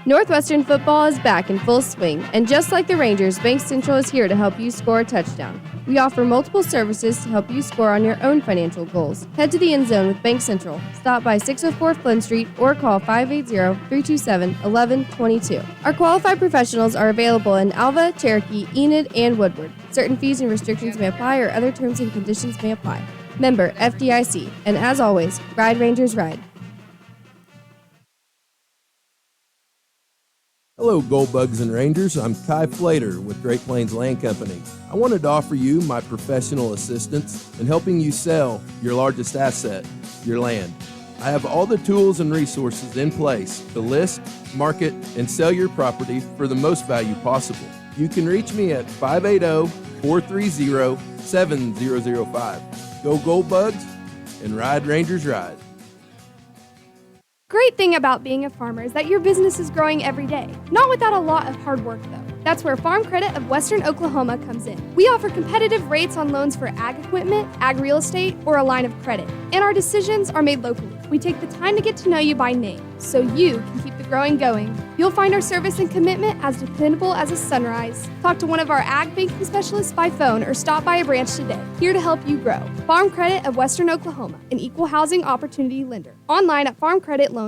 Northwestern football is back in full swing, and just like the Rangers, Bank Central is here to help you score a touchdown. We offer multiple services to help you score on your own financial goals. Head to the end zone with Bank Central. Stop by 604 Flynn Street or call 580-327-1122. Our qualified professionals are available in Alva, Cherokee, Enid, and Woodward. Certain fees and restrictions may apply or other terms and conditions may apply. Member FDIC, and as always, Ride Rangers Ride. Hello, Gold Bugs and Rangers. I'm Kai Flater with Great Plains Land Company. I wanted to offer you my professional assistance in helping you sell your largest asset, your land. I have all the tools and resources in place to list, market, and sell your property for the most value possible. You can reach me at 580-430-7005. Go Gold Bugs and Ride Rangers Ride. Great thing about being a farmer is that your business is growing every day. Not without a lot of hard work, though. That's where Farm Credit of Western Oklahoma comes in. We offer competitive rates on loans for ag equipment, ag real estate, or a line of credit. And our decisions are made locally. We take the time to get to know you by name, so you can keep the growing going. You'll find our service and commitment as dependable as a sunrise. Talk to one of our ag banking specialists by phone or stop by a branch today. Here to help you grow. Farm Credit of Western Oklahoma, an equal housing opportunity lender. Online at farmcreditloans.com.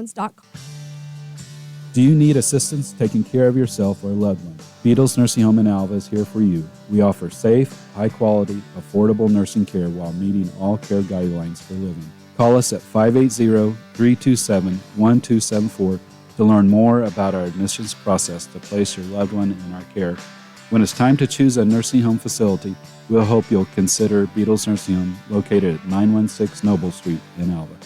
Do you need assistance taking care of yourself or a loved one? Beatles Nursing Home in Alva is here for you. We offer safe, high-quality, affordable nursing care while meeting all care guidelines for living. Call us at 580-327-1274 to learn more about our admissions process to place your loved one in our care. When it's time to choose a nursing home facility, we'll hope you'll consider Beatles Nursing Home located at 916 Noble Street in Alva.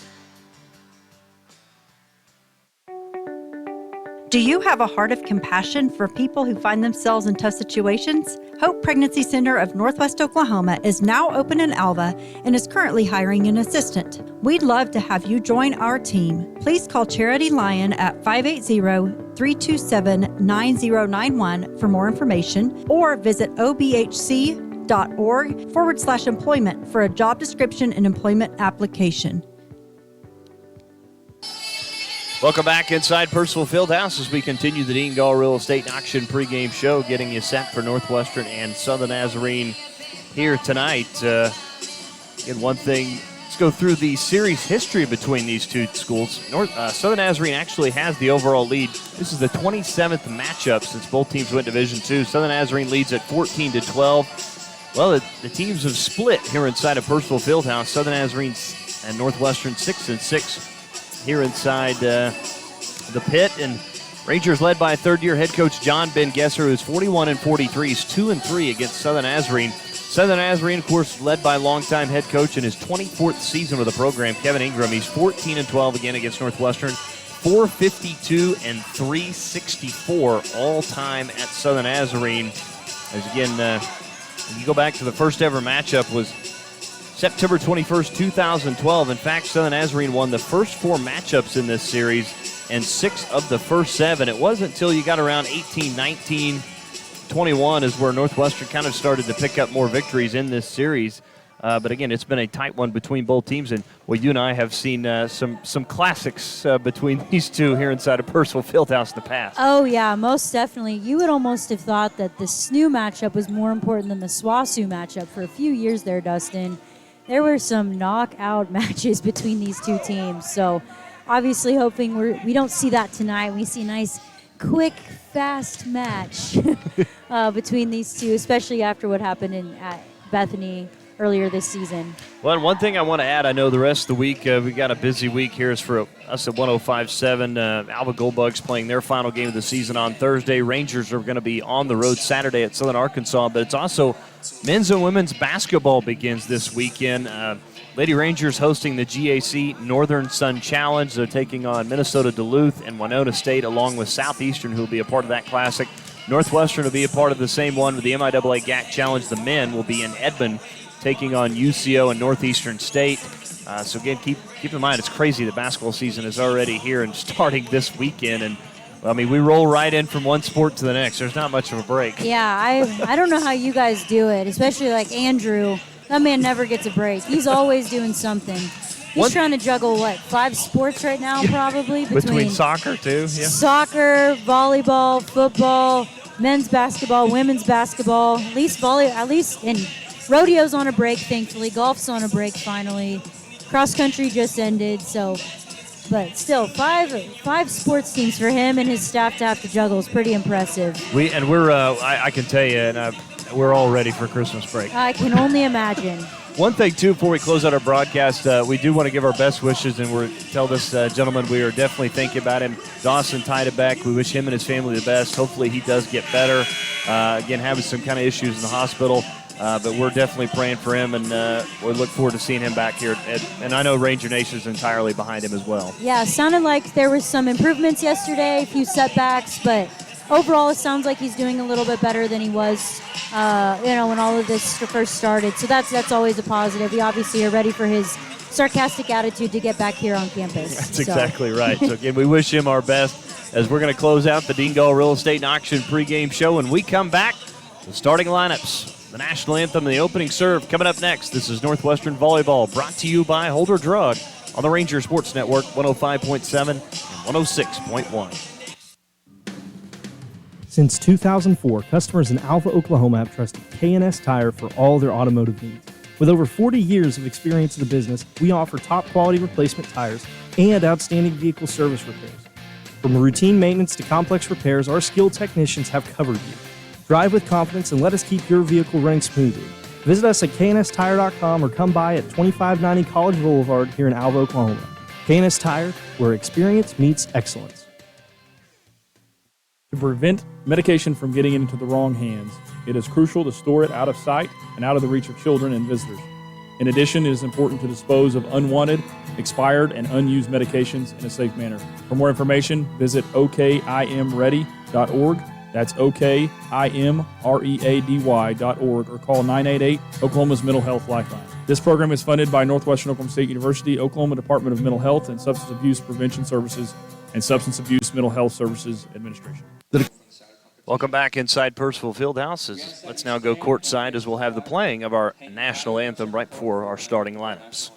Do you have a heart of compassion for people who find themselves in tough situations? Hope Pregnancy Center of Northwest Oklahoma is now open in Alva and is currently hiring an assistant. We'd love to have you join our team. Please call Charity Lyon at 580-327-9091 for more information or visit obhc.org/employment for a job description and employment application. Welcome back inside Purcellville Fieldhouse as we continue the Dean Gall Real Estate Auction pregame show, getting you set for Northwestern and Southern Nazarene here tonight. Again, one thing, let's go through the series history between these two schools. Southern Nazarene actually has the overall lead. This is the 27th matchup since both teams went Division II. Southern Nazarene leads at 14-12. Well, the teams have split here inside of Purcellville Fieldhouse. Southern Nazarene and Northwestern 6-6. Here inside the pit, and Rangers led by third-year head coach John Ben Gesser, who's 41-43. He's 2-3 against Southern Nazarene. Southern Nazarene, of course, led by longtime head coach in his 24th season with the program, Kevin Ingram. He's 14-12 again against Northwestern. 452 and 364 all-time at Southern Nazarene. As again, when you go back to the first ever matchup was September 21st, 2012. In fact, Southern Nazarene won the first 4 matchups in this series and 6 of the first 7. It wasn't until you got around 18, 19, 21 is where Northwestern kind of started to pick up more victories in this series. But again, it's been a tight one between both teams. And well, you and I have seen some classics between these two here inside of Purcellville Fieldhouse in the past. Oh, yeah, most definitely. You would almost have thought that the SNU matchup was more important than the SWASU matchup for a few years there, Dustin. There were some knockout matches between these two teams. So obviously hoping we don't see that tonight. We see a nice, quick, fast match between these two, especially after what happened at Bethany earlier this season. Well, and one thing I want to add, I know the rest of the week, we got a busy week here is for us at 105.7. Alva Goldbugs playing their final game of the season on Thursday. Rangers are going to be on the road Saturday at Southern Arkansas, but it's also men's and women's basketball begins this weekend. Lady Rangers hosting the GAC Northern Sun Challenge. They're taking on Minnesota Duluth and Winona State, along with Southeastern, who will be a part of that classic. Northwestern will be a part of the same one with the MIAA GAC Challenge. The men will be in Edmond, taking on UCO and Northeastern State. So again, keep in mind, it's crazy. The basketball season is already here and starting this weekend. And I mean, we roll right in from one sport to the next. There's not much of a break. Yeah, I don't know how you guys do it, especially like Andrew. That man never gets a break. He's always doing something. He's trying to juggle, 5 sports right now, probably? Between soccer, too, yeah. Soccer, volleyball, football, men's basketball, women's basketball, at least, and rodeo's on a break, thankfully. Golf's on a break, finally. Cross country just ended, but still, five sports teams for him and his staff to have to juggle is pretty impressive. I can tell you, and we're all ready for Christmas break. I can only imagine. One thing, too, before we close out our broadcast, we do want to give our best wishes, and tell this gentleman we are definitely thinking about him. Dawson Teidebeck, we wish him and his family the best. Hopefully he does get better. Again, having some kind of issues in the hospital, but we're definitely praying for him, and we look forward to seeing him back here. And I know Ranger Nation is entirely behind him as well. Yeah, it sounded like there was some improvements yesterday, a few setbacks, but overall it sounds like he's doing a little bit better than he was when all of this first started. So that's always a positive. We obviously are ready for his sarcastic attitude to get back here on campus. That's exactly right. So again, we wish him our best as we're going to close out the Dean Gall Real Estate and Auction pregame show. When we come back, the starting lineups, the national anthem, and the opening serve coming up next. This is Northwestern Volleyball, brought to you by Holder Drug on the Ranger Sports Network, 105.7 and 106.1. Since 2004, customers in Alva, Oklahoma have trusted K&S Tire for all their automotive needs. With over 40 years of experience in the business, we offer top quality replacement tires and outstanding vehicle service repairs. From routine maintenance to complex repairs, our skilled technicians have covered you. Drive with confidence and let us keep your vehicle running smoothly. Visit us at knstire.com or come by at 2590 College Boulevard here in Alva, Oklahoma. K&S Tire, where experience meets excellence. To prevent medication from getting into the wrong hands, it is crucial to store it out of sight and out of the reach of children and visitors. In addition, it is important to dispose of unwanted, expired, and unused medications in a safe manner. For more information, visit okimready.org. That's okimready.org, or call 988 Oklahoma's Mental Health Lifeline. This program is funded by Northwestern Oklahoma State University, Oklahoma Department of Mental Health and Substance Abuse Prevention Services, and Substance Abuse Mental Health Services Administration. Welcome back inside Purcellville Fieldhouse. Let's now go courtside as we'll have the playing of our national anthem right before our starting lineups.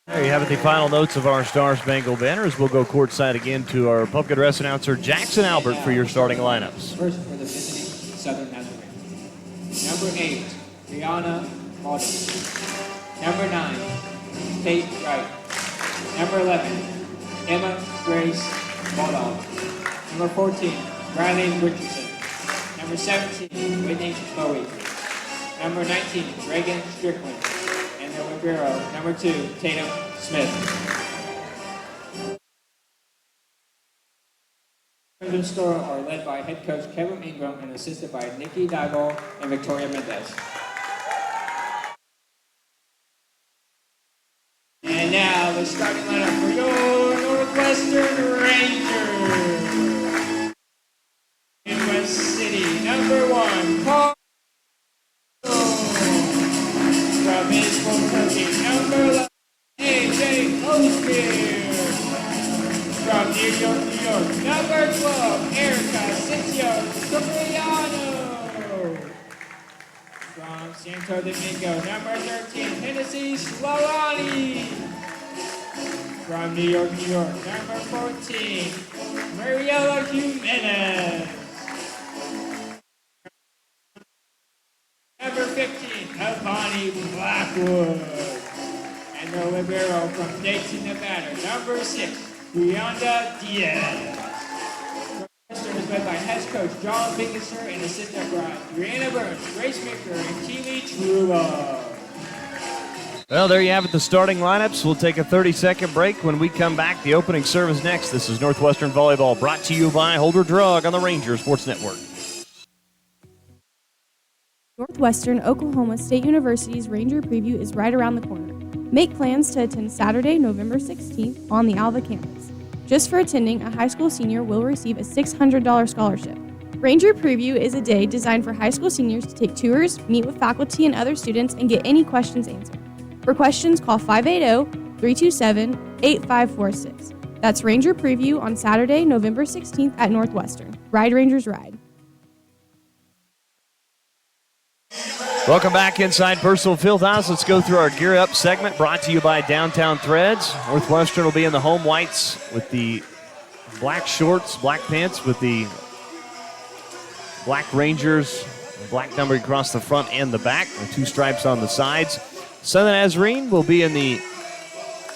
There you have it, the final notes of our Star Spangled Banner as we'll go courtside again to our public address announcer, Jackson Albert, for your starting lineups. First for the visiting Southern Nazarene. Number 8, Rihanna Motto. Number 9, Kate Wright. Number 11, Emma Grace Modal. Number 14, Riley Richardson. Number 17, Whitney Bowie. Number 19, Reagan Strickland. And the libero, number 2, Tatum Smith. The score are led by head coach Kevin Ingram and assisted by Nikki Dival and Victoria Mendez. And now the starting lineup for your Northwestern Rangers. In West City, number 1, Paul. From his home country, number 11, AJ Oldfield. From New York, New York, number 12, Erica Cincio Cipriano. Santo Domingo. Number 13, Hennessy Slalani. From New York, New York. Number 14, Mariela Jimenez. Number 15, Avani Blackwood. And the libero from Dayton, Nevada. Number 6, Brianda Diaz. Northwestern is led by head coach John Bingesser and assistant Brianna Burns, Grace Maker, and Keely Trula. Well, there you have it, the starting lineups. We'll take a 30-second break. When we come back, the opening serve is next. This is Northwestern Volleyball, brought to you by Holder Drug on the Ranger Sports Network. Northwestern Oklahoma State University's Ranger Preview is right around the corner. Make plans to attend Saturday, November 16th on the Alva campus. Just for attending, a high school senior will receive a $600 scholarship. Ranger Preview is a day designed for high school seniors to take tours, meet with faculty and other students, and get any questions answered. For questions, call 580-327-8546. That's Ranger Preview on Saturday, November 16th at Northwestern. Ride Rangers Ride. Welcome back inside Purcell Fieldhouse. Let's go through our Gear Up segment brought to you by Downtown Threads. Northwestern will be in the home whites with the black shorts, black pants with the black Rangers, black numbering across the front and the back with 2 stripes on the sides. Southern Nazarene will be in the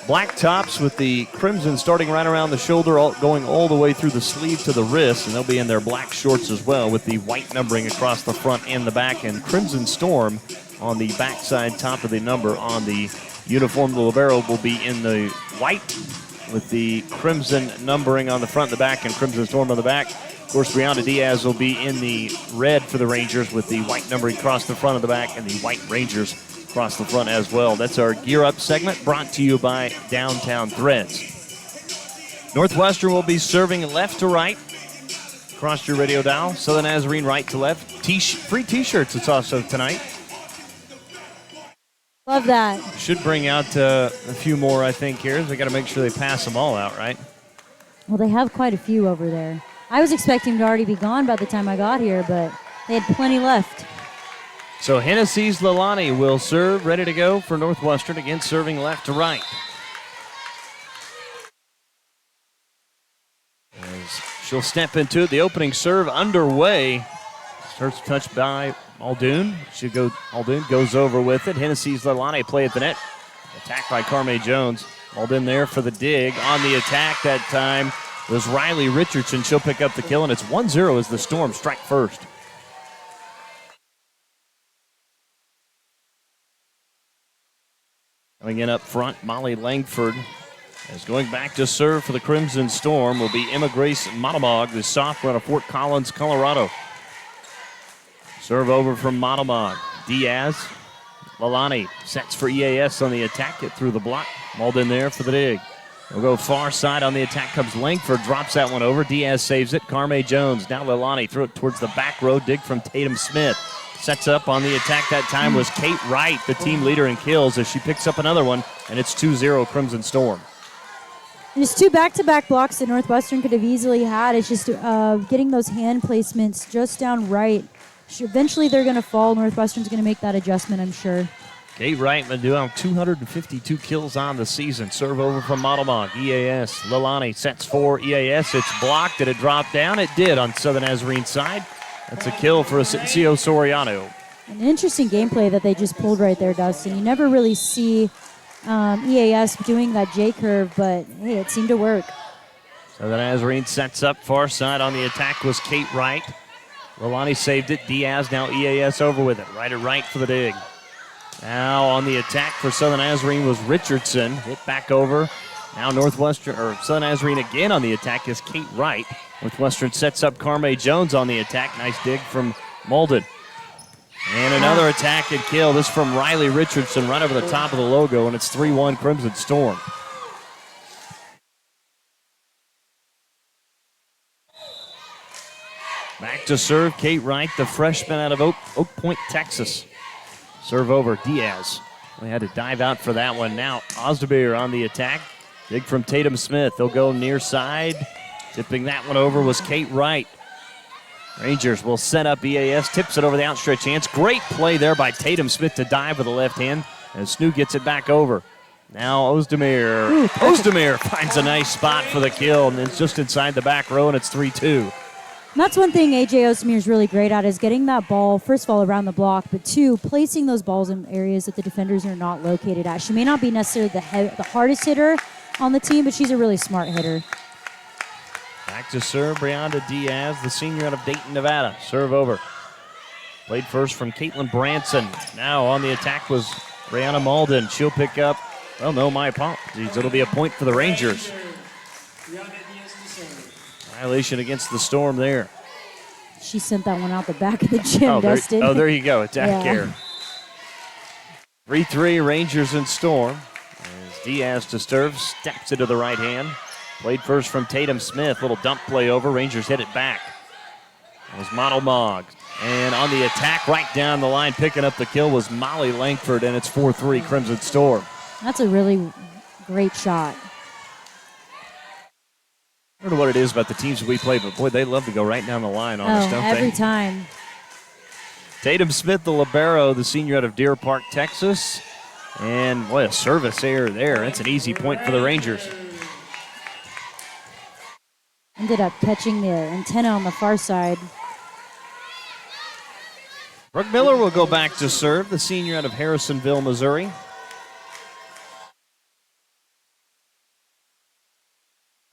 black tops with the crimson starting right around the shoulder, going all the way through the sleeve to the wrist, and they'll be in their black shorts as well with the white numbering across the front and the back, and Crimson Storm on the backside top of the number on the uniform. The libero will be in the white with the crimson numbering on the front and the back, and Crimson Storm on the back. Of course, Brianna Diaz will be in the red for the Rangers with the white numbering across the front and the back, and the white Rangers across the front as well. That's our Gear Up segment brought to you by Downtown Threads. Northwestern will be serving left to right across your radio dial. Southern Nazarene right to left. Free T-shirts it's also tonight. Love that. Should bring out a few more, I think, here. They got to make sure they pass them all out, right? Well, they have quite a few over there. I was expecting to already be gone by the time I got here, but they had plenty left. So Hennessy's Lalani will serve, ready to go for Northwestern, again serving left to right. As she'll step into it, the opening serve underway. Starts touched by Muldoon. Muldoon goes over with it. Hennessy's Lalani play at the net. Attacked by Carme Jones. Muldoon there for the dig. On the attack that time was Riley Richardson. She'll pick up the kill, and it's 1-0 as the Storm strike first. Coming in up front, Molly Langford is going back to serve for the Crimson Storm will be Emma Grace Monomog, the sophomore out of Fort Collins, Colorado. Serve over from Monomog. Diaz, Lalani sets for EAS on the attack, get through the block. Malden there for the dig. We'll go far side on the attack comes Langford, drops that one over. Diaz saves it. Carme Jones, now Lalani threw it towards the back row, dig from Tatum Smith. Sets up on the attack that time was Kate Wright, the team leader in kills, as she picks up another one, and it's 2-0 Crimson Storm. And it's 2 back-to-back blocks that Northwestern could have easily had. It's just getting those hand placements just down right. Eventually they're going to fall. Northwestern's going to make that adjustment, I'm sure. Kate Wright will do 252 kills on the season. Serve over from Monomog. EAS. Lalani sets for EAS. It's blocked. Did it drop down? It did on Southern Nazarene's side. That's a kill for Asensio Soriano. An interesting gameplay that they just pulled right there, Dustin. You never really see EAS doing that J-curve, but, hey, it seemed to work. Southern Nazarene sets up far side. On the attack was Kate Wright. Lalani saved it. Diaz now EAS over with it. Right at right for the dig. Now on the attack for Southern Nazarene was Richardson. Hit back over. Now Southern Nazarene again on the attack is Kate Wright. Northwestern sets up Carme Jones on the attack. Nice dig from Malden. And another attack and kill. This from Riley Richardson right over the top of the logo, and it's 3-1 Crimson Storm. Back to serve, Kate Wright, the freshman out of Oak Point, Texas. Serve over, Diaz. We had to dive out for that one. Now Ozdemir on the attack. Dig from Tatum Smith. They'll go near side. Tipping that one over was Kate Wright. Rangers will set up EAS, tips it over the outstretched hands. Great play there by Tatum Smith to dive with the left hand, and Snoo gets it back over. Now Ozdemir. Ozdemir finds a nice spot for the kill, and it's just inside the back row, and it's 3-2. And that's one thing A.J. Ozdemir is really great at, is getting that ball, first of all, around the block, but two, placing those balls in areas that the defenders are not located at. She may not be necessarily the hardest hitter on the team, but she's a really smart hitter. Back to serve, Brianda Diaz, the senior out of Dayton, Nevada. Serve over. Played first from Caitlin Branson. Now on the attack was Brianna Malden. She'll pick up, well, no, my apologies. It'll be a point for the Rangers. Violation against the Storm there. She sent that one out the back of the gym, Dustin. There you go, attack error. 3-3 Rangers and Storm. As Diaz to serve, steps it to the right hand. Played first from Tatum Smith. Little dump play over. Rangers hit it back. That was Model Mogg. And on the attack right down the line, picking up the kill was Molly Langford, and it's 4-3 Crimson Storm. That's a really great shot. I don't know what it is about the teams that we play, but boy, they love to go right down the line on us, don't they? Every time. Tatum Smith, the libero, the senior out of Deer Park, Texas. And boy, a service error there. That's an easy point for the Rangers. Ended up catching the antenna on the far side. Brooke Miller will go back to serve, the senior out of Harrisonville, Missouri.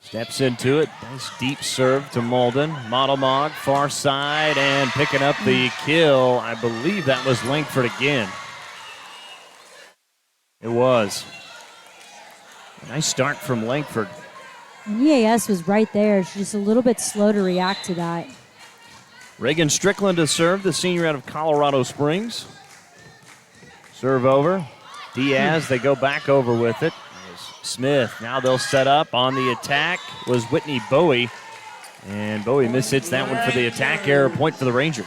Steps into it. Nice deep serve to Malden. Model Mogg, far side, and picking up the kill. I believe that was Langford again. It was. A nice start from Langford. And EAS was right there. She's just a little bit slow to react to that. Reagan Strickland to serve, the senior out of Colorado Springs. Serve over. Diaz, they go back over with it. Smith, now they'll set up. On the attack was Whitney Bowie. And Bowie mishits that one for the attack error. Point for the Rangers.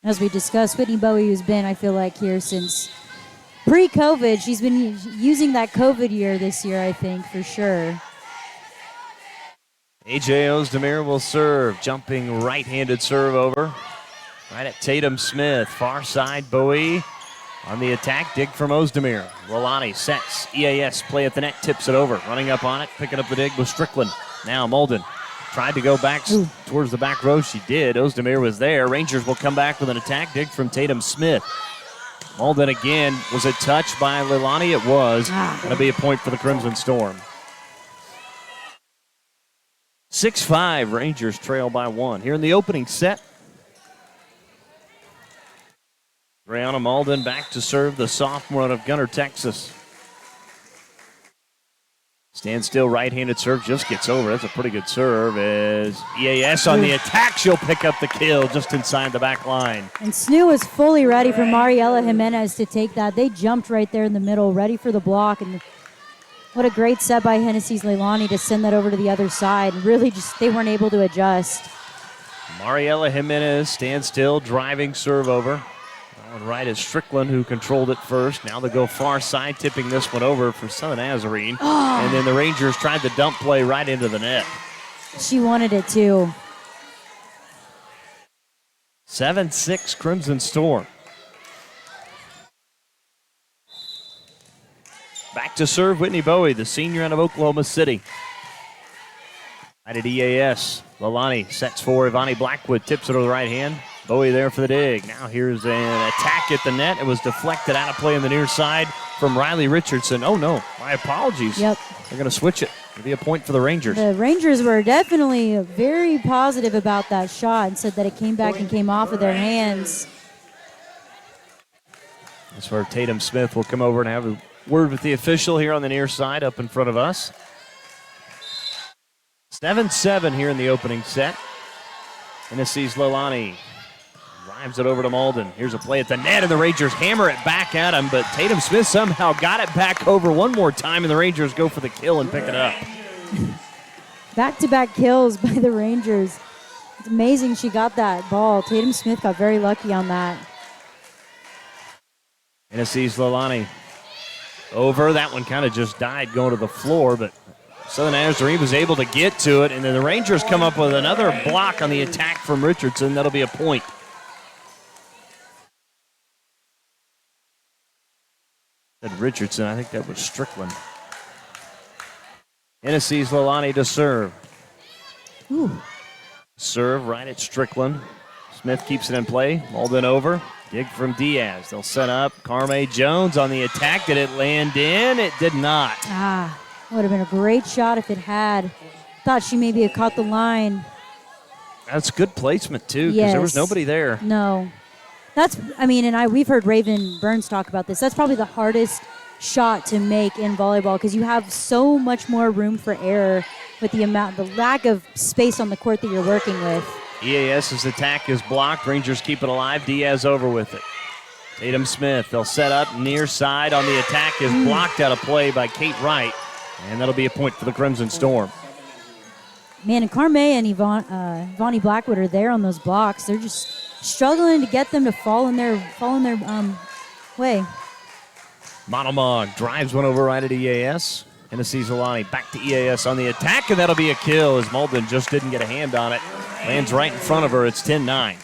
As we discussed, Whitney Bowie has been, I feel like, here since pre-COVID. She's been using that COVID year this year, I think, for sure. A.J. Ozdemir will serve. Jumping right-handed serve over. Right at Tatum Smith. Far side, Bowie. On the attack, dig from Ozdemir. Rolani sets. EAS play at the net, tips it over. Running up on it, picking up the dig with Strickland. Now Malden tried to go back towards the back row. She did. Ozdemir was there. Rangers will come back with an attack dig from Tatum Smith. Malden again. Was it touched by Leilani? It was. Going to be a point for the Crimson Storm. 6-5, Rangers trail by 1. Here in the opening set, Brianna Malden back to serve, the sophomore out of Gunter, Texas. Stand still, right-handed serve, just gets over. That's a pretty good serve. As EAS on the attack, she'll pick up the kill just inside the back line. And Snoo was fully ready for Mariela Jimenez to take that. They jumped right there in the middle, ready for the block. And what a great set by Hennessy's Leilani to send that over to the other side. Really just, they weren't able to adjust. Mariela Jimenez stands still, driving serve over. Right is Strickland, who controlled it first. Now they go far side, tipping this one over for Southern Nazarene. And then the Rangers tried the dump play right into the net. She wanted it too. 7-6 Crimson Storm. Back to serve Whitney Bowie, the senior out of Oklahoma City. Right at EAS. Leilani sets for Ivani Blackwood, tips it over the right hand. Bowie there for the dig. Now here's an attack at the net. It was deflected out of play on the near side from Riley Richardson. Oh, no. My apologies. Yep. They're going to switch it. It'll be a point for the Rangers. The Rangers were definitely very positive about that shot and said that it came back and came off of their hands. That's where Tatum Smith will come over and have a word with the official here on the near side up in front of us. 7-7 here in the opening set. Hennessy's Leilani drives it over to Malden. Here's a play at the net, and the Rangers hammer it back at him, but Tatum Smith somehow got it back over one more time, and the Rangers go for the kill and pick it up. Back-to-back kills by the Rangers. It's amazing she got that ball. Tatum Smith got very lucky on that. Hennessy's Leilani over. That one kind of just died going to the floor, but Southern Nazarene was able to get to it, and then the Rangers come up with another block on the attack from Richardson. That'll be a point. Said Richardson, I think that was Strickland. Hennessy's Lalani to serve. Ooh. Serve right at Strickland. Smith keeps it in play. Malden over. Dig from Diaz. They'll set up. Carme Jones on the attack. Did it land in? It did not. Would have been a great shot if it had. Thought she maybe had caught the line. That's good placement, too, because there was nobody there. No. We've heard Raven Burns talk about this. That's probably the hardest shot to make in volleyball because you have so much more room for error with the lack of space on the court that you're working with. EAS's attack is blocked. Rangers keep it alive. Diaz over with it. Tatum Smith, they'll set up near side on the attack is blocked out of play by Kate Wright, and that'll be a point for the Crimson Storm. Man, and Carme and Vonnie Blackwood are there on those blocks. They're just struggling to get them to fall in their way. Monomog drives one over right at EAS. Hennessy Zolani back to EAS on the attack, and that'll be a kill as Malden just didn't get a hand on it. Lands right in front of her. It's 10-9.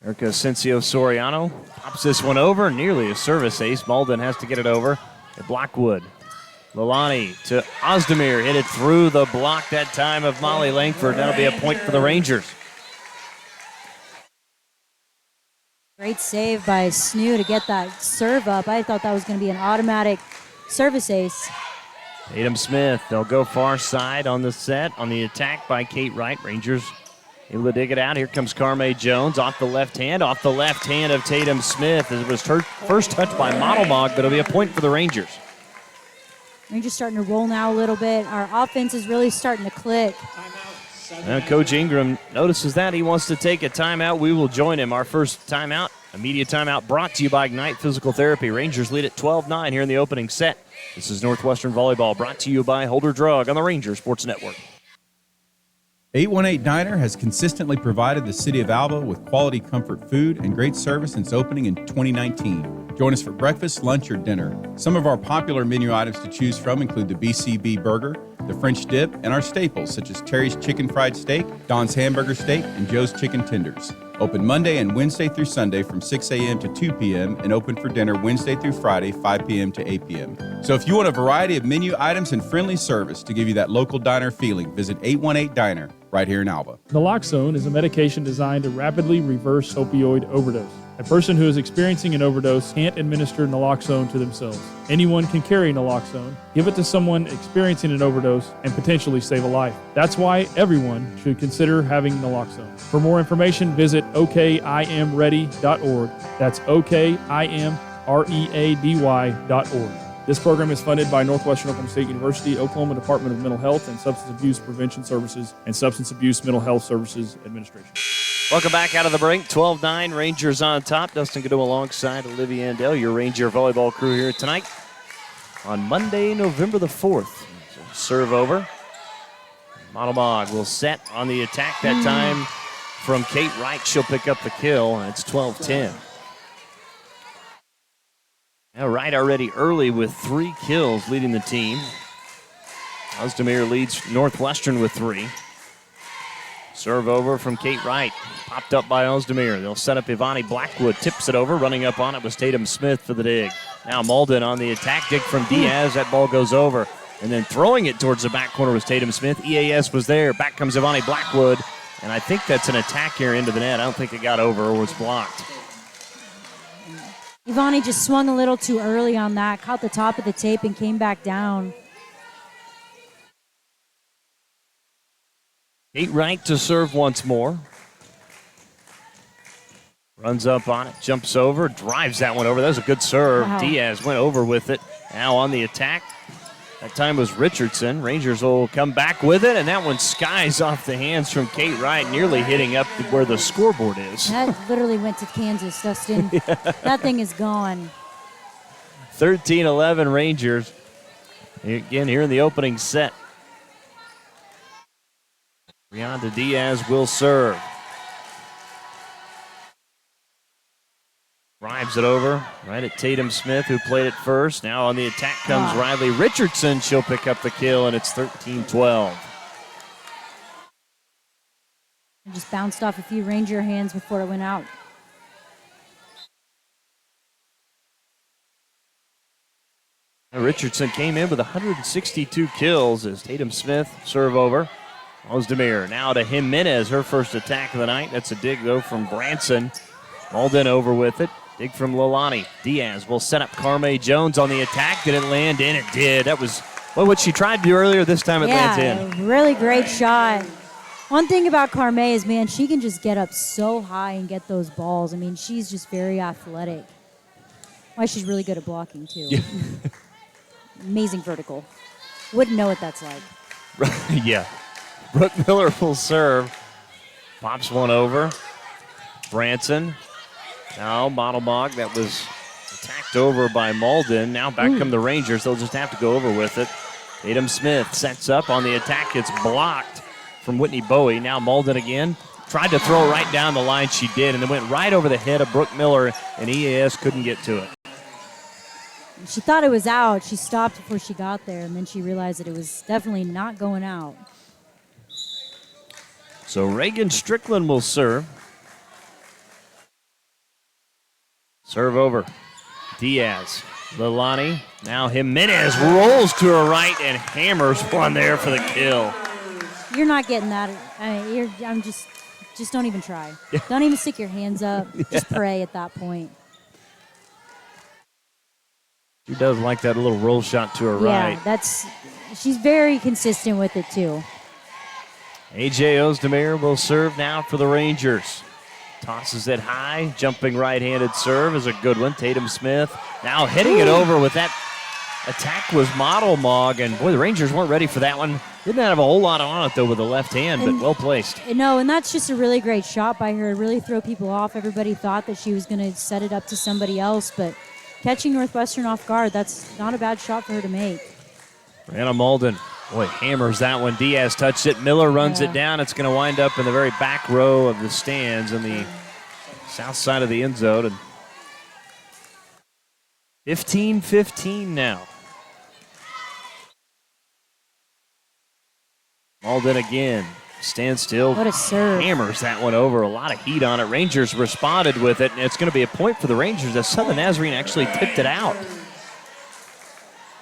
Erica Asensio Soriano pops this one over. Nearly a service ace. Malden has to get it over at Blackwood. Lalani to Ozdemir. Hit it through the block that time of Molly Langford. That'll be a point for the Rangers. Great save by Snoo to get that serve up. I thought that was going to be an automatic service ace. Tatum Smith, they'll go far side on the set, on the attack by Kate Wright. Rangers able to dig it out. Here comes Carme Jones off the left hand of Tatum Smith. It was her first touch by Monomog, but it'll be a point for the Rangers. Rangers starting to roll now a little bit. Our offense is really starting to click. Coach Ingram notices that. He wants to take a timeout. We will join him. Our first timeout, a media timeout brought to you by Ignite Physical Therapy. Rangers lead at 12-9 here in the opening set. This is Northwestern Volleyball brought to you by Holder Drug on the Rangers Sports Network. 818 Diner has consistently provided the city of Alva with quality comfort food and great service since opening in 2019. Join us for breakfast, lunch, or dinner. Some of our popular menu items to choose from include the BCB burger, the French dip, and our staples such as Terry's Chicken Fried Steak, Don's Hamburger Steak, and Joe's Chicken Tenders. Open Monday and Wednesday through Sunday from 6 a.m. to 2 p.m. and open for dinner Wednesday through Friday, 5 p.m. to 8 p.m. So if you want a variety of menu items and friendly service to give you that local diner feeling, visit 818 Diner right here in Alva. Naloxone is a medication designed to rapidly reverse opioid overdose. A person who is experiencing an overdose can't administer naloxone to themselves. Anyone can carry naloxone, give it to someone experiencing an overdose, and potentially save a life. That's why everyone should consider having naloxone. For more information, visit okimready.org. That's okimready.org. This program is funded by Northwestern Oklahoma State University, Oklahoma Department of Mental Health and Substance Abuse Prevention Services, and Substance Abuse Mental Health Services Administration. Welcome back out of the break. 12-9, Rangers on top. Dustin Godot alongside Olivia Andell, your Ranger volleyball crew here tonight on Monday, November the 4th. So serve over. Monomog will set on the attack that time from Kate Wright. She'll pick up the kill, and it's 12-10. Now Wright already early with 3 kills leading the team. Ozdemir leads Northwestern with 3. Serve over from Kate Wright. Popped up by Ozdemir. They'll set up Ivani Blackwood. Tips it over. Running up on it was Tatum Smith for the dig. Now Malden on the attack. Dig from Diaz. That ball goes over. And then throwing it towards the back corner was Tatum Smith. EAS was there. Back comes Ivani Blackwood. And I think that's an attack here into the net. I don't think it got over or was blocked. Ivani just swung a little too early on that. Caught the top of the tape and came back down. Kate Wright to serve once more. Runs up on it, jumps over, drives that one over. That was a good serve. Wow. Diaz went over with it. Now on the attack. That time was Richardson. Rangers will come back with it, and that one skies off the hands from Kate Wright, nearly hitting up where the scoreboard is. That literally went to Kansas, Dustin. That thing is gone. 13-11 Rangers. Again, here in the opening set. Brianda Diaz will serve. Drives drives it over right at Tatum Smith, who played it first. Now on the attack comes Riley Richardson. She'll pick up the kill, and it's 13-12. It just bounced off a few Ranger hands before it went out. Richardson came in with 162 kills as Tatum Smith serve over. Ozdemir now to Jimenez, her first attack of the night. That's a dig, though, from Branson. Malden over with it. Dig from Lilani. Diaz will set up Carme Jones on the attack. Did it land in? It did. That was what she tried to do earlier. This time it lands in. Yeah, really great shot. One thing about Carme is, man, she can just get up so high and get those balls. I mean, she's just very athletic. Why, she's really good at blocking, too. Yeah. Amazing vertical. Wouldn't know what that's like. Yeah. Brooke Miller will serve. Pops one over. Branson. Now Modelmog, that was attacked over by Malden. Now back come the Rangers. They'll just have to go over with it. Tatum Smith sets up on the attack. It's blocked from Whitney Bowie. Now Malden again. Tried to throw right down the line. She did, and it went right over the head of Brooke Miller, and EAS couldn't get to it. She thought it was out. She stopped before she got there, and then she realized that it was definitely not going out. So Reagan Strickland will serve. Serve over. Diaz. Lilani. Now Jimenez rolls to her right and hammers one there for the kill. You're not getting that. I mean, just don't even try. Don't even stick your hands up. Just pray at that point. She does like that little roll shot to her right. Yeah, she's very consistent with it too. A.J. Ozdemir will serve now for the Rangers. Tosses it high. Jumping right-handed serve is a good one. Tatum Smith now hitting it over with that attack was Modelmog. And, boy, the Rangers weren't ready for that one. Didn't have a whole lot on it, though, with the left hand, but well placed. No, and that's just a really great shot by her. Really throw people off. Everybody thought that she was going to set it up to somebody else, but catching Northwestern off guard, that's not a bad shot for her to make. Brianna Malden, boy, hammers that one. Diaz touched it. Miller runs it down. It's going to wind up in the very back row of the stands in the south side of the end zone. And 15-15 now. Malden again. Stands still. What a serve. Hammers that one over. A lot of heat on it. Rangers responded with it, and it's going to be a point for the Rangers as Southern Nazarene actually tipped it out.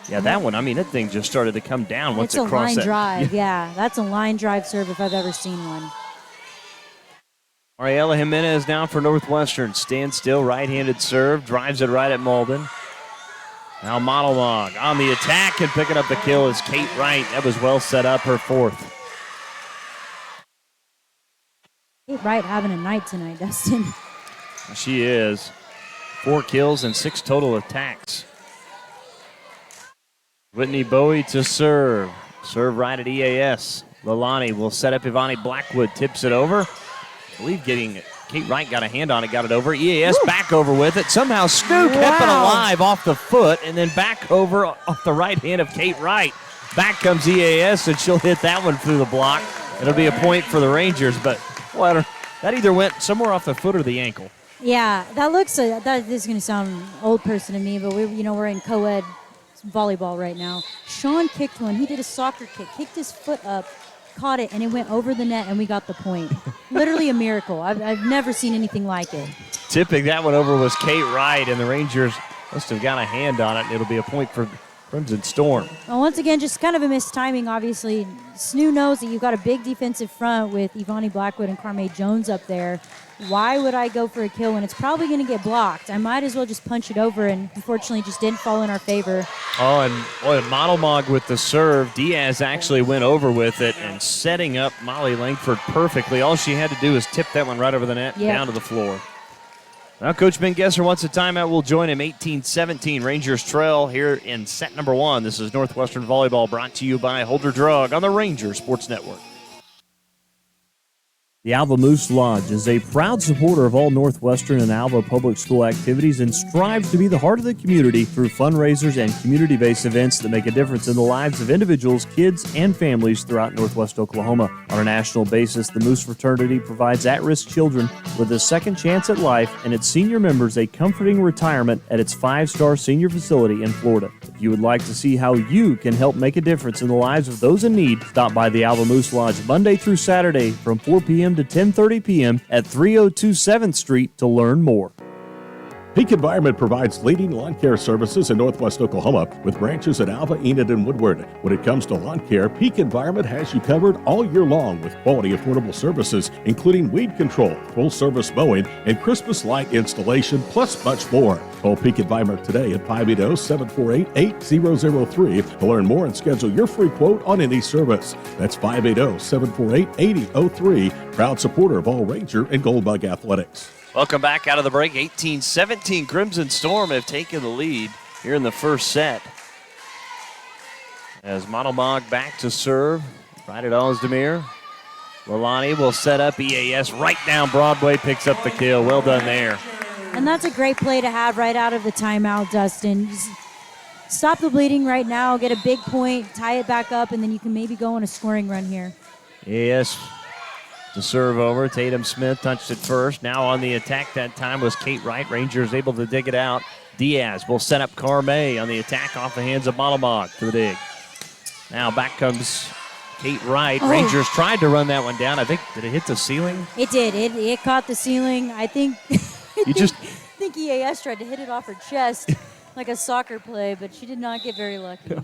Yeah, that one, I mean, that thing just started to come down once it crossed that. It's a line drive, yeah. That's a line drive serve if I've ever seen one. Ariella Jimenez now for Northwestern. Stands still, right-handed serve. Drives it right at Malden. Now Modelmog on the attack and picking up the kill is Kate Wright. That was well set up, her fourth. Kate Wright having a night tonight, Dustin. She is. 4 kills and 6 total attacks. Whitney Bowie to serve. Serve right at EAS. Lilani will set up Ivani Blackwood. Tips it over. I believe Kate Wright got a hand on it, got it over. EAS back over with it. Somehow Stu kept it alive off the foot and then back over off the right hand of Kate Wright. Back comes EAS, and she'll hit that one through the block. It'll be a point for the Rangers, but boy, that either went somewhere off the foot or the ankle. Yeah, that looks. That is going to sound old person to me, but we're in co-ed volleyball right now. Sean kicked one. He did a soccer kick, kicked his foot up, caught it, and it went over the net, and we got the point. Literally a miracle. I've never seen anything like it. Tipping that one over was Kate Wright, and the Rangers must have got a hand on it, and it'll be a point for Crimson Storm. Well, once again, just kind of a missed timing, obviously. Snoo knows that you've got a big defensive front with Ivani Blackwood and Carme Jones up there. Why would I go for a kill when it's probably going to get blocked? I might as well just punch it over, and unfortunately just didn't fall in our favor. Oh, and boy, Modelmog with the serve. Diaz actually went over with it and setting up Molly Langford perfectly. All she had to do was tip that one right over the net, down to the floor. Now Coach Ben Gesser wants a timeout. We'll join him 18-17. Rangers trail here in set number 1. This is Northwestern Volleyball, brought to you by Holder Drug on the Rangers Sports Network. The Alva Moose Lodge is a proud supporter of all Northwestern and Alva public school activities and strives to be the heart of the community through fundraisers and community-based events that make a difference in the lives of individuals, kids, and families throughout Northwest Oklahoma. On a national basis, the Moose Fraternity provides at-risk children with a second chance at life and its senior members a comforting retirement at its 5-star senior facility in Florida. If you would like to see how you can help make a difference in the lives of those in need, stop by the Alva Moose Lodge Monday through Saturday from 4 p.m. to 10:30 p.m. at 302 7th Street to learn more. Peak Environment provides leading lawn care services in Northwest Oklahoma with branches at Alva, Enid, and Woodward. When it comes to lawn care, Peak Environment has you covered all year long with quality, affordable services, including weed control, full-service mowing, and Christmas light installation, plus much more. Call Peak Environment today at 580-748-8003 to learn more and schedule your free quote on any service. That's 580-748-8003, proud supporter of all Ranger and Goldbug athletics. Welcome back out of the break. 18-17, Crimson Storm have taken the lead here in the first set. As Monomog back to serve, right at Ozdemir. Lalani will set up EAS right down Broadway, picks up the kill. Well done there. And that's a great play to have right out of the timeout, Dustin. Just stop the bleeding right now, get a big point, tie it back up, and then you can maybe go on a scoring run here. EAS to serve over. Tatum Smith touched it first. Now on the attack that time was Kate Wright. Rangers able to dig it out. Diaz will set up Carme on the attack off the hands of Monomog to the dig. Now back comes Kate Wright. Oh. Rangers tried to run that one down. I think, did it hit the ceiling? It did. It caught the ceiling. I think You just I think EAS tried to hit it off her chest like a soccer play, but she did not get very lucky.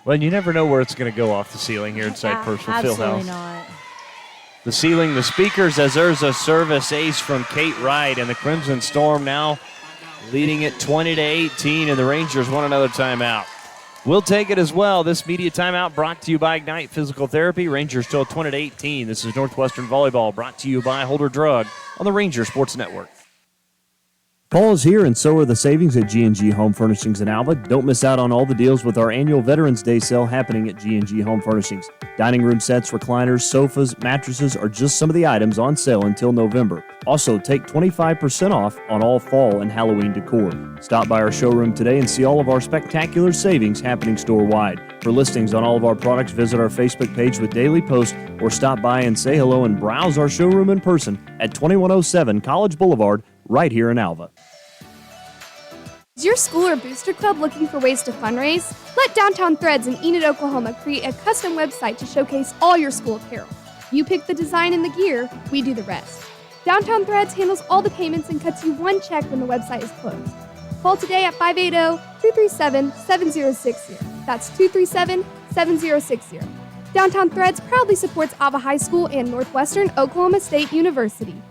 Well, you never know where it's going to go off the ceiling here inside Purcell Fieldhouse. Absolutely not. The ceiling, the speakers, as there's a service ace from Kate Wright, and the Crimson Storm now leading it 20-18, and the Rangers want another timeout. We'll take it as well. This media timeout brought to you by Ignite Physical Therapy. Rangers still 20-18. This is Northwestern Volleyball brought to you by Holder Drug on the Ranger Sports Network. Fall is here, and so are the savings at G&G Home Furnishings in Alva. Don't miss out on all the deals with our annual Veterans Day sale happening at G&G Home Furnishings. Dining room sets, recliners, sofas, mattresses are just some of the items on sale until November. Also, take 25% off on all fall and Halloween decor. Stop by our showroom today and see all of our spectacular savings happening store-wide. For listings on all of our products, visit our Facebook page with daily posts or stop by and say hello and browse our showroom in person at 2107 College Boulevard, right here in Alva. Is your school or booster club looking for ways to fundraise? Let Downtown Threads in Enid, Oklahoma create a custom website to showcase all your school apparel. You pick the design and the gear, we do the rest. Downtown Threads handles all the payments and cuts you one check when the website is closed. Call today at 580-237-7060. That's 237-7060. Downtown Threads proudly supports Alva High School and Northwestern Oklahoma State University.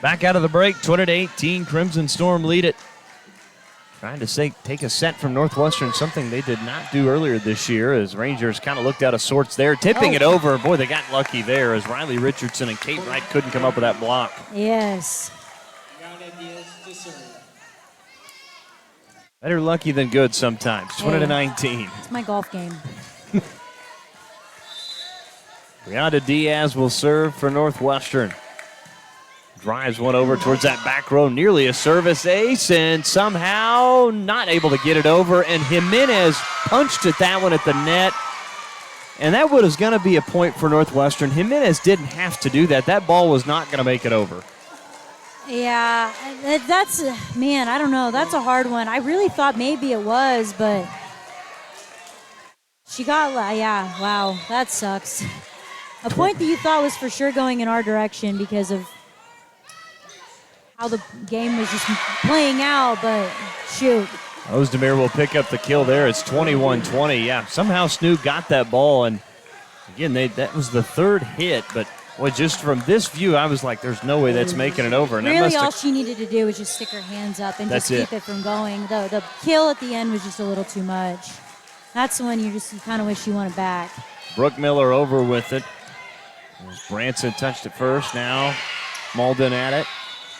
Back out of the break, 20-18, Crimson Storm lead it. Trying to take a set from Northwestern, something they did not do earlier this year as Rangers kind of looked out of sorts there. Tipping it over. Boy, they got lucky there as Riley Richardson and Kate Wright couldn't come up with that block. Yes. Better lucky than good sometimes. 20-19. It's my golf game. Brianna Diaz will serve for Northwestern. Drives one over towards that back row, nearly a service ace, and somehow not able to get it over. And Jimenez punched at that one at the net. And that was going to be a point for Northwestern. Jimenez didn't have to do that. That ball was not going to make it over. Yeah, that's, man, I don't know. That's a hard one. I really thought maybe it was, but she got, yeah, wow, that sucks. A point that you thought was for sure going in our direction because of how the game was just playing out, but shoot. Ozdemir will pick up the kill there. It's 21-20. Yeah, somehow Snoop got that ball, and again, that was the third hit, but boy, just from this view, I was like, there's no way that's making it over. And really all she needed to do was just stick her hands up and just keep it from going. The kill at the end was just a little too much. That's the one you kind of wish you wanted back. Brooke Miller over with it. Branson touched it first. Now Malden at it.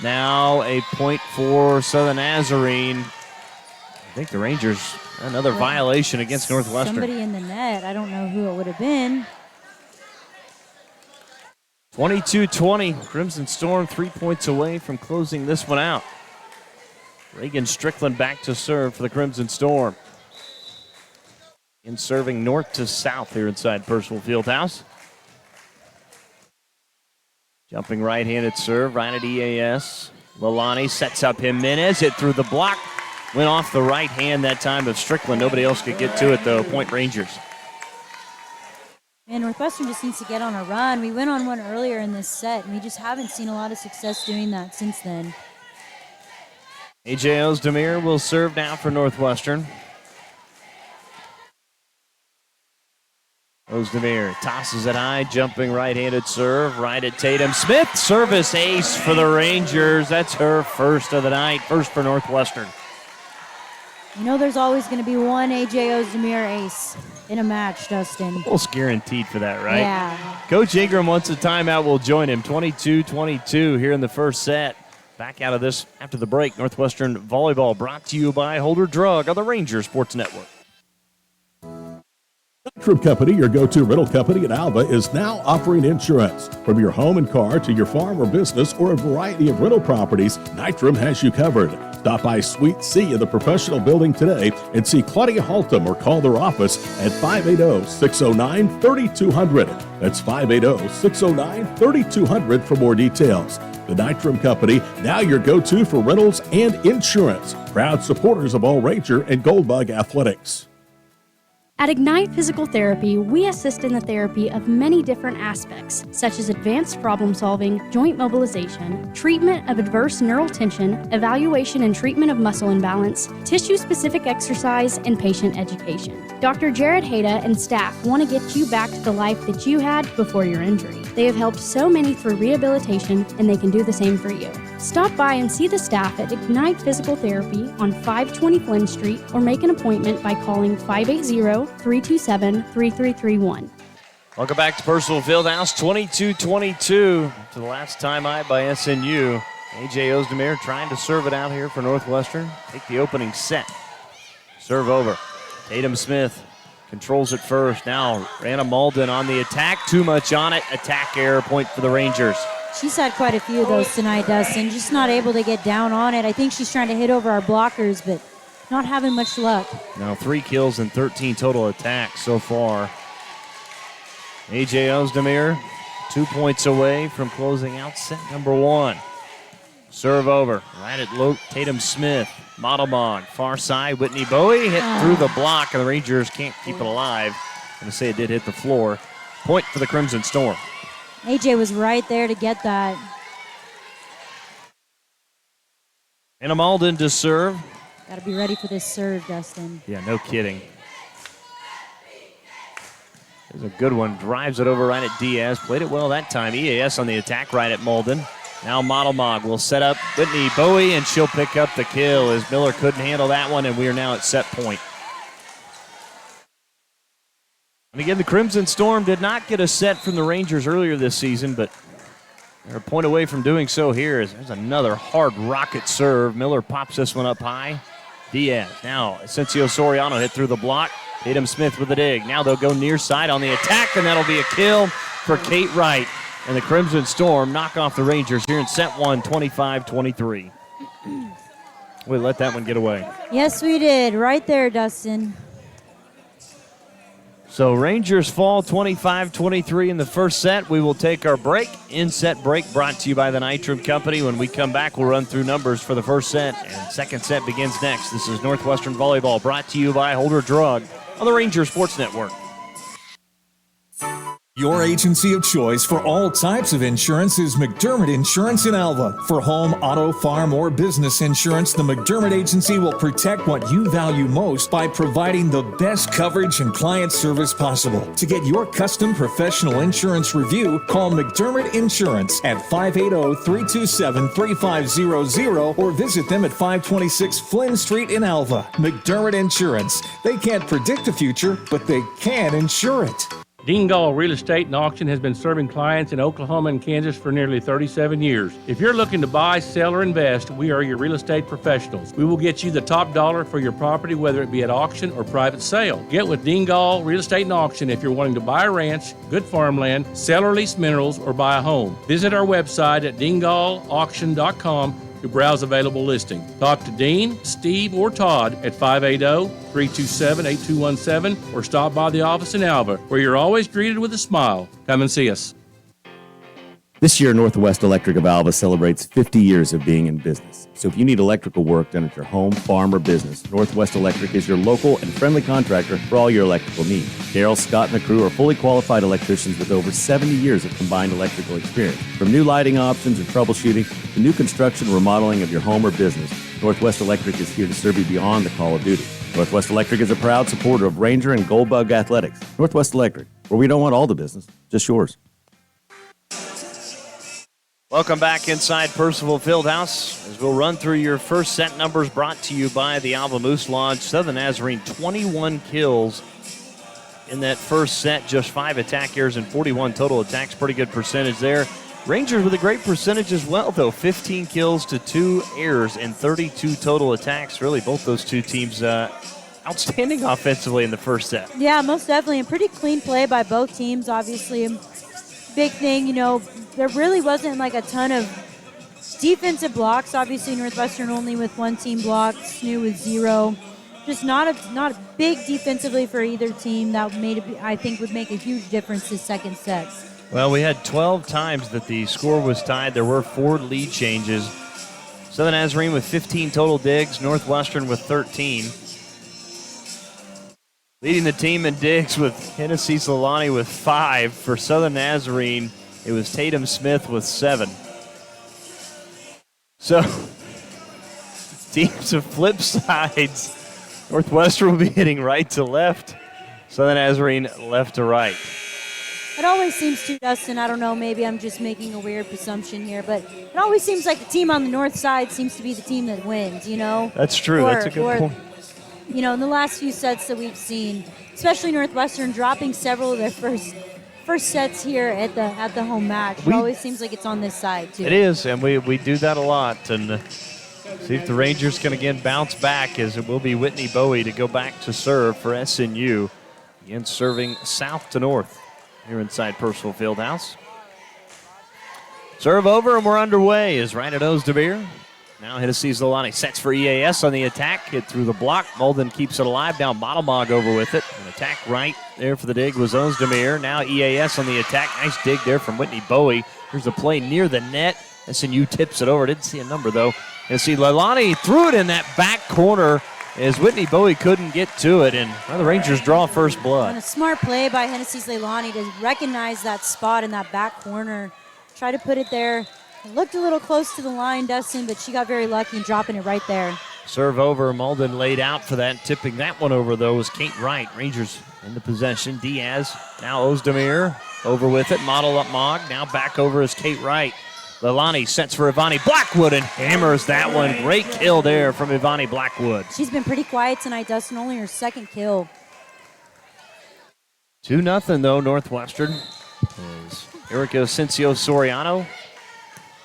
Now a point for Southern Nazarene. I think the Rangers, another violation against Northwestern. Somebody in the net. I don't know who it would have been. 22-20. Crimson Storm 3 points away from closing this one out. Reagan Strickland back to serve for the Crimson Storm. In serving north to south here inside Percival Fieldhouse. Jumping right-handed serve, right at EAS. Lalani sets up Jimenez. Hit through the block. Went off the right hand that time of Strickland. Nobody else could get to it, though. Point Rangers. And Northwestern just needs to get on a run. We went on one earlier in this set, and we just haven't seen a lot of success doing that since then. A.J. Ozdemir will serve now for Northwestern. Ozdemir tosses it high, jumping right-handed serve, right at Tatum Smith. Service ace for the Rangers. That's her first of the night, first for Northwestern. You know there's always going to be one A.J. Ozdemir ace in a match, Dustin. Almost guaranteed for that, right? Yeah. Coach Ingram wants a timeout. We'll join him. 22-22 here in the first set. Back out of this after the break. Northwestern Volleyball brought to you by Holder Drug on the Ranger Sports Network. Nitram Company, your go-to rental company in Alva, is now offering insurance. From your home and car to your farm or business or a variety of rental properties, Nitram has you covered. Stop by Suite C in the professional building today and see Claudia Haltom or call their office at 580-609-3200. That's 580-609-3200 for more details. The Nitram Company, now your go-to for rentals and insurance. Proud supporters of all Ranger and Goldbug athletics. At Ignite Physical Therapy, we assist in the therapy of many different aspects, such as advanced problem solving, joint mobilization, treatment of adverse neural tension, evaluation and treatment of muscle imbalance, tissue-specific exercise, and patient education. Dr. Jared Hayda and staff want to get you back to the life that you had before your injury. They have helped so many through rehabilitation, and they can do the same for you. Stop by and see the staff at Ignite Physical Therapy on 520 Flynn Street or make an appointment by calling 580-327-3331. Welcome back to Percival Fieldhouse, 22-22 to the last timeout by SNU. A.J. Ozdemir trying to serve it out here for Northwestern. Take the opening set. Serve over. Tatum Smith controls it first. Now Rana Malden on the attack. Too much on it. Attack error, point for the Rangers. She's had quite a few of those tonight, Dustin. Just not able to get down on it. I think she's trying to hit over our blockers, but not having much luck. Now 3 kills and 13 total attacks so far. A.J. Ozdemir, 2 points away from closing out set number 1. Serve over, right at Tatum Smith. Modelmog, far side, Whitney Bowie hit through the block, and the Rangers can't keep it alive. I'm going to say it did hit the floor. Point for the Crimson Storm. AJ was right there to get that. Anna Malden to serve. Got to be ready for this serve, Dustin. Yeah, no kidding. There's a good one. Drives it over right at Diaz. Played it well that time. EAS on the attack right at Malden. Now Modelmog will set up Whitney Bowie, and she'll pick up the kill as Miller couldn't handle that one, and we are now at set point. And again, the Crimson Storm did not get a set from the Rangers earlier this season, but they're a point away from doing so here. There's another hard rocket serve. Miller pops this one up high. Diaz. Now, Asensio Soriano hit through the block. Tatum Smith with the dig. Now they'll go near side on the attack, and that'll be a kill for Kate Wright. And the Crimson Storm knock off the Rangers here in set 1, 25-23. We let that one get away. Yes, we did. Right there, Dustin. So Rangers fall 25-23 in the first set. We will take our break. In-set break brought to you by the Nitram Company. When we come back, we'll run through numbers for the first set, and second set begins next. This is Northwestern Volleyball brought to you by Holder Drug on the Ranger Sports Network. Your agency of choice for all types of insurance is McDermott Insurance in Alva. For home, auto, farm, or business insurance, the McDermott Agency will protect what you value most by providing the best coverage and client service possible. To get your custom professional insurance review, call McDermott Insurance at 580-327-3500 or visit them at 526 Flynn Street in Alva. McDermott Insurance. They can't predict the future, but they can insure it. Dean Gall Real Estate and Auction has been serving clients in Oklahoma and Kansas for nearly 37 years. If you're looking to buy, sell, or invest, we are your real estate professionals. We will get you the top dollar for your property, whether it be at auction or private sale. Get with Dean Gall Real Estate and Auction if you're wanting to buy a ranch, good farmland, sell or lease minerals, or buy a home. Visit our website at deangallauction.com to browse available listings. Talk to Dean, Steve, or Todd at 580-327-8217 or stop by the office in Alva, where you're always greeted with a smile. Come and see us. This year, Northwest Electric of Alva celebrates 50 years of being in business. So if you need electrical work done at your home, farm, or business, Northwest Electric is your local and friendly contractor for all your electrical needs. Carol, Scott, and the crew are fully qualified electricians with over 70 years of combined electrical experience. From new lighting options and troubleshooting to new construction and remodeling of your home or business, Northwest Electric is here to serve you beyond the call of duty. Northwest Electric is a proud supporter of Ranger and Goldbug Athletics. Northwest Electric, where we don't want all the business, just yours. Welcome back inside Percival Fieldhouse as we'll run through your first set numbers brought to you by the Alva Moose Lodge. Southern Nazarene, 21 kills in that first set, just 5 attack errors and 41 total attacks. Pretty good percentage there. Rangers with a great percentage as well, though. 15 kills to 2 errors and 32 total attacks. Really, both those two teams outstanding offensively in the first set. Yeah, most definitely. And pretty clean play by both teams, obviously. Big thing, there really wasn't like a ton of defensive blocks. Obviously, Northwestern only with 1 team block, SNU with 0. Just not a big defensively for either team. That I think would make a huge difference this second set. Well, we had 12 times that the score was tied. There were 4 lead changes. Southern Nazarene with 15 total digs, Northwestern with 13. Leading the team in digs with Hennessy Solani with 5. For Southern Nazarene, it was Tatum Smith with 7. So, teams of flip sides. Northwestern will be hitting right to left. Southern Nazarene left to right. It always seems to, Dustin, I don't know, maybe I'm just making a weird presumption here, but it always seems like the team on the north side seems to be the team that wins, That's true. That's a good point. In the last few sets that we've seen, especially Northwestern dropping several of their first sets here at the home match. It always seems like it's on this side, too. It is, and we do that a lot. And see if the Rangers can again bounce back, as it will be Whitney Bowie to go back to serve for SNU. Again, serving south to north here inside Percival Fieldhouse. Serve over, and we're underway is right at Ozdemir. Now Hennessy Zolani sets for EAS on the attack. Hit through the block. Molden keeps it alive. Now Modelmog over with it. An attack right there for the dig was Ozdemir. Now EAS on the attack. Nice dig there from Whitney Bowie. Here's a play near the net. SNU tips it over. Didn't see a number, though. Hennessy Zolani threw it in that back corner as Whitney Bowie couldn't get to it. And the Rangers draw first blood. And a smart play by Hennessy Leilani to recognize that spot in that back corner. Try to put it there. It looked a little close to the line, Dustin, but she got very lucky in dropping it right there. Serve over. Malden laid out for that. Tipping that one over, though, was Kate Wright. Rangers in the possession. Diaz, now Ozdemir over with it. Model up Mog. Now back over is Kate Wright. Leilani sets for Ivani Blackwood and hammers that one. Great kill there from Ivani Blackwood. She's been pretty quiet tonight, Dustin. Only her second kill. 2-0, though, Northwestern. As Erica Asensio Soriano.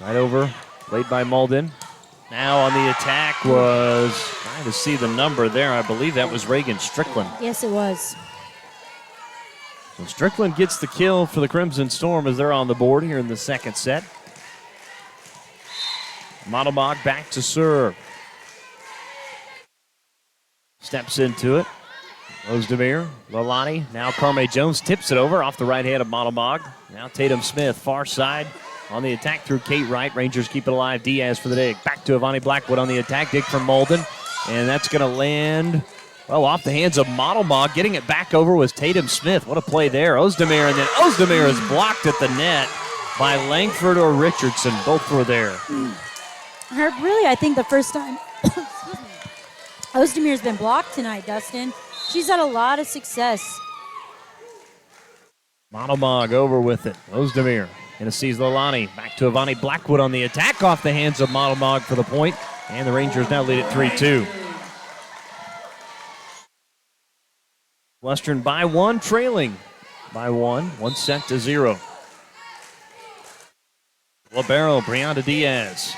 Right over, played by Malden. Now on the attack was, trying to see the number there, I believe that was Reagan Strickland. Yes, it was. So Strickland gets the kill for the Crimson Storm as they're on the board here in the second set. Modelmog back to serve. Steps into it. Ozdemir, Leilani, now Carme Jones tips it over off the right hand of Modelmog. Now Tatum Smith, far side. On the attack through Kate Wright. Rangers keep it alive. Diaz for the dig. Back to Ivani Blackwood on the attack. Dig from Malden. And that's going to land, off the hands of Modelmog. Getting it back over was Tatum Smith. What a play there. Ozdemir, and then Ozdemir is blocked at the net by Langford or Richardson. Both were there. Really, I think the first time Ozdemir's been blocked tonight, Dustin. She's had a lot of success. Modelmog over with it. Ozdemir. Hennessy Leilani back to Ivani Blackwood on the attack off the hands of Modelmog for the point. And the Rangers now lead it 3-2. Western by 1, trailing by 1 set to 0. Libero, Brianna Diaz.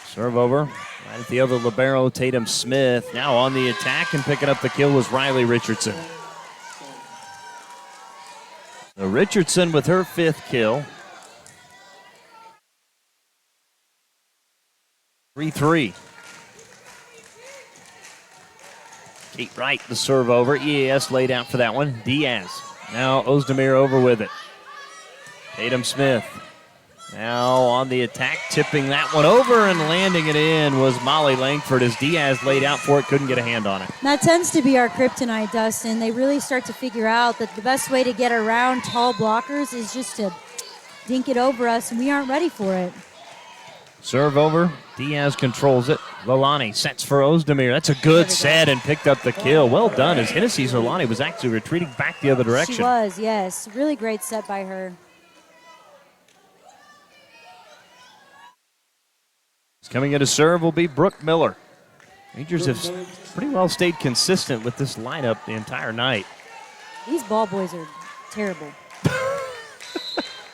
Serve over. Right at the other libero, Tatum Smith. Now on the attack and picking up the kill was Riley Richardson. So Richardson with her 5th kill. 3-3. Kate Wright, the serve over. EAS laid out for that one. Diaz. Now Ozdemir over with it. Tatum Smith. Now on the attack, tipping that one over and landing it in was Molly Langford as Diaz laid out for it, couldn't get a hand on it. That tends to be our kryptonite, Dustin. They really start to figure out that the best way to get around tall blockers is just to dink it over us, and we aren't ready for it. Serve over. Diaz controls it. Lalani sets for Ozdemir. That's a good set and picked up the kill. Well done as Hennessy Lalani was actually retreating back the other direction. She was, yes. Really great set by her. Coming in to serve will be Brooke Miller. Rangers have pretty well stayed consistent with this lineup the entire night. These ball boys are terrible.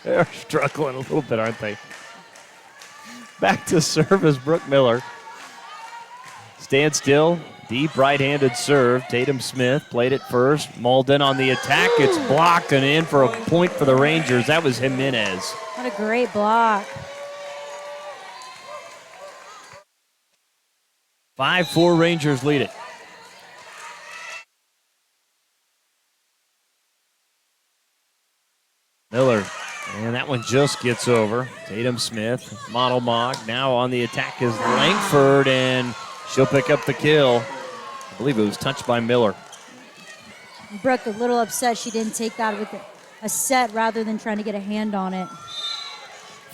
They're struggling a little bit, aren't they? Back to serve is Brooke Miller. Stand still. Deep right-handed serve. Tatum Smith played it first. Malden on the attack. It's blocked and in for a point for the Rangers. That was Jimenez. What a great block. 5-4 Rangers lead it. Miller, and that one just gets over. Tatum Smith, Model Mog, now on the attack is Langford, and she'll pick up the kill. I believe it was touched by Miller. Brooke a little upset she didn't take that with a set rather than trying to get a hand on it.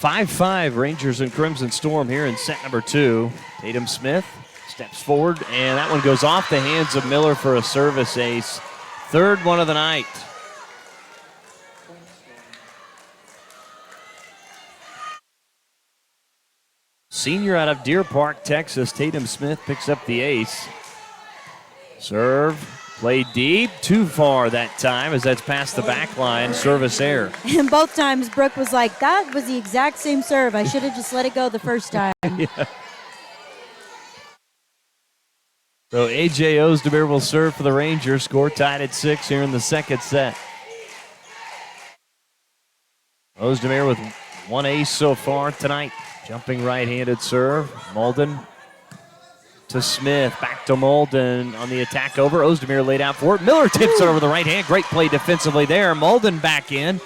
5-5 Rangers and Crimson Storm here in set number 2. Tatum Smith steps forward, and that one goes off the hands of Miller for a service ace. 3rd one of the night. Senior out of Deer Park, Texas, Tatum Smith picks up the ace. Serve, played deep, too far that time as that's past the back line, service error. And both times Brooke was like, that was the exact same serve. I should have just let it go the first time. Yeah. So A.J. Ozdemir will serve for the Rangers. Score tied at 6 here in the second set. Ozdemir with 1 ace so far tonight. Jumping right-handed serve. Malden to Smith. Back to Malden on the attack over. Ozdemir laid out for it. Miller tips it over the right hand. Great play defensively there. Malden back in.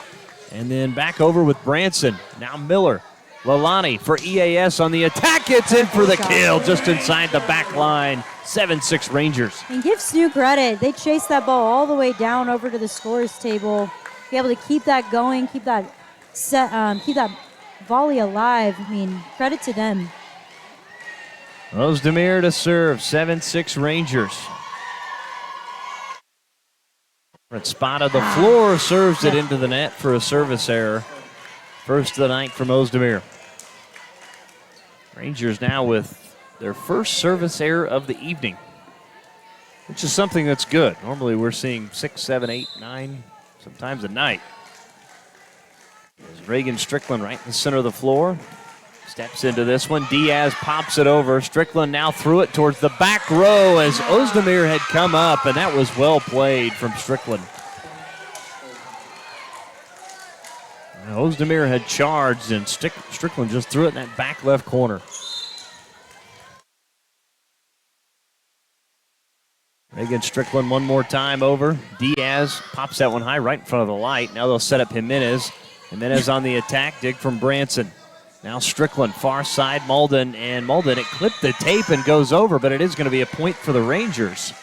And then back over with Branson. Now Miller. Lalani for EAS on the attack. Gets in for the kill just inside the back line. 7-6 Rangers. And give Snu credit. They chased that ball all the way down over to the scorer's table. Be able to keep that going, keep that set, keep that volley alive. I mean, credit to them. Ozdemir to serve. 7-6 Rangers. Different spot of the floor. Serves it into the net for a service error. First of the night from Ozdemir. Rangers now with their first service error of the evening, which is something that's good. Normally we're seeing 6, 7, 8, 9, sometimes a night. There's Reagan Strickland right in the center of the floor. Steps into this one. Diaz pops it over. Strickland now threw it towards the back row as Ozdemir had come up, and that was well played from Strickland. Ozdemir had charged, and Strickland just threw it in that back left corner. Reagan Strickland one more time over. Diaz pops that one high right in front of the light. Now they'll set up Jimenez. Jimenez on the attack. Dig from Branson. Now Strickland, far side, Malden. And Malden, it clipped the tape and goes over, but it is going to be a point for the Rangers.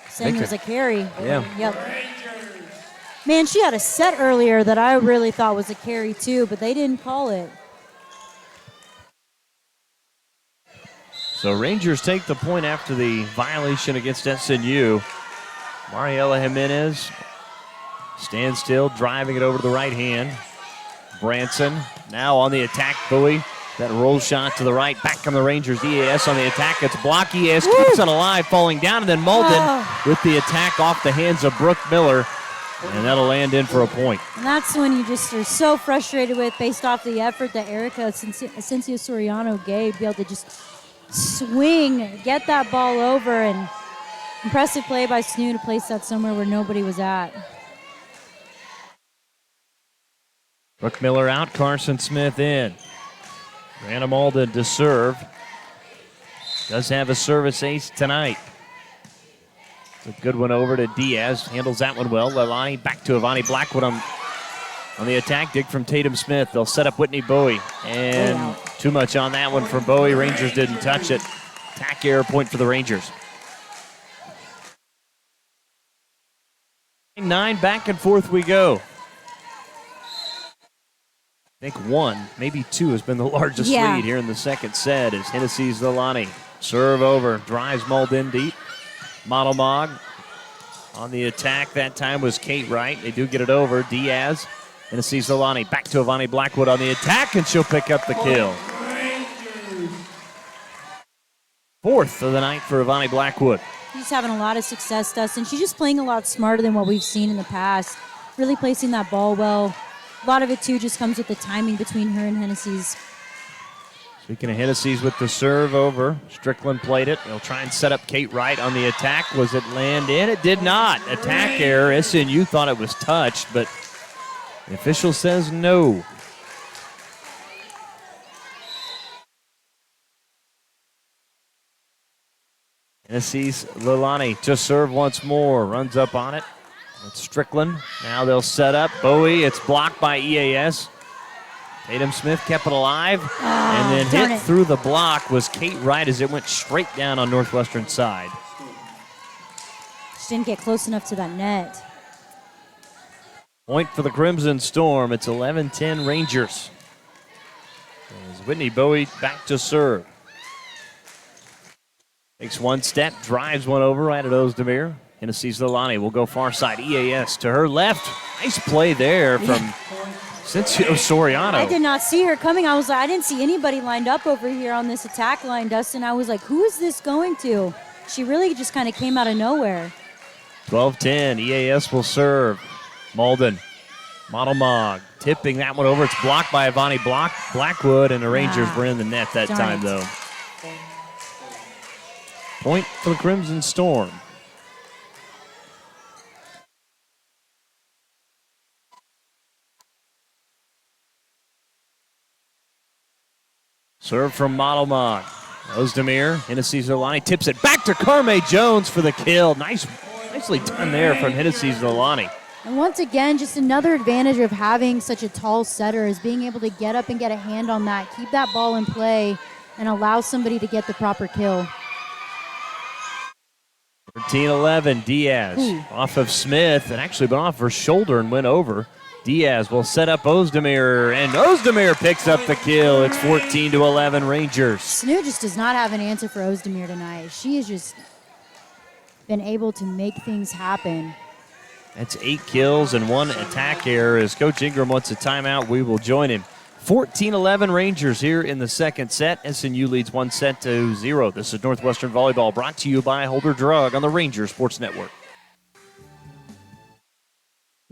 Saying it was a carry. Yeah. Yep. Man, she had a set earlier that I really thought was a carry too, but they didn't call it. So Rangers take the point after the violation against SNU. Mariela Jimenez stands still, driving it over to the right hand. Branson now on the attack, Bowie. That roll shot to the right. Back come the Rangers. EAS on the attack. It's blocked. EAS keeps it alive, falling down. And then Malden with the attack off the hands of Brooke Miller. And that'll land in for a point. And that's when you just are so frustrated with, based off the effort that Erica Asensio Soriano gave, to be able to just swing, get that ball over, and impressive play by Snoo to place that somewhere where nobody was at. Brooke Miller out, Carson Smith in. Brianna Malden to serve. Does have a service ace tonight. It's a good one over to Diaz. Handles that one well. Leilani back to Avani Blackwood on the attack. Dig from Tatum Smith. They'll set up Whitney Bowie. And too much on that one from Bowie. Rangers didn't touch it. Attack error point for the Rangers. 9 back and forth we go. I think 1, maybe 2 has been the largest lead here in the second set as Hennessy's Leilani. Serve over, drives Malden deep. Model Mog on the attack. That time was Kate Wright. They do get it over. Diaz. Hennessy's Leilani back to Avani Blackwood on the attack, and she'll pick up the kill. 4th of the night for Avani Blackwood. She's having a lot of success, Dustin. She's just playing a lot smarter than what we've seen in the past. Really placing that ball well. A lot of it, too, just comes with the timing between her and Hennessy's. Speaking of Hennessy's with the serve over, Strickland played it. They'll try and set up Kate Wright on the attack. Was it land in? It did not. Attack error. SNU thought it was touched, but the official says no. Hennessy's Leilani to serve once more. Runs up on it. It's Strickland. Now they'll set up. Bowie. It's blocked by EAS. Tatum Smith kept it alive, and then hit through the block was Kate Wright as it went straight down on Northwestern side. She didn't get close enough to that net. Point for the Crimson Storm. It's 11-10 Rangers. As Whitney Bowie back to serve. Takes one step, drives one over right at Ozdemir. Hennessy's Leilani will go far side. EAS to her left. Nice play there from Asensio Soriano. I did not see her coming. I didn't see anybody lined up over here on this attack line, Dustin. I was like, who is this going to? She really just kind of came out of nowhere. 12-10. EAS will serve. Malden. Model Mog. Tipping that one over. It's blocked by Avani Blackwood, and the Rangers were in the net that time, though. Point for the Crimson Storm. Serve from Model Mog. Ozdemir, Hennessy's Leilani tips it back to Carme Jones for the kill. Nicely done there from Hennessy's Leilani. And once again, just another advantage of having such a tall setter is being able to get up and get a hand on that, keep that ball in play, and allow somebody to get the proper kill. 13-11, Diaz off of Smith, and actually went off her shoulder and went over. Diaz will set up Ozdemir, and Ozdemir picks up the kill. It's 14-11 Rangers. Snoo just does not have an answer for Ozdemir tonight. She has just been able to make things happen. That's 8 kills and 1 attack error. As Coach Ingram wants a timeout, we will join him. 14-11 Rangers here in the second set. SNU leads 1-0. This is Northwestern Volleyball, brought to you by Holder Drug on the Rangers Sports Network.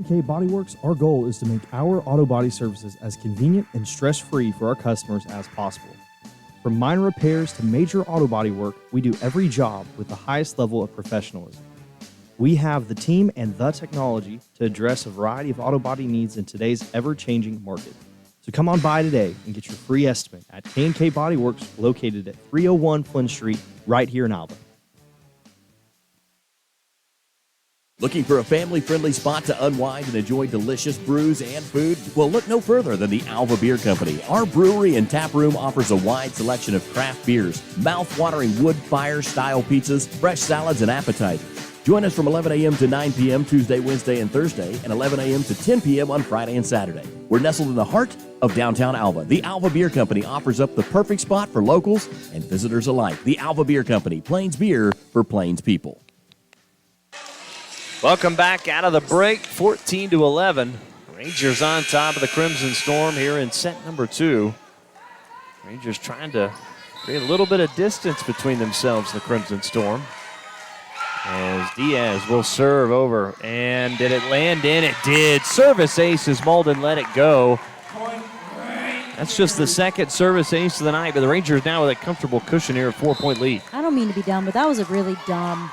K Bodyworks, our goal is to make our auto body services as convenient and stress-free for our customers as possible. From minor repairs to major auto body work, we do every job with the highest level of professionalism. We have the team and the technology to address a variety of auto body needs in today's ever-changing market. So come on by today and get your free estimate at K&K Bodyworks, located at 301 Flynn Street, right here in Alva. Looking for a family-friendly spot to unwind and enjoy delicious brews and food? Well, look no further than the Alva Beer Company. Our brewery and tap room offers a wide selection of craft beers, mouth-watering wood fire-style pizzas, fresh salads, and appetizers. Join us from 11 a.m. to 9 p.m. Tuesday, Wednesday, and Thursday, and 11 a.m. to 10 p.m. on Friday and Saturday. We're nestled in the heart of downtown Alva. The Alva Beer Company offers up the perfect spot for locals and visitors alike. The Alva Beer Company, Plains beer for Plains people. Welcome back out of the break, 14-11. Rangers on top of the Crimson Storm here in set number 2. Rangers trying to create a little bit of distance between themselves and the Crimson Storm. As Diaz will serve over. And did it land in? It did. Service ace as Malden let it go. That's just the second service ace of the night, but the Rangers now with a comfortable cushion here, a 4-point lead. I don't mean to be dumb, but that was a really dumb.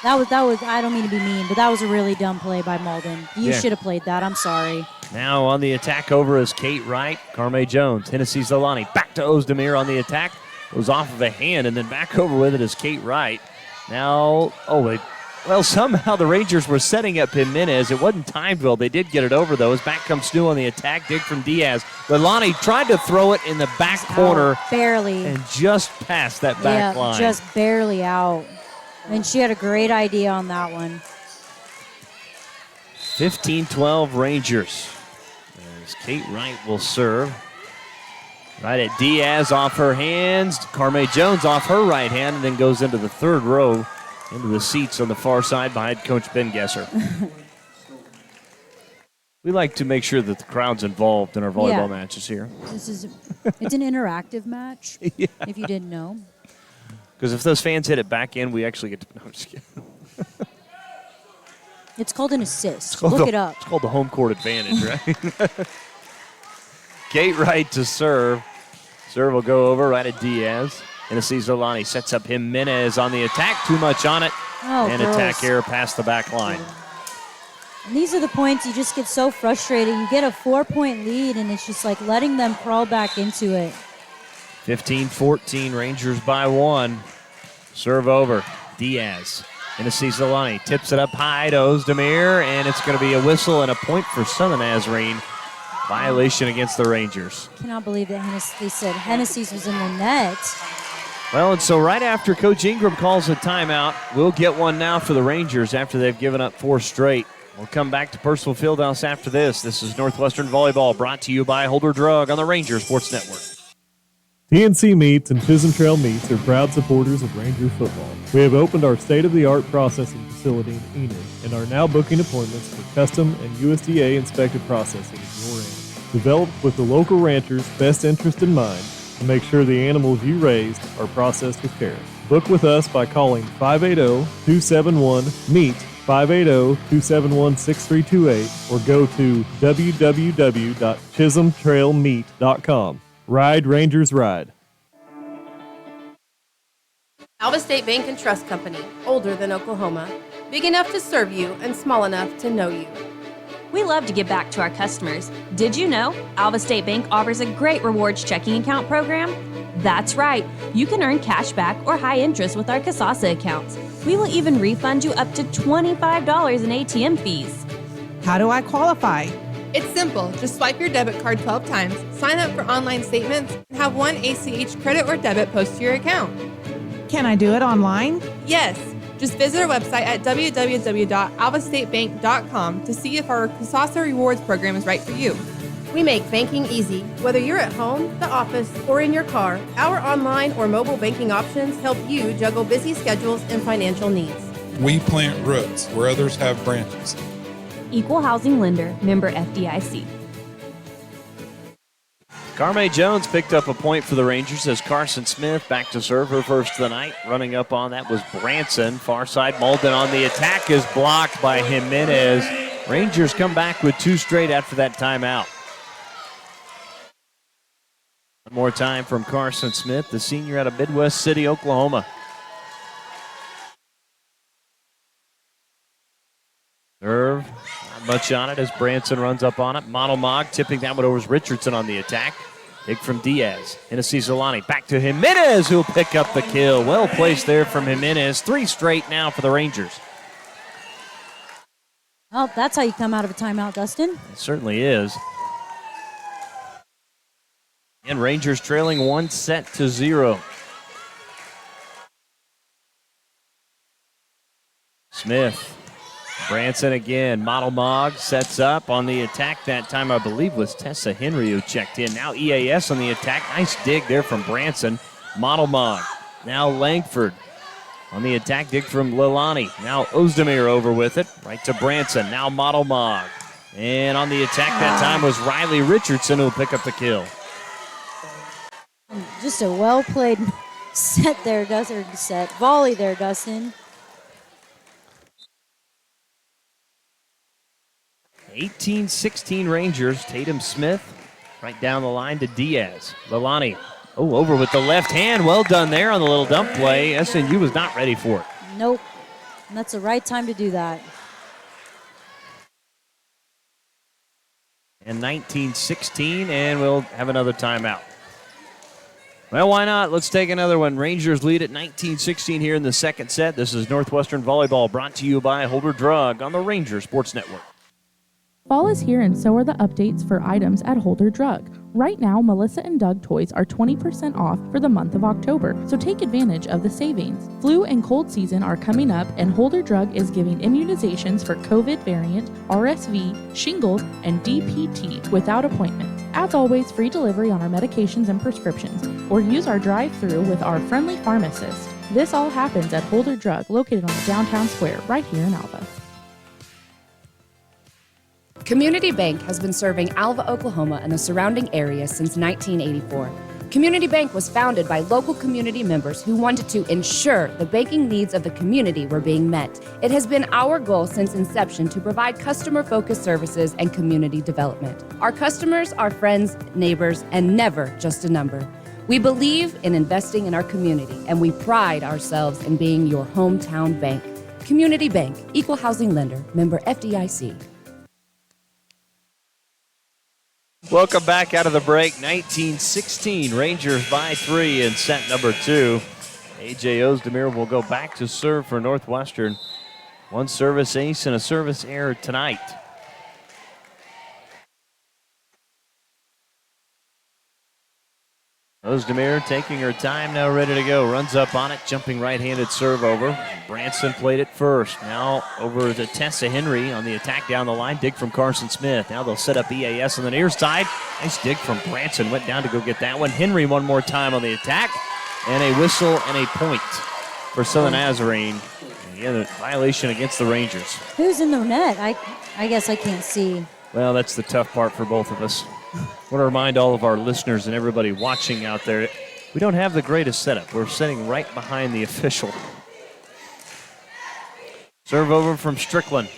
That was. I don't mean to be mean, but that was a really dumb play by Malden. You should have played that. I'm sorry. Now on the attack over is Kate Wright, Carme Jones, Hennessy Zolani. Back to Ozdemir on the attack. Goes off of a hand, and then back over with it is Kate Wright. Now, somehow the Rangers were setting up Jimenez. It wasn't timed well. They did get it over, though. As back comes Stu on the attack. Dig from Diaz. Lilani tried to throw it in the back corner. Barely. And just past that back line. Just barely out. And she had a great idea on that one. 15-12 Rangers. As Kate Wright will serve. Right at Diaz off her hands. Carme Jones off her right hand, and then goes into the third row, into the seats on the far side behind Coach Ben Gesser. We like to make sure that the crowd's involved in our volleyball matches here. It's an interactive match, if you didn't know. Because if those fans hit it back in, we actually get to. No, I'm just kidding. It's called an assist. Look it up. It's called the home court advantage, right? Kate Wright to serve. Serve will go over right at Diaz. Hennessy Zolani sets up Jimenez on the attack. Too much on it. Attack error past the back line. And these are the points you just get so frustrated. You get a 4-point lead, and it's just like letting them crawl back into it. 15-14, Rangers by 1. Serve over. Diaz. Hennessy Zolani tips it up high to Ozdemir, and it's going to be a whistle and a point for Southern Nazarene. Violation against the Rangers. Cannot believe that Hennessy's was in the net. Well, and so right after Coach Ingram calls a timeout, we'll get one now for the Rangers after they've given up 4 straight. We'll come back to Purcellville Fieldhouse after this. This is Northwestern Volleyball, brought to you by Holder Drug on the Ranger Sports Network. TNC Meats and Chisholm Trail Meats are proud supporters of Ranger football. We have opened our state-of-the-art processing facility in Enid and are now booking appointments for custom and USDA-inspected processing at your end. Developed with the local ranchers' best interest in mind to make sure the animals you raised are processed with care. Book with us by calling 580-271-MEAT, 580-271-6328, or go to www.chisholmtrailmeat.com. Ride, Rangers, ride. Alva State Bank and Trust Company, older than Oklahoma, big enough to serve you and small enough to know you. We love to give back to our customers. Did you know Alva State Bank offers a great rewards checking account program? That's right. You can earn cash back or high interest with our Kasasa accounts. We will even refund you up to $25 in ATM fees. How do I qualify? It's simple. Just swipe your debit card 12 times, sign up for online statements, and have one ACH credit or debit post to your account. Can I do it online? Yes. Just visit our website at www.alvastatebank.com to see if our Kasasa Rewards program is right for you. We make banking easy. Whether you're at home, the office, or in your car, our online or mobile banking options help you juggle busy schedules and financial needs. We plant roots where others have branches. Equal housing lender, member FDIC. Carme Jones picked up a point for the Rangers as Carson Smith back to serve, her first of the night. Running up on that was Branson. Far side, Malden on the attack is blocked by Jimenez. Rangers come back with 2 straight after that timeout. One more time from Carson Smith, the senior out of Midwest City, Oklahoma. Serve. Not much on it as Branson runs up on it. Monomog tipping that one over is Richardson on the attack. Big from Diaz. Hennessy Zolani back to Jimenez, who'll pick up the kill. Well placed there from Jimenez. 3 straight now for the Rangers. Oh, that's how you come out of a timeout, Dustin. It certainly is. And Rangers trailing 1-0. Smith. Branson again. Model Mog sets up on the attack. That time, I believe, was Tessa Henry who checked in. Now EAS on the attack. Nice dig there from Branson. Model Mog. Now Langford on the attack. Dig from Lilani. Now Ozdemir over with it. Right to Branson. Now Model Mog. And on the attack that time was Riley Richardson who will pick up the kill. Just a well-played set there, Dustin. Volley there, Dustin. 18-16 Rangers. Tatum Smith right down the line to Diaz. Lalani, over with the left hand. Well done there on the little dump play. SNU was not ready for it. Nope. And that's the right time to do that. And 19-16, and we'll have another timeout. Well, why not? Let's take another one. Rangers lead at 19-16 here in the second set. This is Northwestern Volleyball, brought to you by Holder Drug on the Ranger Sports Network. Fall is here, and so are the updates for items at Holder Drug. Right now, Melissa and Doug toys are 20% off for the month of October, so take advantage of the savings. Flu and cold season are coming up, and Holder Drug is giving immunizations for COVID variant, RSV, shingles, and DPT without appointment. As always, free delivery on our medications and prescriptions, or use our drive-thru with our friendly pharmacist. This all happens at Holder Drug, located on the downtown square, right here in Alva. Community Bank has been serving Alva, Oklahoma and the surrounding area since 1984. Community Bank was founded by local community members who wanted to ensure the banking needs of the community were being met. It has been our goal since inception to provide customer-focused services and community development. Our customers are friends, neighbors, and never just a number. We believe in investing in our community, and we pride ourselves in being your hometown bank. Community Bank, Equal Housing Lender, member FDIC. Welcome back out of the break. 19-16, Rangers by 3 in set number 2. A.J. Ozdemir will go back to serve for Northwestern. One service ace and a service error tonight. Ozdemir taking her time, now ready to go. Runs up on it, jumping right-handed serve over. Branson played it first. Now over to Tessa Henry on the attack down the line. Dig from Carson Smith. Now they'll set up EAS on the near side. Nice dig from Branson. Went down to go get that one. Henry one more time on the attack. And a whistle and a point for Southern Nazarene. Again, a violation against the Rangers. Who's in the net? I guess I can't see. Well, that's the tough part for both of us. I want to remind all of our listeners and everybody watching out there, we don't have the greatest setup. We're sitting right behind the official. Serve over from Strickland.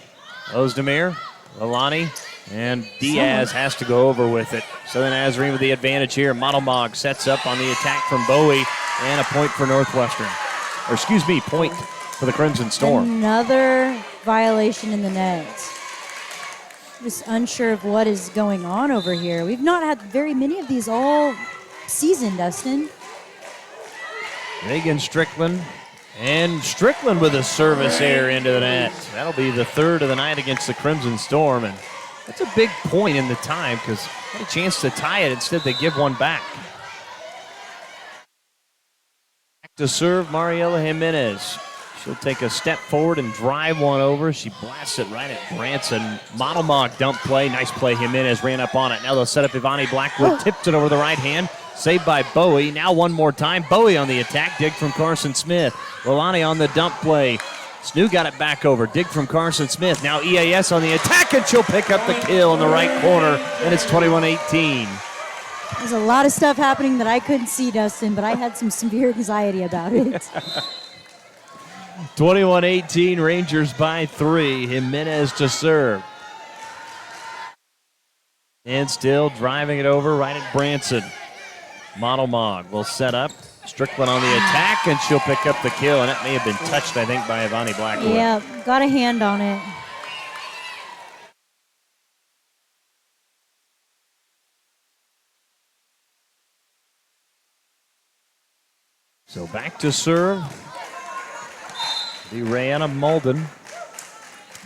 Ozdemir, Lalani, and Diaz has to go over with it. Southern Nazarene with the advantage here. Modelmog sets up on the attack from Bowie, and a point for Northwestern. Or excuse me, point for the Crimson Storm. Another violation in the net. Just unsure of what is going on over here. We've not had very many of these all season, Dustin. Megan Strickland, and Strickland with a service error into the net. That'll be the third of the night against the Crimson Storm, and that's a big point in the time because had a chance to tie it. Instead, they give one back. Back to serve Mariela Jimenez. She'll take a step forward and drive one over. She blasts it right at Branson. Modelmog dump play. Nice play. Jimenez ran up on it. Now they'll set up Ivani Blackwood. Tipped it over the right hand. Saved by Bowie. Now one more time. Bowie on the attack. Dig from Carson Smith. Lalani on the dump play. Snoo got it back over. Dig from Carson Smith. Now EAS on the attack, and she'll pick up the kill in the right corner. And it's 21-18. There's a lot of stuff happening that I couldn't see, Dustin, but I had some severe anxiety about it. 21-18, Rangers by 3. Jimenez to serve. And still driving it over right at Branson. Modelmog will set up. Strickland on the attack, and she'll pick up the kill. And that may have been touched, I think, by Ivani Blackwood. Yeah, got a hand on it. So back to serve. The Rayanna Malden.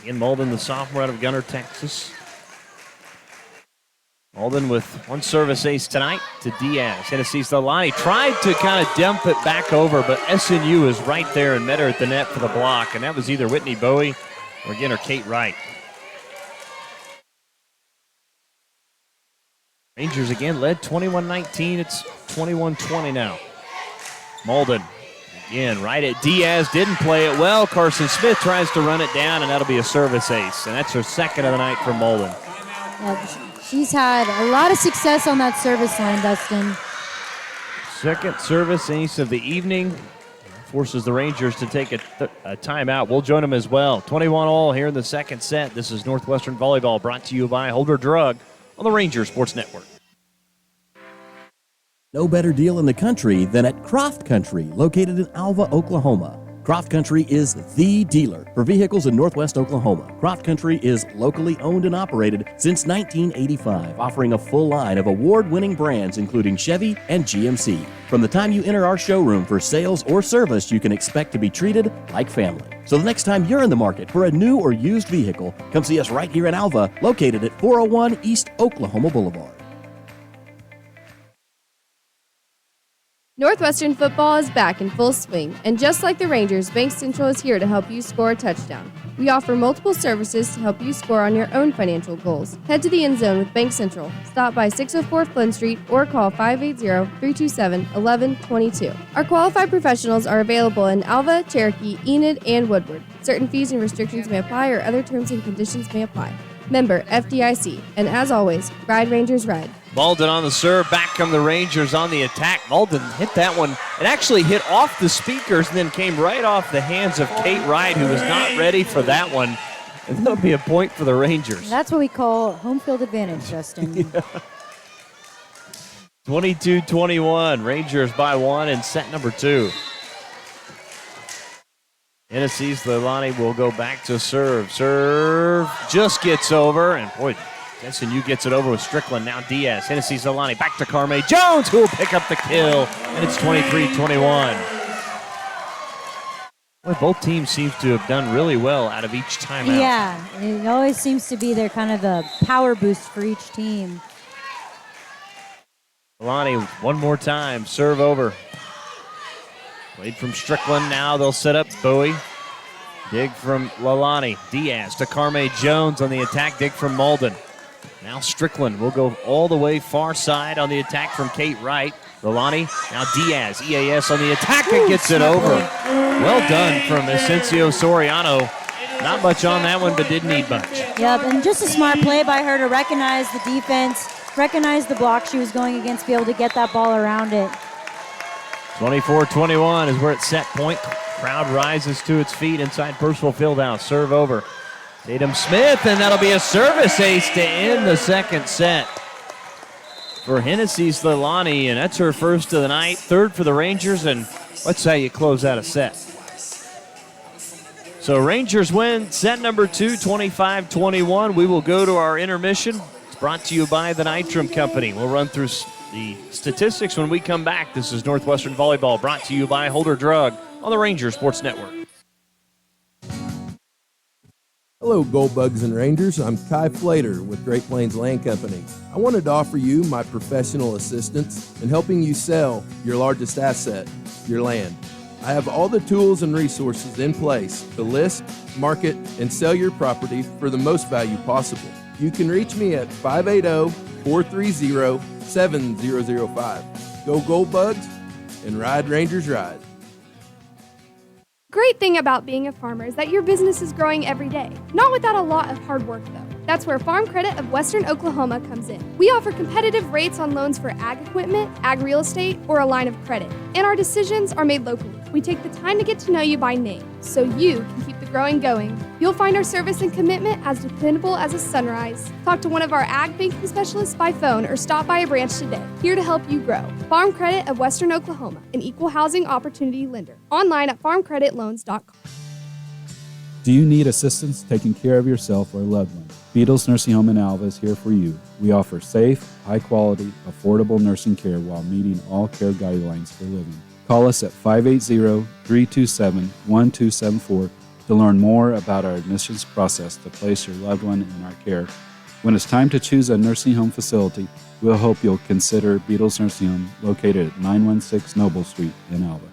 Ian Malden, the sophomore out of Gunner, Texas. Malden with one service ace tonight to Diaz. Tennessee's Lalani tried to kind of dump it back over, but SNU is right there and met her at the net for the block, and that was either Whitney Bowie or again, or Kate Wright. Rangers again led 21-19. It's 21-20 now. Malden again, right at Diaz, didn't play it well. Carson Smith tries to run it down, and that'll be a service ace. And that's her second of the night for Malden. Yeah, she's had a lot of success on that service line, Dustin. Second service ace of the evening. forces the Rangers to take a timeout. We'll join them as well. 21-all here in the second set. This is Northwestern Volleyball, brought to you by Holder Drug on the Ranger Sports Network. No better deal in the country than at Croft Country, located in Alva, Oklahoma. Croft Country is the dealer for vehicles in Northwest Oklahoma. Croft Country is locally owned and operated since 1985, offering a full line of award-winning brands including Chevy and GMC. From the time you enter our showroom for sales or service, you can expect to be treated like family. So the next time you're in the market for a new or used vehicle, come see us right here in Alva, located at 401 East Oklahoma Boulevard. Northwestern football is back in full swing, and just like the Rangers, Bank Central is here to help you score a touchdown. We offer multiple services to help you score on your own financial goals. Head to the end zone with Bank Central. Stop by 604 Flynn Street or call 580-327-1122. Our qualified professionals are available in Alva, Cherokee, Enid, and Woodward. Certain fees and restrictions may apply, or other terms and conditions may apply. Member FDIC, and as always, Ride Rangers Ride. Malden on the serve. Back come the Rangers on the attack. Malden hit that one. It actually hit off the speakers and then came right off the hands of Kate Wright, who was not ready for that one. And that'll be a point for the Rangers. That's what we call home field advantage, Justin. 22-21. Rangers by one in set number 2. Hennessy's Leilani will go back to serve. Serve just gets over, and boy, SNU gets it over with Strickland. Now Diaz. Hennessy's Leilani back to Carme Jones, who will pick up the kill, and it's 23-21. Boy, both teams seem to have done really well out of each timeout. Yeah, it always seems to be their kind of the power boost for each team. Leilani one more time. Serve over. Played from Strickland. Now they'll set up Bowie. Dig from Leilani. Diaz to Carme Jones on the attack. Dig from Malden. Now Strickland will go all the way far side on the attack from Kate Wright. Leilani. Now Diaz. EAS on the attack and gets it over. Well done from Asensio Soriano. Not much on that one, but didn't need much. Yep, and just a smart play by her to recognize the defense, recognize the block she was going against, be able to get that ball around it. 24-21 is where it's set point. Crowd rises to its feet inside Percival Fieldhouse. Serve over. Tatum Smith, and that'll be a service ace to end the second set for Hennessy's Leilani, and that's her first of the night, third for the Rangers, and let's how you close out a set. So Rangers win set number 2, 25-21. We will go to our intermission. It's brought to you by the Nitram Company. We'll run through the statistics when we come back. This is Northwestern Volleyball, brought to you by Holder Drug on the Ranger Sports Network. Hello, Gold Bugs and Rangers. I'm Kai Flater with Great Plains Land Company. I wanted to offer you my professional assistance in helping you sell your largest asset, your land. I have all the tools and resources in place to list, market, and sell your property for the most value possible. You can reach me at 580-430-7005. Go Gold Bugs and Ride Rangers Ride. Great thing about being a farmer is that your business is growing every day. Not without a lot of hard work, though. That's where Farm Credit of Western Oklahoma comes in. We offer competitive rates on loans for ag equipment, ag real estate, or a line of credit. And our decisions are made locally. We take the time to get to know you by name, so you can keep the growing going. You'll find our service and commitment as dependable as a sunrise. Talk to one of our ag banking specialists by phone or stop by a branch today. Here to help you grow. Farm Credit of Western Oklahoma, an equal housing opportunity lender. Online at farmcreditloans.com. Do you need assistance taking care of yourself or loved one? Beatles Nursing Home in Alva is here for you. We offer safe, high-quality, affordable nursing care while meeting all care guidelines for living. Call us at 580-327-1274 to learn more about our admissions process to place your loved one in our care. When it's time to choose a nursing home facility, we'll hope you'll consider Beatles Nursing Home, located at 916 Noble Street in Alva.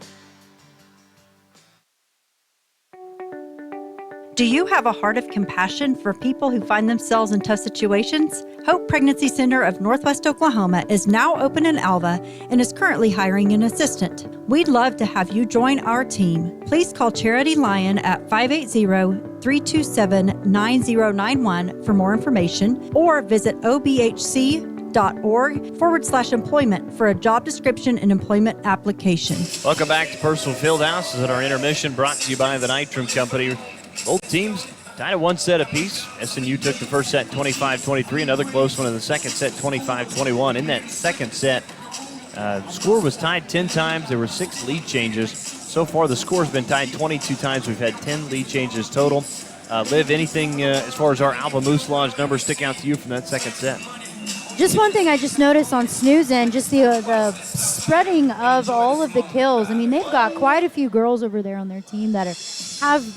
Do you have a heart of compassion for people who find themselves in tough situations? Hope Pregnancy Center of Northwest Oklahoma is now open in Alva and is currently hiring an assistant. We'd love to have you join our team. Please call Charity Lyon at 580-327-9091 for more information, or visit obhc.org northwest.org/employment for a job description and employment application. Welcome back to Purcell Fieldhouse. This is our intermission brought to you by the Nitram Company. Both teams tied at one set apiece. SNU took the first set 25-23, another close one in the second set 25-21. In that second set, score was tied 10 times. There were 6 lead changes. So far, the score's been tied 22 times. We've had 10 lead changes total. Liv, anything as far as our Alva Moose Lodge numbers stick out to you from that second set? Just one thing I just noticed on SNU's end, just the spreading of all of the kills. I mean, they've got quite a few girls over there on their team that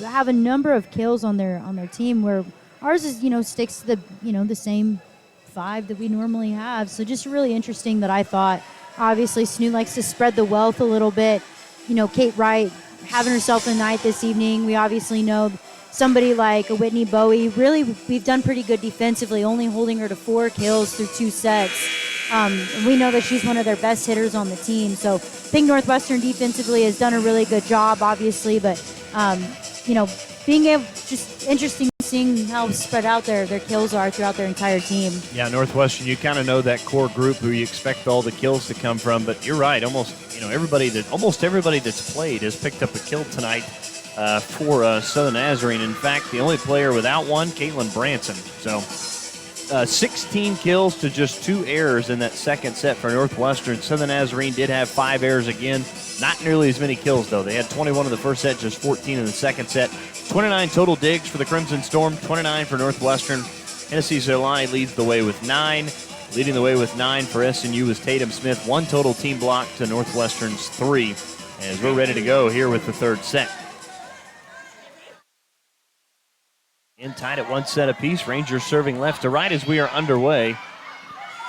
have a number of kills on their team, where ours is sticks to the same 5 that we normally have. So just really interesting that I thought. Obviously, SNU likes to spread the wealth a little bit. Kate Wright having herself a night this evening. We obviously know somebody like a Whitney Bowie. Really, we've done pretty good defensively, only holding her to 4 kills through 2 sets. We know that she's one of their best hitters on the team. So I think Northwestern defensively has done a really good job, obviously. But, being able, just interesting seeing how spread out their kills are throughout their entire team. Yeah, Northwestern, you kind of know that core group who you expect all the kills to come from. But you're right, almost everybody that's played has picked up a kill tonight for Southern Nazarene. In fact, the only player without one, Caitlin Branson. So 16 kills to just 2 errors in that second set for Northwestern. Southern Nazarene did have 5 errors again. Not nearly as many kills, though. They had 21 in the first set, just 14 in the second set. 29 total digs for the Crimson Storm, 29 for Northwestern. Hennessy Zerlani leads the way with 9. Leading the way with 9 for SNU is Tatum Smith. 1 total team block to Northwestern's 3. As we're ready to go here with the third set. In tied at 1 set apiece. Rangers serving left to right as we are underway.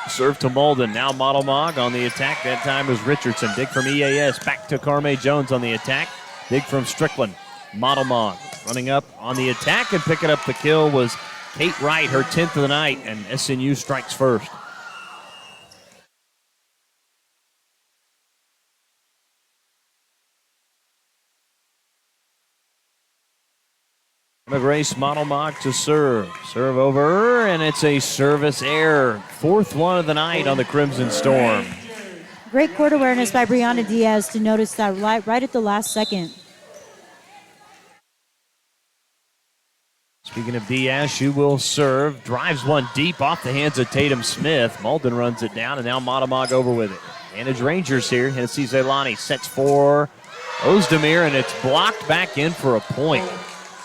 Serve to Malden. Now Model Mog on the attack. That time was Richardson. Dig from EAS. Back to Carme Jones on the attack. Dig from Strickland. Model Mog running up on the attack and picking up the kill was Kate Wright, her 10th of the night, and SNU strikes first. McGrace Model Mog to serve. Serve over, and it's a service error. 4th one of the night on the Crimson Storm. Great court awareness by Brianna Diaz to notice that right at the last second. Speaking of Diaz, she will serve. Drives one deep off the hands of Tatum Smith. Malden runs it down, and now Model Mog over with it. Advantage Rangers here. Hennessy Zelani sets for Ozdemir, and it's blocked back in for a point.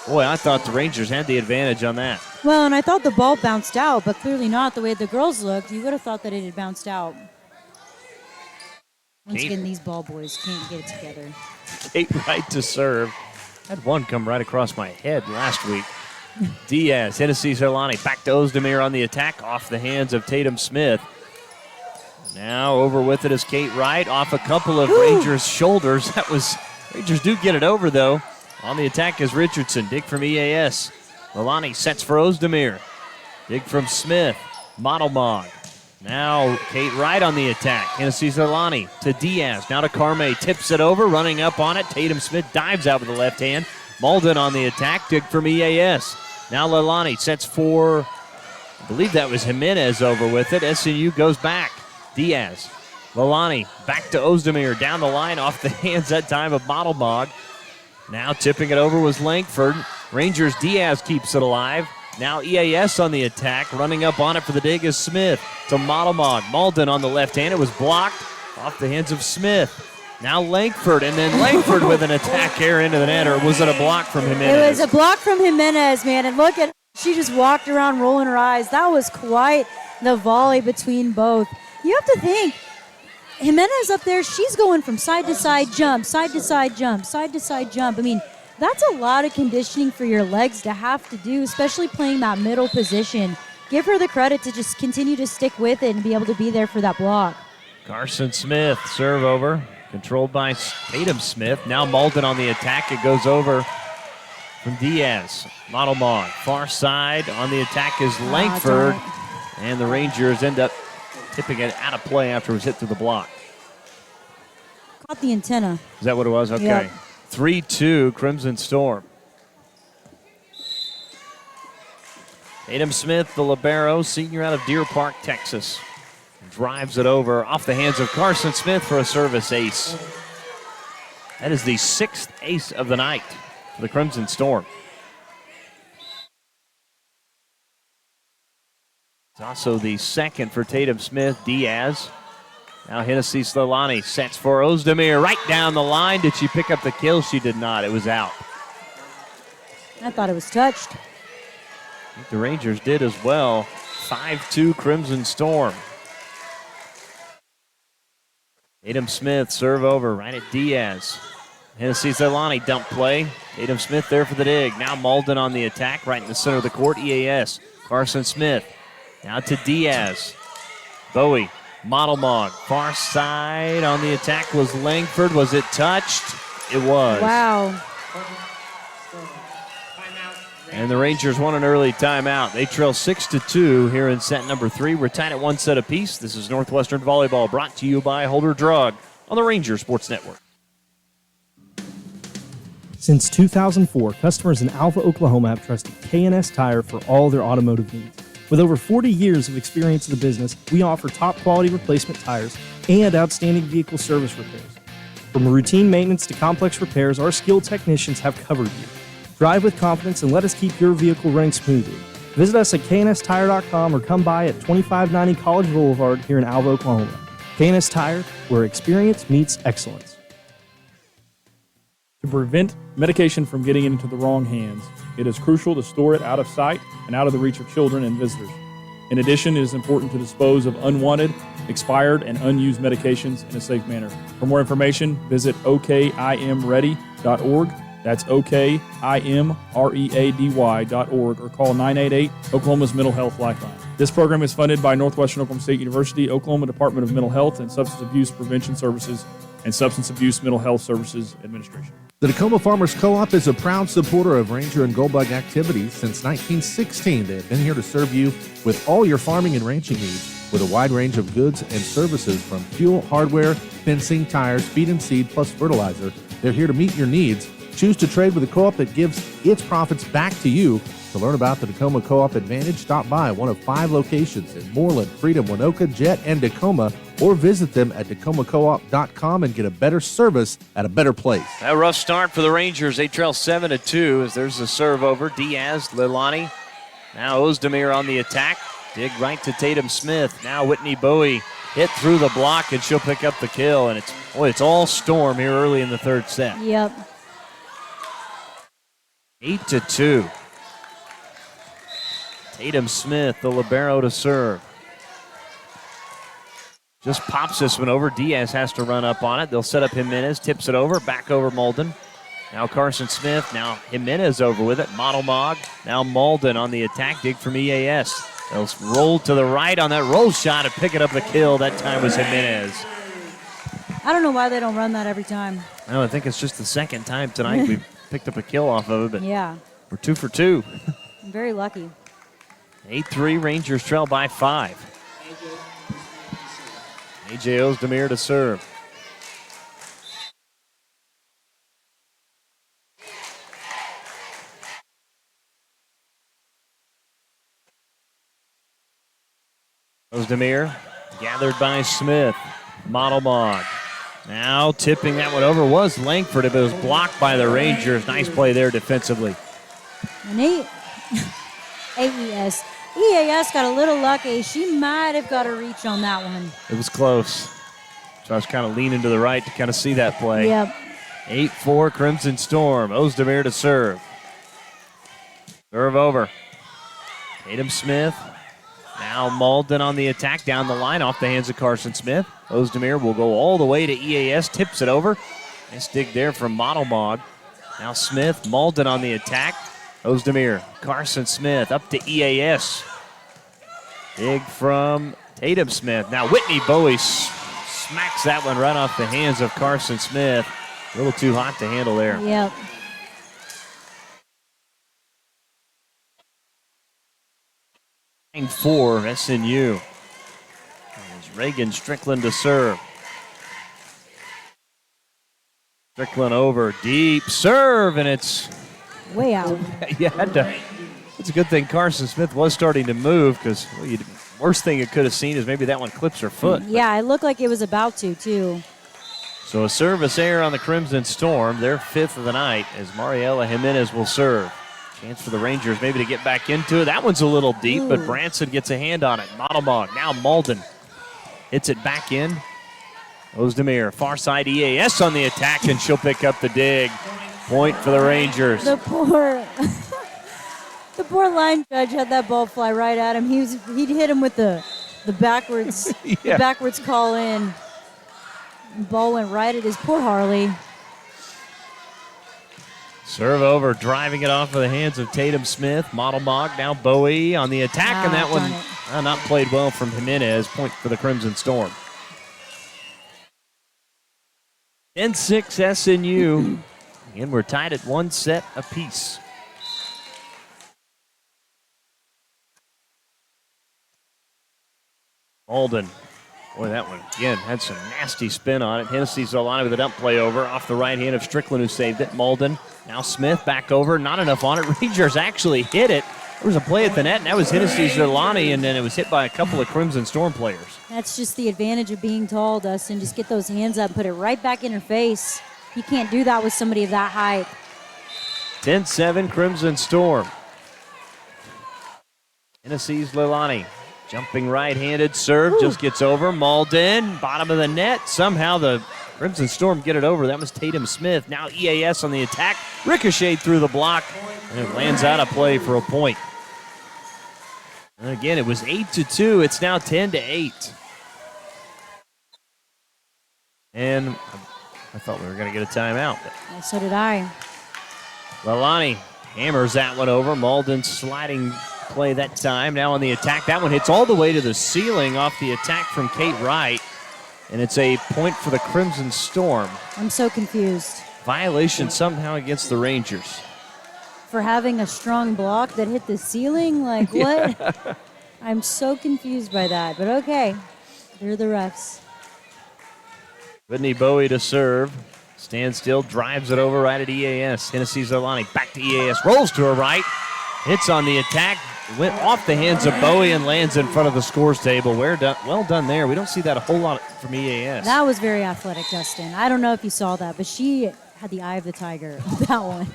Boy, I thought the Rangers had the advantage on that. Well, and I thought the ball bounced out, but clearly not the way the girls looked. You would have thought that it had bounced out. Once again, these ball boys can't get it together. Kate Wright to serve. Had one come right across my head last week. Diaz, Hennessy Zerlani, back to Ozdemir on the attack off the hands of Tatum Smith. Now over with it is Kate Wright off a couple of Rangers' shoulders. Rangers do get it over, though. On the attack is Richardson. Dig from EAS. Lalani sets for Ozdemir. Dig from Smith. Model Mog. Now Kate Wright on the attack. Hennessy Zerlani to Diaz. Now to Carme. Tips it over. Running up on it. Tatum Smith dives out with the left hand. Malden on the attack. Dig from EAS. Now Lalani sets for, I believe that was Jimenez over with it. SNU goes back. Diaz. Lalani back to Ozdemir. Down the line off the hands that time of Model Mog. Now tipping it over was Langford. Rangers Diaz keeps it alive. Now EAS on the attack. Running up on it for the dig is Smith to Model Mog. Malden on the left hand. It was blocked off the hands of Smith. Now Langford, and then Langford with an attack air into the net, or was it a block from Jimenez? It was a block from Jimenez, man, and look at, she just walked around rolling her eyes. That was quite the volley between both. You have to think, Jimenez up there, she's going from side to side jump, side to side jump, side to side jump. I mean, that's a lot of conditioning for your legs to have to do, especially playing that middle position. Give her the credit to just continue to stick with it and be able to be there for that block. Carson Smith, serve over. Controlled by Tatum Smith. Now Malden on the attack. It goes over from Diaz. Model Mog. Far side on the attack is Langford. And the Rangers end up tipping it out of play after it was hit through the block. Caught the antenna. Is that what it was? Okay. Yep. 3-2 Crimson Storm. Tatum Smith, the libero, senior out of Deer Park, Texas. Drives it over off the hands of Carson Smith for a service ace. That is the 6th ace of the night for the Crimson Storm. It's also the 2nd for Tatum Smith. Diaz. Now Hennessy Slalani sets for Ozdemir right down the line. Did she pick up the kill? She did not. It was out. I thought it was touched. I think the Rangers did as well. 5-2 Crimson Storm. Tatum Smith serve over right at Diaz. Hennessy Slalani dump play. Tatum Smith there for the dig. Now Malden on the attack right in the center of the court. EAS. Carson Smith. Now to Diaz. Bowie. Modelmog. Far side on the attack was Langford. Was it touched? It was. Wow. And the Rangers want an early timeout. They trail 6-2 here in set number 3. We're tied at 1 set apiece. This is Northwestern Volleyball brought to you by Holder Drug on the Ranger Sports Network. Since 2004, customers in Alva, Oklahoma have trusted K&S Tire for all their automotive needs. With over 40 years of experience in the business, we offer top quality replacement tires and outstanding vehicle service repairs. From routine maintenance to complex repairs, our skilled technicians have covered you. Drive with confidence and let us keep your vehicle running smoothly. Visit us at knstire.com or come by at 2590 College Boulevard here in Alva, Oklahoma. K&S Tire, where experience meets excellence. To prevent medication from getting into the wrong hands, it is crucial to store it out of sight and out of the reach of children and visitors. In addition, it is important to dispose of unwanted, expired, and unused medications in a safe manner. For more information, visit okimready.org. That's okimready.org or call 988 Oklahoma's Mental Health Lifeline. This program is funded by Northwestern Oklahoma State University, Oklahoma Department of Mental Health and Substance Abuse Prevention Services, and Substance Abuse Mental Health Services Administration. The Tacoma Farmers Co-op is a proud supporter of Ranger and Goldbug activities since 1916. They have been here to serve you with all your farming and ranching needs with a wide range of goods and services from fuel, hardware, fencing, tires, feed and seed, plus fertilizer. They're here to meet your needs. Choose to trade with a co-op that gives its profits back to you. To learn about the Tacoma Co-op Advantage, stop by one of 5 locations in Moreland, Freedom, Winoka, Jet, and Tacoma, or visit them at tacomacoop.com and get a better service at a better place. A rough start for the Rangers. They trail 7-2 as there's a serve over. Diaz, Lilani. Now Ozdemir on the attack. Dig right to Tatum Smith. Now Whitney Bowie hit through the block, and she'll pick up the kill. And it's all Storm here early in the third set. Yep. 8-2. Tatum Smith, the libero to serve. Just pops this one over. Diaz has to run up on it. They'll set up Jimenez, tips it over, back over Malden. Now Carson Smith, now Jimenez over with it. Modelmog, now Malden on the attack. Dig from EAS. They'll roll to the right on that roll shot and picking up the kill. That time was Jimenez. I don't know why they don't run that every time. No, I think it's just the second time tonight we've picked up a kill off of it, but yeah, we're 2 for 2. I'm very lucky. 8-3, Rangers trail by 5. AJ Ozdemir to serve. Ozdemir gathered by Smith. Modelmog. Now tipping that one over was Langford, but it was blocked by the Rangers. Nice play there defensively. And AES. EAS got a little lucky. She might have got a reach on that one. It was close. So I was kind of leaning to the right to kind of see that play. Yep. 8-4 Crimson Storm. Ozdemir to serve. Serve over. Tatum Smith. Now Malden on the attack down the line off the hands of Carson Smith. Ozdemir will go all the way to EAS. Tips it over. Nice dig there from Modelmog. Now Smith. Malden on the attack. Ozdemir, Carson Smith up to EAS. Dig from Tatum Smith. Now Whitney Bowie smacks that one right off the hands of Carson Smith. A little too hot to handle there. Yep. For SNU. There's Reagan Strickland to serve. Strickland over, deep serve, and it's way out. you had to. It's a good thing Carson Smith was starting to move because you worst thing it could have seen is maybe that one clips her foot. Yeah, it looked like it was about to, too. So a service error on the Crimson Storm, their 5th of the night, as Mariela Jimenez will serve. Chance for the Rangers maybe to get back into it. That one's a little deep, but Branson gets a hand on it. Modelmog, now Malden hits it back in. Ozdemir, far side EAS on the attack, and she'll pick up the dig. Point for the Rangers. The poor line judge had that ball fly right at him. He'd hit him with the backwards the backwards call in. The ball went right at his poor Harley. Serve over, driving it off of the hands of Tatum Smith. Modelmog, now Bowie on the attack, and that one not played well from Jimenez. Point for the Crimson Storm. 10-6 SNU, and we're tied at 1 set apiece. Alden. Boy, that one, again, had some nasty spin on it. Hennessy Zolani with a dump play over off the right hand of Strickland, who saved it. Malden, now Smith back over. Not enough on it. Rangers actually hit it. There was a play at the net, and that was Hennessy Zolani, and then it was hit by a couple of Crimson Storm players. That's just the advantage of being tall, Dustin. Just get those hands up, put it right back in her face. You can't do that with somebody of that height. 10-7 Crimson Storm. Hennessy's Lilani. Jumping right-handed serve, just gets over. Malden, bottom of the net. Somehow the Crimson Storm get it over. That was Tatum Smith. Now EAS on the attack. Ricocheted through the block, and it lands out of play for a point. And again, it was 8-2. It's now 10-8. And I thought we were going to get a timeout. Well, so did I. Lilani hammers that one over. Malden sliding play that time. Now on the attack. That one hits all the way to the ceiling off the attack from Kate Wright. And it's a point for the Crimson Storm. I'm so confused. Violation somehow against the Rangers. For having a strong block that hit the ceiling? Like, what? I'm so confused by that. But okay. They're the refs. Whitney Bowie to serve. Stands still, drives it over right at EAS. Hennessy Zolani back to EAS. Rolls to her right. Hits on the attack. Went off the hands of Bowie and lands in front of the scores table. Well done there. We don't see that a whole lot from EAS. That was very athletic, Justin. I don't know if you saw that, but she had the eye of the tiger on that one.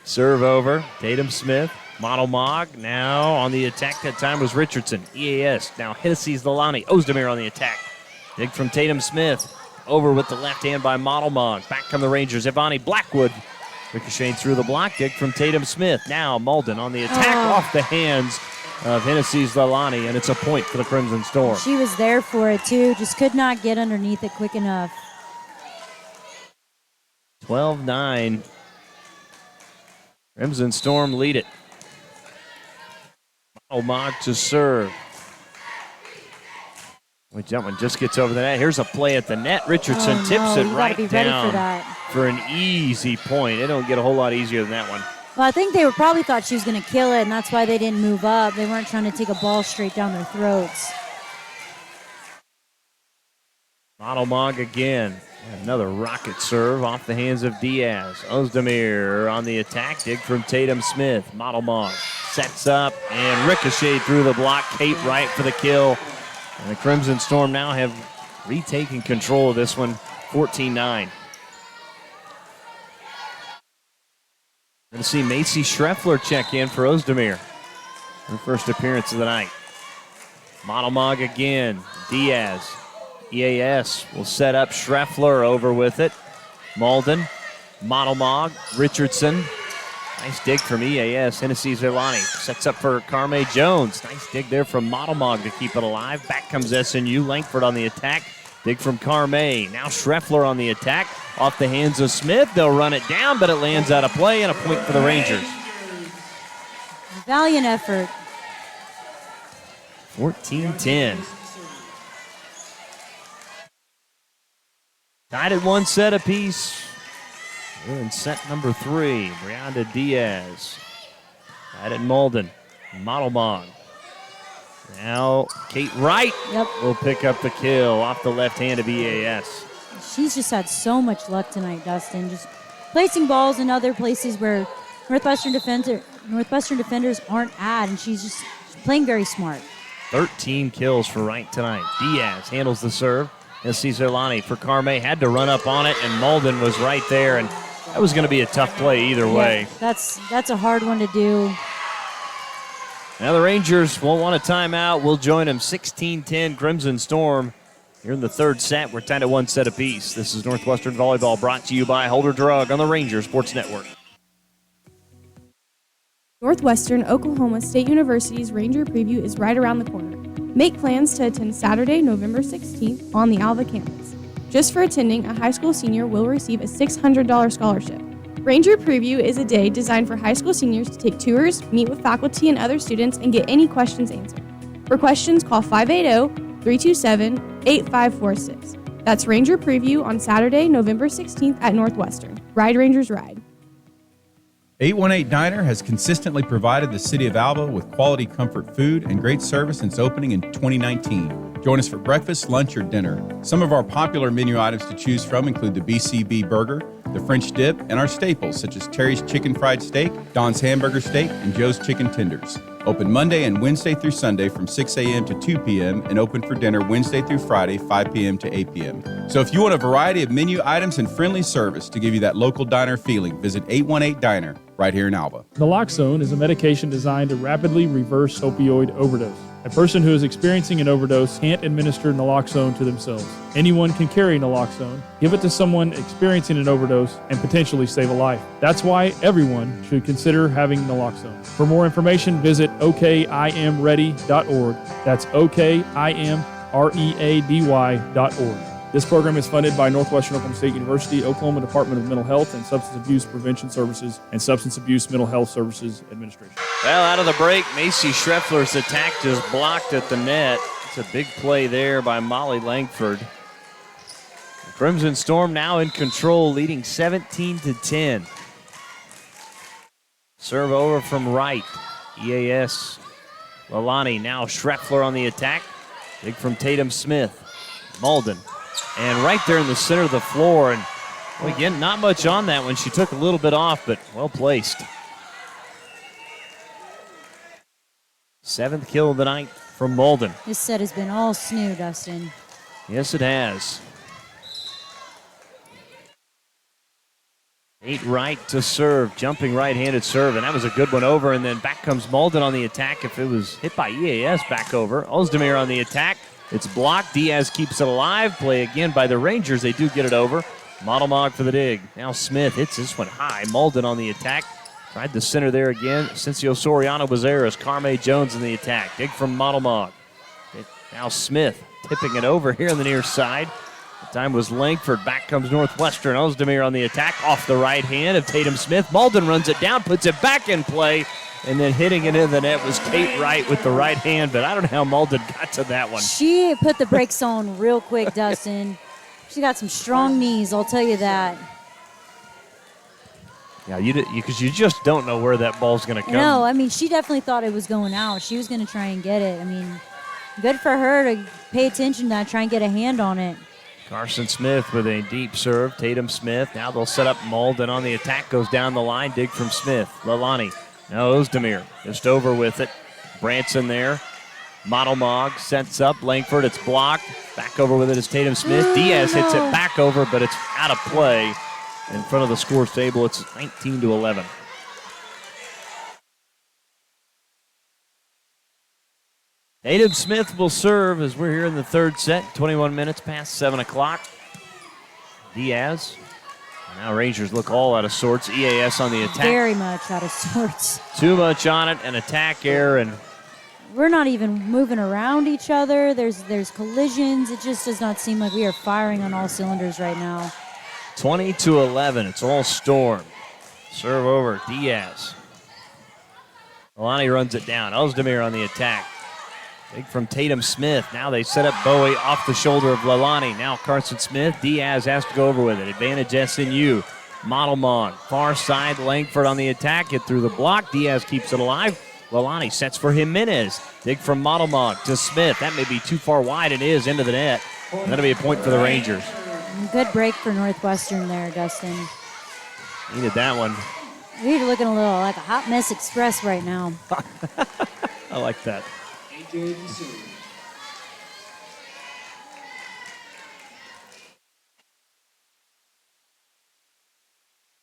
Serve over. Tatum Smith. Modelmog now on the attack. That time was Richardson. EAS. Now Hennessy's Lilani. Ozdemir on the attack. Dig from Tatum Smith. Over with the left hand by Modelmog. Back come the Rangers. Ivani Blackwood. Ricocheted through the block. Dig from Tatum Smith. Now Malden on the attack off the hands of Hennessy's Lilani, and it's a point for the Crimson Storm. She was there for it, too. Just could not get underneath it quick enough. 12-9. Crimson Storm lead it. Modelmog to serve. That one just gets over the net. Here's a play at the net. Richardson tips it right down for an easy point. They don't get a whole lot easier than that one. Well, I think they probably thought she was going to kill it, and that's why they didn't move up. They weren't trying to take a ball straight down their throats. Modelmog again. Another rocket serve off the hands of Diaz. Ozdemir on the attack. Dig from Tatum Smith. Modelmog sets up and ricocheted through the block. Kate Wright for the kill. And the Crimson Storm now have retaken control of this one, 14-9. Going to see Macy Schreffler check in for Ozdemir. Her first appearance of the night. Modelmog again. Diaz. EAS will set up Schreffler over with it. Malden. Modelmog. Richardson. Nice dig from EAS. Hennessy Zerlani sets up for Carme Jones. Nice dig there from Modelmog to keep it alive. Back comes SNU. Langford on the attack. Dig from Carme. Now Schreffler on the attack. Off the hands of Smith. They'll run it down, but it lands out of play and a point for the Rangers. Valiant effort. 14-10. Tied at 1 set apiece. We're in set number 3. Brianda Diaz. Tied at Malden. Modelmog. Now Kate Wright will pick up the kill off the left hand of EAS. She's just had so much luck tonight, Dustin. Just placing balls in other places where Northwestern defenders aren't at, and she's just playing very smart. 13 kills for Wright tonight. Diaz handles the serve. And sees Zerlani for Carme. Had to run up on it, and Malden was right there. And that was going to be a tough play either way. That's a hard one to do. Now the Rangers won't want a timeout. We'll join them 16-10 Crimson Storm. Here in the third set, we're tied at 1 set apiece. This is Northwestern Volleyball brought to you by Holder Drug on the Ranger Sports Network. Northwestern Oklahoma State University's Ranger Preview is right around the corner. Make plans to attend Saturday, November 16th on the Alva campus. Just for attending, a high school senior will receive a $600 scholarship. Ranger Preview is a day designed for high school seniors to take tours, meet with faculty and other students, and get any questions answered. For questions, call 580-327-8546. That's Ranger Preview on Saturday, November 16th at Northwestern. Ride Rangers Ride. 818 Diner has consistently provided the city of Alva with quality comfort food and great service since opening in 2019. Join us for breakfast, lunch, or dinner. Some of our popular menu items to choose from include the BCB burger, the French dip, and our staples such as Terry's Chicken Fried Steak, Don's Hamburger Steak, and Joe's Chicken Tenders. Open Monday and Wednesday through Sunday from 6 a.m. to 2 p.m. and open for dinner Wednesday through Friday, 5 p.m. to 8 p.m. So if you want a variety of menu items and friendly service to give you that local diner feeling, visit 818 Diner right here in Alva. Naloxone is a medication designed to rapidly reverse opioid overdose. A person who is experiencing an overdose can't administer naloxone to themselves. Anyone can carry naloxone, give it to someone experiencing an overdose, and potentially save a life. That's why everyone should consider having naloxone. For more information, visit okimready.org. That's okimready.org. This program is funded by Northwestern Oklahoma State University, Oklahoma Department of Mental Health and Substance Abuse Prevention Services, and Substance Abuse Mental Health Services Administration. Well, out of the break, Macy Schreffler's attack just blocked at the net. It's a big play there by Molly Langford. The Crimson Storm now in control, leading 17-10. Serve over from Wright. EAS. Lalani, now Schreffler on the attack. Big from Tatum Smith. Malden. And right there in the center of the floor. And well, again, not much on that one. She took a little bit off, but well placed. 7th kill of the night from Malden. This set has been all snoo, Dustin. Yes, it has. 8 Wright to serve, jumping right-handed serve, and that was a good one over, and then back comes Malden on the attack. If it was hit by EAS, back over. Ozdemir on the attack. It's blocked. Diaz keeps it alive. Play again by the Rangers. They do get it over. Modelmog for the dig. Now Smith hits this one high. Malden on the attack. Tried the center there again. Cincio Soriano was there as Carme Jones in the attack. Dig from Modelmog. Now Smith tipping it over here on the near side. The time was Langford. Back comes Northwestern. Ozdemir on the attack. Off the right hand of Tatum Smith. Malden runs it down, puts it back in play. And then hitting it in the net was Kate Wright with the right hand, but I don't know how Malden got to that one. She put the brakes on real quick, Dustin. She got some strong knees, I'll tell you that. Yeah, because you just don't know where that ball's going to come. No, I mean, she definitely thought it was going out. She was going to try and get it. I mean, good for her to pay attention to try and get a hand on it. Carson Smith with a deep serve. Tatum Smith. Now they'll set up Malden on the attack. Goes down the line. Dig from Smith. Lalani. Now Ozdemir just over with it. Branson there. Modelmog sets up. Langford, it's blocked. Back over with it is Tatum Smith. Diaz hits it back over, but it's out of play. In front of the scores table, it's 19-11. Tatum Smith will serve as we're here in the third set. 21 minutes past 7 o'clock. Diaz. Now Rangers look all out of sorts. EAS on the attack. Very much out of sorts. Too much on it, an attack error, and we're not even moving around each other. There's collisions. It just does not seem like we are firing on all cylinders right now. 20-11. It's all Storm. Serve over. Diaz. Alani runs it down. Ozdemir on the attack. Big from Tatum Smith. Now they set up Bowie off the shoulder of Lalani. Now Carson Smith. Diaz has to go over with it. Advantage SNU. Modelmog. Far side. Langford on the attack. Get through the block. Diaz keeps it alive. Lalani sets for Jimenez. Dig from Modelmog to Smith. That may be too far wide. It is into the net. That'll be a point for the Rangers. Good break for Northwestern there, Dustin. Needed that one. We're looking a little like a hot mess express right now. I like that.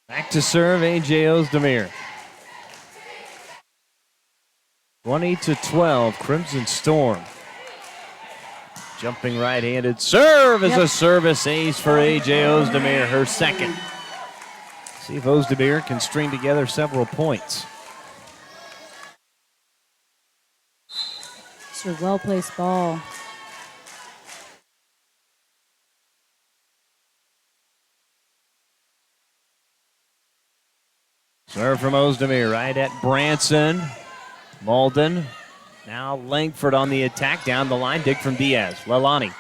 Back to serve, A.J. Ozdemir. 20-12, Crimson Storm. Jumping right-handed serve is a service ace for A.J. Ozdemir, her second. See if Ozdemir can string together several points. It's a well-placed ball. Serve from Ozdemir right at Branson. Malden. Now Langford on the attack down the line. Dig from Diaz. Lalani.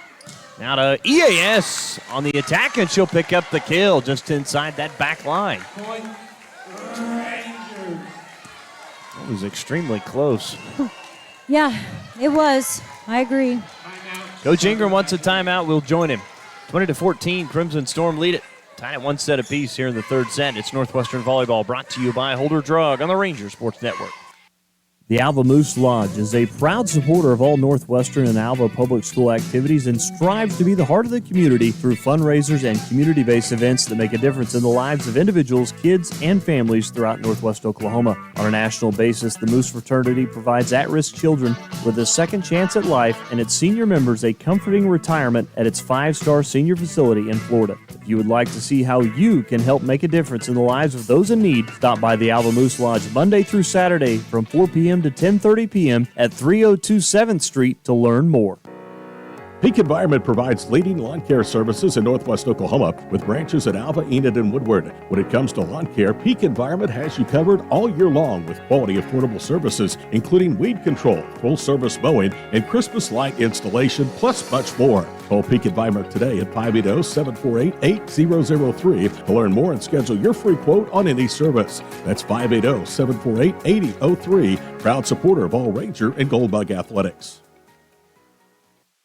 Now to EAS on the attack, and she'll pick up the kill just inside that back line. That was extremely close. Yeah, it was. I agree. Coach Ingram wants a timeout. We'll join him. 20-14, Crimson Storm lead it. Tied at one set apiece here in the third set. It's Northwestern Volleyball, brought to you by Holder Drug on the Ranger Sports Network. The Alva Moose Lodge is a proud supporter of all Northwestern and Alva public school activities and strives to be the heart of the community through fundraisers and community-based events that make a difference in the lives of individuals, kids, and families throughout Northwest Oklahoma. On a national basis, the Moose Fraternity provides at-risk children with a second chance at life and its senior members a comforting retirement at its 5-star senior facility in Florida. If you would like to see how you can help make a difference in the lives of those in need, stop by the Alva Moose Lodge Monday through Saturday from 4 p.m. to 10:30 p.m. at 302 7th Street to learn more. Peak Environment provides leading lawn care services in Northwest Oklahoma with branches at Alva, Enid, and Woodward. When it comes to lawn care, Peak Environment has you covered all year long with quality, affordable services, including weed control, full-service mowing, and Christmas light installation, plus much more. Call Peak Environment today at 580-748-8003 to learn more and schedule your free quote on any service. That's 580-748-8003, proud supporter of all Ranger and Goldbug athletics.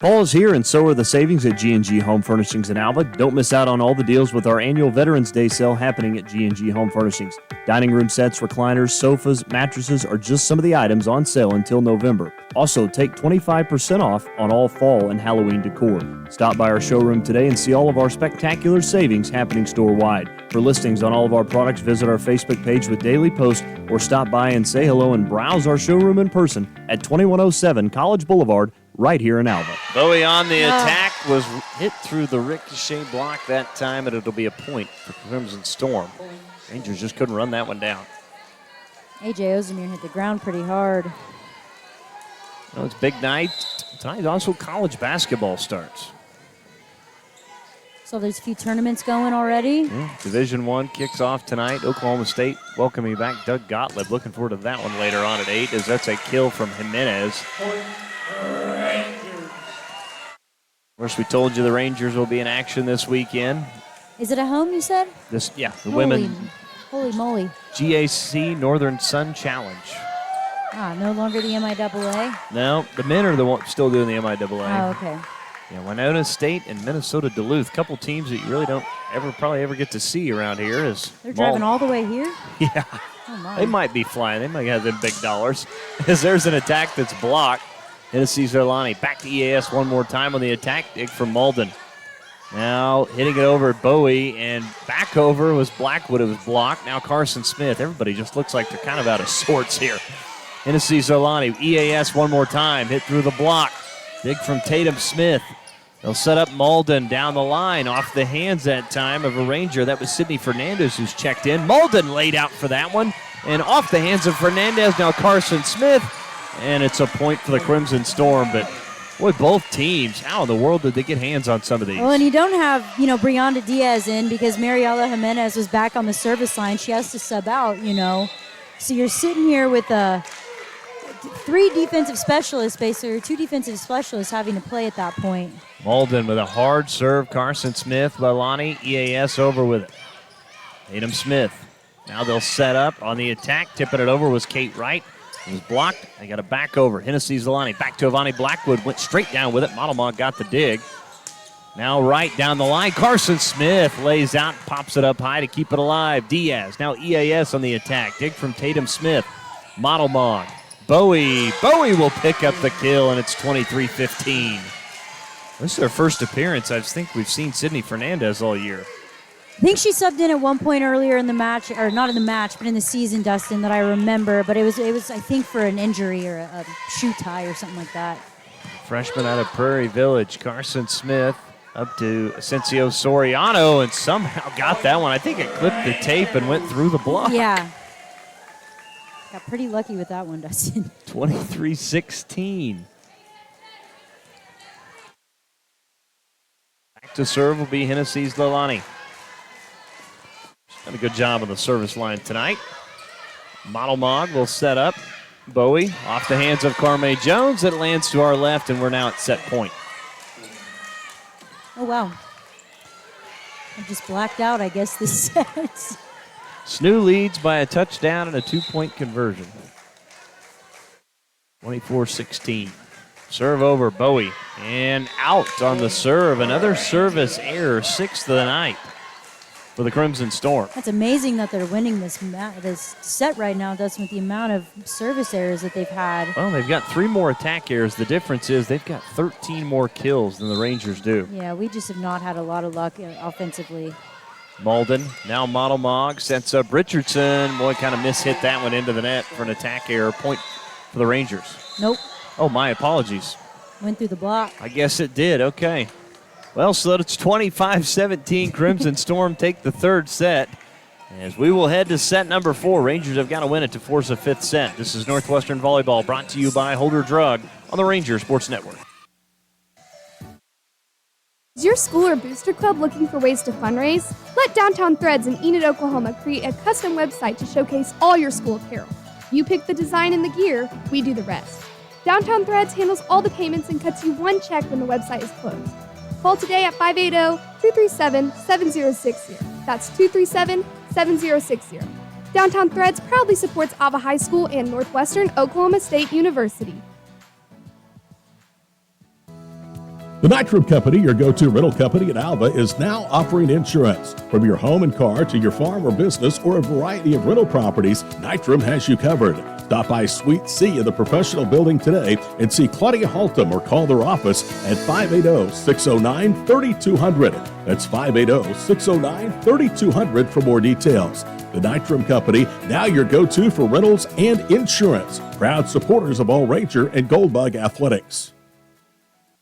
Fall is here, and so are the savings at G&G Home Furnishings in Alva. Don't miss out on all the deals with our annual Veterans Day sale happening at G&G Home Furnishings. Dining room sets, recliners, sofas, mattresses are just some of the items on sale until November. Also, take 25% off on all fall and Halloween decor. Stop by our showroom today and see all of our spectacular savings happening store-wide. For listings on all of our products, visit our Facebook page with daily posts or stop by and say hello and browse our showroom in person at 2107 College Boulevard, right here in Alva. Bowie on the attack was hit through the ricochet block that time, and it'll be a point for Crimson Storm. Rangers just couldn't run that one down. A.J. Ozdemir hit the ground pretty hard. Well, it's big night. Tonight also college basketball starts. So there's a few tournaments going already. Division I kicks off tonight. Oklahoma State welcoming back Doug Gottlieb. Looking forward to that one later on at 8, as that's a kill from Jimenez. Of course, we told you the Rangers will be in action this weekend. Is it at home, you said? The women. Holy moly. GAC Northern Sun Challenge. No longer the MIAA? No, the men are the ones still doing the MIAA. Oh, okay. Yeah, Winona State and Minnesota Duluth, couple teams that you really don't probably ever get to see around here. They're driving all the way here? Yeah. Oh, my. They might be flying. They might have them big dollars. As there's an attack that's blocked. Hennessy Zerlani back to EAS one more time on the attack. Dig from Malden. Now hitting it over at Bowie, and back over was Blackwood. It was blocked. Now Carson Smith. Everybody just looks like they're kind of out of sorts here. Hennessy Zerlani, EAS one more time. Hit through the block. Dig from Tatum Smith. They'll set up Malden down the line off the hands that time of a Ranger. That was Sydney Fernandez who's checked in. Malden laid out for that one. And off the hands of Fernandez, now Carson Smith. And it's a point for the Crimson Storm. But, boy, both teams, how in the world did they get hands on some of these? Well, and you don't have, Brianda Diaz in because Mariela Jimenez was back on the service line. She has to sub out, So you're sitting here with three defensive specialists, basically, or two defensive specialists having to play at that point. Malden with a hard serve. Carson Smith, Lalani, EAS over with it. Tatum Smith. Now they'll set up on the attack. Tipping it over was Kate Wright. It was blocked. They got a back over. Hennessy Zerlani back to Avani Blackwood. Went straight down with it. Modelmont got the dig. Now right down the line. Carson Smith lays out, pops it up high to keep it alive. Diaz. Now EAS on the attack. Dig from Tatum Smith. Modelmont. Bowie. Bowie will pick up the kill, and it's 23-15. This is her first appearance. I think we've seen Sydney Fernandez all year. I think she subbed in at one point earlier in the match, or not in the match, but in the season, Dustin, that I remember. But it was I think, for an injury or a shoe tie or something like that. Freshman out of Prairie Village, Carson Smith, up to Asensio Soriano, and somehow got that one. I think it clipped the tape and went through the block. Yeah. Got pretty lucky with that one, Dustin. 23-16. Back to serve will be Hennessy's Lalani. She's done a good job on the service line tonight. Model Mog will set up. Bowie off the hands of Carme Jones. It lands to our left, and we're now at set point. Oh, wow. I just blacked out, I guess, this set. SNU leads by a touchdown and a 2-point conversion. 24-16. Serve over Bowie. And out on the serve. Another service error, 6th of the night for the Crimson Storm. That's amazing that they're winning this set right now, Dustin, with the amount of service errors that they've had. Well, they've got 3 more attack errors. The difference is they've got 13 more kills than the Rangers do. Yeah, we just have not had a lot of luck offensively. Malden, now Model Mog, sets up Richardson. Boy, kind of mishit that one into the net for an attack error. Point for the Rangers. Nope. Oh, my apologies. Went through the block. I guess it did. Okay. Well, so it's 25-17. Crimson Storm take the third set. As we will head to set number 4. Rangers have got to win it to force a 5th set. This is Northwestern Volleyball, brought to you by Holder Drug on the Ranger Sports Network. Is your school or booster club looking for ways to fundraise? Let Downtown Threads in Enid, Oklahoma create a custom website to showcase all your school apparel. You pick the design and the gear, we do the rest. Downtown Threads handles all the payments and cuts you one check when the website is closed. Call today at 580-237-7060. That's 237-7060. Downtown Threads proudly supports Alva High School and Northwestern Oklahoma State University. The Nitram Company, your go-to rental company in Alva, is now offering insurance. From your home and car to your farm or business or a variety of rental properties, Nitram has you covered. Stop by Suite C in the professional building today and see Claudia Haltom or call their office at 580-609-3200. That's 580-609-3200 for more details. The Nitram Company, now your go-to for rentals and insurance. Proud supporters of all Ranger and Goldbug athletics.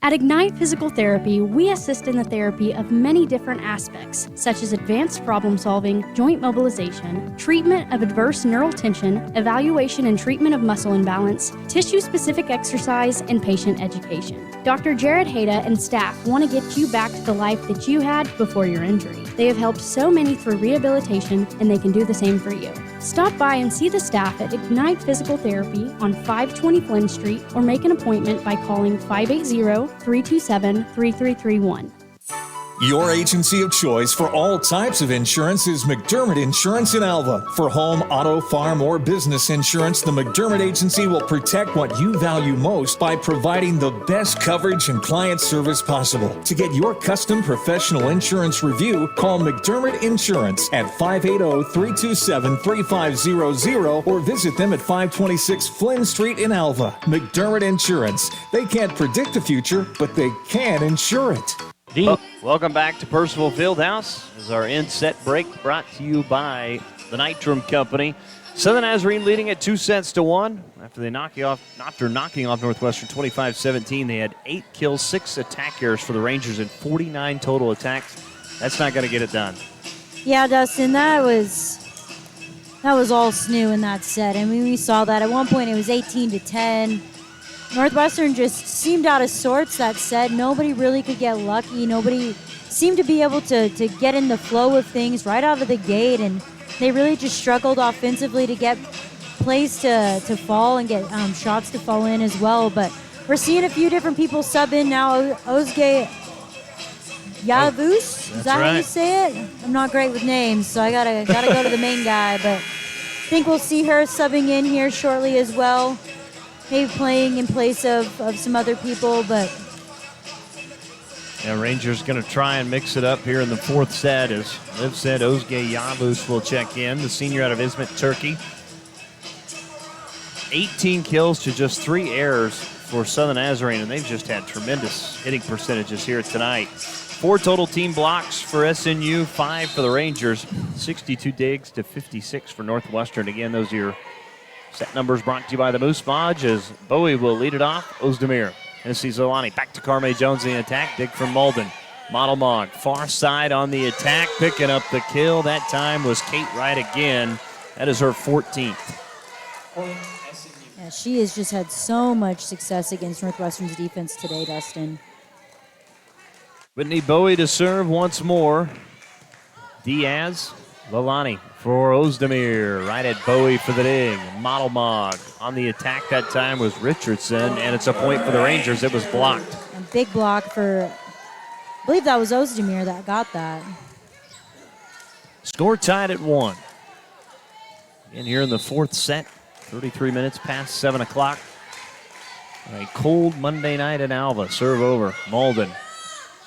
At Ignite Physical Therapy, we assist in the therapy of many different aspects, such as advanced problem solving, joint mobilization, treatment of adverse neural tension, evaluation and treatment of muscle imbalance, tissue-specific exercise, and patient education. Dr. Jared Hayda and staff want to get you back to the life that you had before your injury. They have helped so many through rehabilitation, and they can do the same for you. Stop by and see the staff at Ignite Physical Therapy on 520 Flynn Street, or make an appointment by calling 580-327-3331. Your agency of choice for all types of insurance is McDermott Insurance in Alva. For home, auto, farm, or business insurance, the McDermott Agency will protect what you value most by providing the best coverage and client service possible. To get your custom professional insurance review, call McDermott Insurance at 580-327-3500 or visit them at 526 Flynn Street in Alva. McDermott Insurance. They can't predict the future, but they can insure it. Welcome back to Percival Fieldhouse. This is our in-set break brought to you by the Nitram Company. Southern Nazarene leading at 2-1 after knocking off Northwestern 25-17. They had 8 kills, 6 attack errors for the Rangers and 49 total attacks. That's not going to get it done. Yeah, Dustin, that was all SNU in that set. I mean, we saw that at one point. It was 18-10. Northwestern just seemed out of sorts that set. Nobody really could get lucky. Nobody seemed to be able to get in the flow of things right out of the gate, and they really just struggled offensively to get plays to fall and get shots to fall in as well. But we're seeing a few different people sub in now. Ozge Yavuz, is that how you say it? I'm not great with names, so I gotta go to the main guy. But I think we'll see her subbing in here shortly as well. Maybe playing in place of some other people, but... Yeah, Rangers going to try and mix it up here in the 4th set. As Liv said, Ozge Yavuz will check in, the senior out of Izmit, Turkey. 18 kills to just 3 errors for Southern Nazarene, and they've just had tremendous hitting percentages here tonight. 4 total team blocks for SNU, 5 for the Rangers, 62 digs to 56 for Northwestern. Again, those are your set numbers brought to you by the Moose Lodge as Bowie will lead it off. Ozdemir, Hennessy Zolani, back to Carme Jones in the attack, dig from Malden. Model Mog, far side on the attack, picking up the kill. That time was Kate Wright again. That is her 14th. Yeah, she has just had so much success against Northwestern's defense today, Dustin. Whitney Bowie to serve once more. Diaz, Lalani for Ozdemir. Right at Bowie for the dig. Model Mog on the attack that time was Richardson, and it's a point for the Rangers. It was blocked. A big block for, I believe that was Ozdemir that got that. Score tied at 1. And here in the 4th set, 33 minutes past 7 o'clock. A cold Monday night in Alva. Serve over, Malden.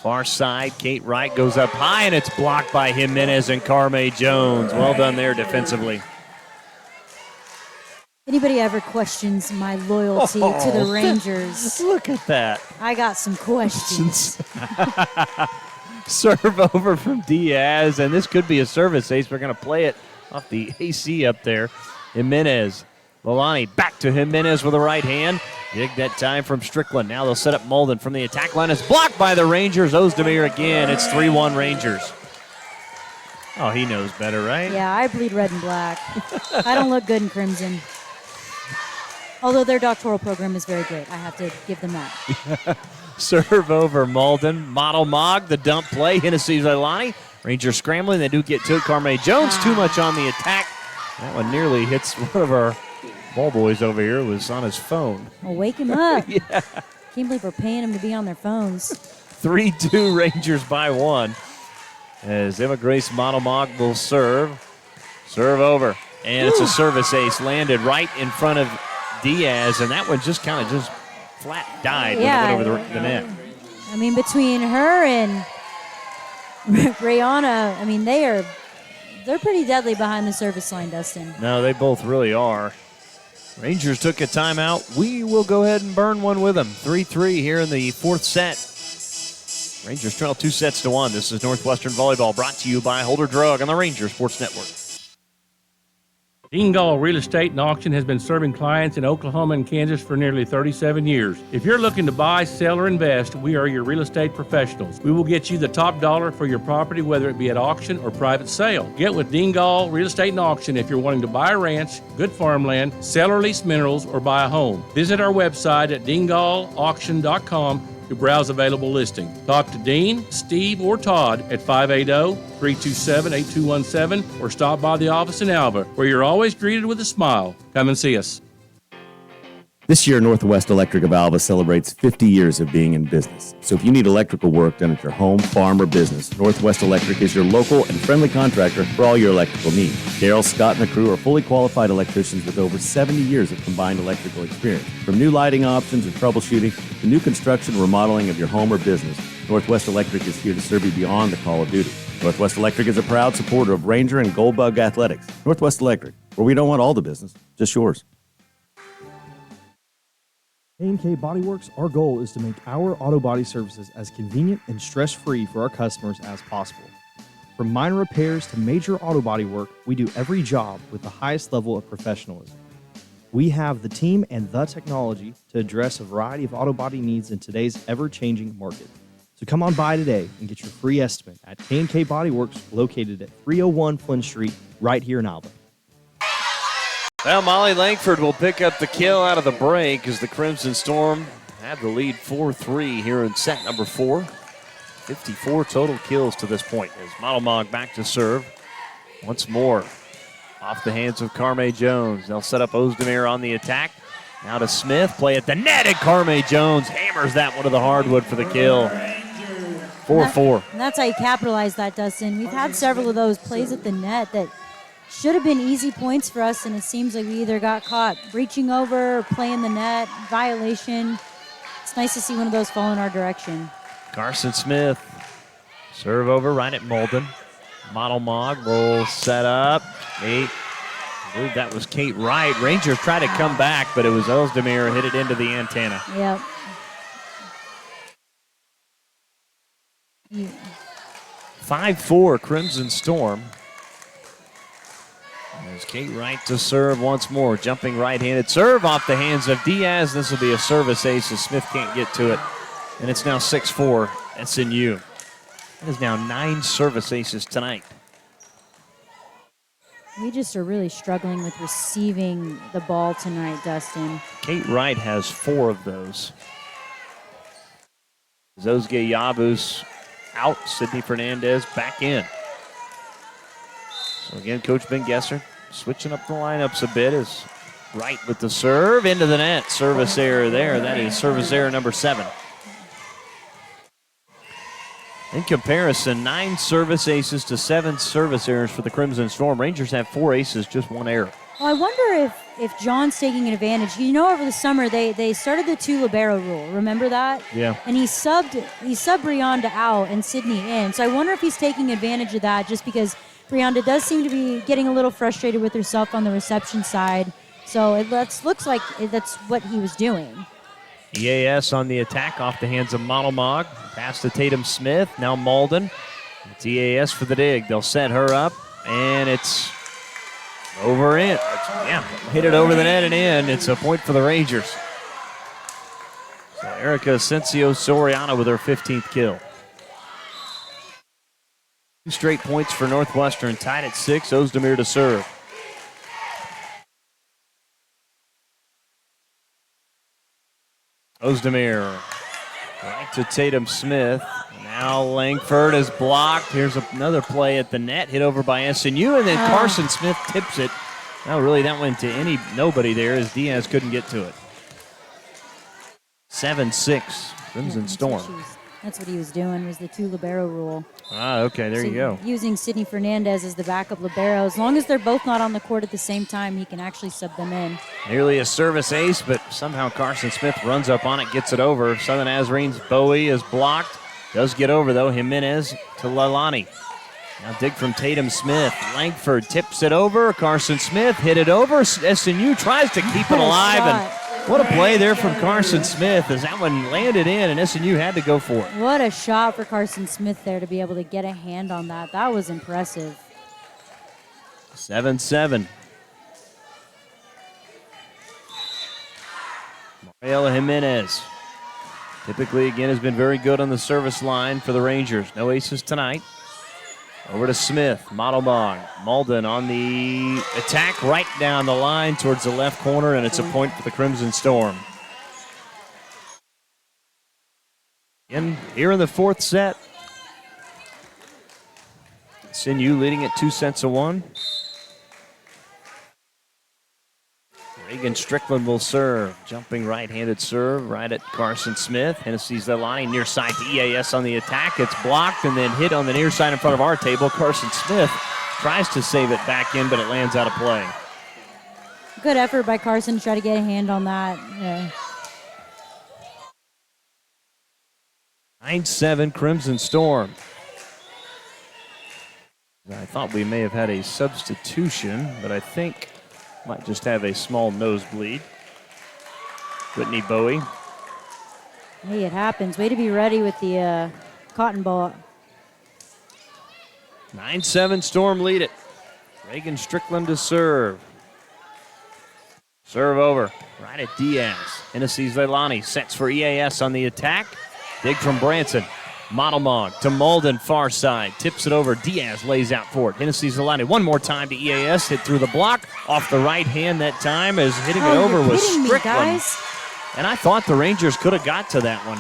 Far side, Kate Wright goes up high, and it's blocked by Jimenez and Carme Jones. Well done there defensively. Anybody ever questions my loyalty to the Rangers? Look at that. I got some questions. Serve over from Diaz, and this could be a service ace. We're going to play it off the AC up there. Jimenez. Lalani back to Jimenez with a right hand. Dig that time from Strickland. Now they'll set up Malden from the attack line. It's blocked by the Rangers. Ozdemir again. It's 3-1 Rangers. Oh, he knows better, right? Yeah, I bleed red and black. I don't look good in crimson. Although their doctoral program is very great. I have to give them that. Serve over Malden. Model Mog, the dump play. Hennessy Zailani. Rangers scrambling. They do get to it. Carme Jones too much on the attack. That one nearly hits one of our ball boys over here. It was on his phone. Well, wake him up. Yeah. Can't believe we're paying him to be on their phones. 3-2 Rangers by 1. As Emma Grace Model Mog will serve. Serve over. And it's a service ace. Landed right in front of Diaz. And that one just kind of just flat died when it went over the net. I mean, between her and Rayana, I mean, they're pretty deadly behind the service line, Dustin. No, they both really are. Rangers took a timeout. We will go ahead and burn one with them. 3-3 here in the 4th set. Rangers trail 2-1. This is Northwestern Volleyball brought to you by Holder Drug on the Rangers Sports Network. Dean Real Estate and Auction has been serving clients in Oklahoma and Kansas for nearly 37 years. If you're looking to buy, sell, or invest, we are your real estate professionals. We will get you the top dollar for your property, whether it be at auction or private sale. Get with Dean Real Estate and Auction if you're wanting to buy a ranch, good farmland, sell or lease minerals, or buy a home. Visit our website at deangallauction.com to browse available listings. Talk to Dean, Steve, or Todd at 580-327-8217 or stop by the office in Alva, where you're always greeted with a smile. Come and see us. This year, Northwest Electric of Alva celebrates 50 years of being in business. So if you need electrical work done at your home, farm, or business, Northwest Electric is your local and friendly contractor for all your electrical needs. Daryl, Scott, and the crew are fully qualified electricians with over 70 years of combined electrical experience. From new lighting options and troubleshooting to new construction and remodeling of your home or business, Northwest Electric is here to serve you beyond the call of duty. Northwest Electric is a proud supporter of Ranger and Goldbug Athletics. Northwest Electric, where we don't want all the business, just yours. A&K Body Works, our goal is to make our auto body services as convenient and stress-free for our customers as possible. From minor repairs to major auto body work, we do every job with the highest level of professionalism. We have the team and the technology to address a variety of auto body needs in today's ever-changing market. So come on by today and get your free estimate at K&K Body Works, located at 301 Flynn Street, right here in Alva. Well, Molly Langford will pick up the kill out of the break as the Crimson Storm have the lead 4-3 here in set number 4. 54 total kills to this point as Modelmog back to serve. Once more off the hands of Carme Jones. They'll set up Ozdemir on the attack. Now to Smith, play at the net, and Carme Jones hammers that one to the hardwood for the kill. 4-4. And that's how you capitalize that, Dustin. We've had several of those plays at the net that should have been easy points for us, and it seems like we either got caught reaching over or playing the net, violation. It's nice to see one of those fall in our direction. Carson Smith, serve over right at Malden. Model Mog will set up. I believe that was Kate Wright. Rangers tried to come back, but it was Ozdemir hit it into the antenna. Yep. 5-4 Crimson Storm. As Kate Wright to serve once more. Jumping right-handed serve off the hands of Diaz. This will be a service ace as Smith can't get to it. And it's now 6-4 SNU. That is now 9 service aces tonight. We just are really struggling with receiving the ball tonight, Dustin. Kate Wright has 4 of those. Zozge Yabus out. Sydney Fernandez back in. So again, Coach Ben Gesser switching up the lineups a bit as Wright with the serve into the net. Service error there. That is service error number 7. In comparison, 9 service aces to 7 service errors for the Crimson Storm. Rangers have 4 aces, just 1 error. Well, I wonder if John's taking an advantage. You know, over the summer, they started the 2 libero rule. Remember that? Yeah. And he subbed Brianda out and Sydney in. So I wonder if he's taking advantage of that just because Brianda does seem to be getting a little frustrated with herself on the reception side. So it looks like that's what he was doing. EAS on the attack off the hands of Monomog. Pass to Tatum Smith. Now Malden. It's EAS for the dig. They'll set her up, and it's over in. Yeah, hit it over the net and in. It's a point for the Rangers. So Erica Asensio Soriano with her 15th kill. 2 straight points for Northwestern. Tied at 6. Ozdemir to serve. Ozdemir right to Tatum Smith. Now Langford is blocked. Here's another play at the net, hit over by SNU, and then Carson Smith tips it. Now really that went to nobody there as Diaz couldn't get to it. 7-6, Crimson Storm. That's what he was doing, was the 2 libero rule. Okay, there you go. Using Sydney Fernandez as the backup libero. As long as they're both not on the court at the same time, he can actually sub them in. Nearly a service ace, but somehow Carson Smith runs up on it, gets it over. Southern Nazarene's Bowie is blocked. Does get over, though. Jimenez to Lalani. Now dig from Tatum Smith. Langford tips it over. Carson Smith hit it over. SNU tries to keep it alive. And what a play there from Carson Smith as that one landed in, and SNU had to go for it. What a shot for Carson Smith there to be able to get a hand on that. That was impressive. 7-7. Mariela Jimenez. Typically, again, has been very good on the service line for the Rangers. No aces tonight. Over to Smith, Modelbog. Malden on the attack right down the line towards the left corner, and it's a point for the Crimson Storm. And here in the 4th set, SNU leading at 2 sets to 1. Reagan Strickland will serve. Jumping right-handed serve right at Carson Smith. Hennessy's the line near side to EAS on the attack. It's blocked and then hit on the near side in front of our table. Carson Smith tries to save it back in, but it lands out of play. Good effort by Carson to try to get a hand on that. Yeah. 9-7 Crimson Storm. I thought we may have had a substitution, but I think might just have a small nosebleed. Whitney Bowie. Hey, it happens. Way to be ready with the cotton ball. 9-7 Storm lead it. Reagan Strickland to serve. Serve over. Right at Diaz. Hennessy's Leilani sets for EAS on the attack. Dig from Branson. Modelmog to Malden, far side. Tips it over. Diaz lays out for it. Hennessy's Leilani one more time to EAS. Hit through the block. Off the right hand that time as hitting it over was Strickland. And I thought the Rangers could have got to that one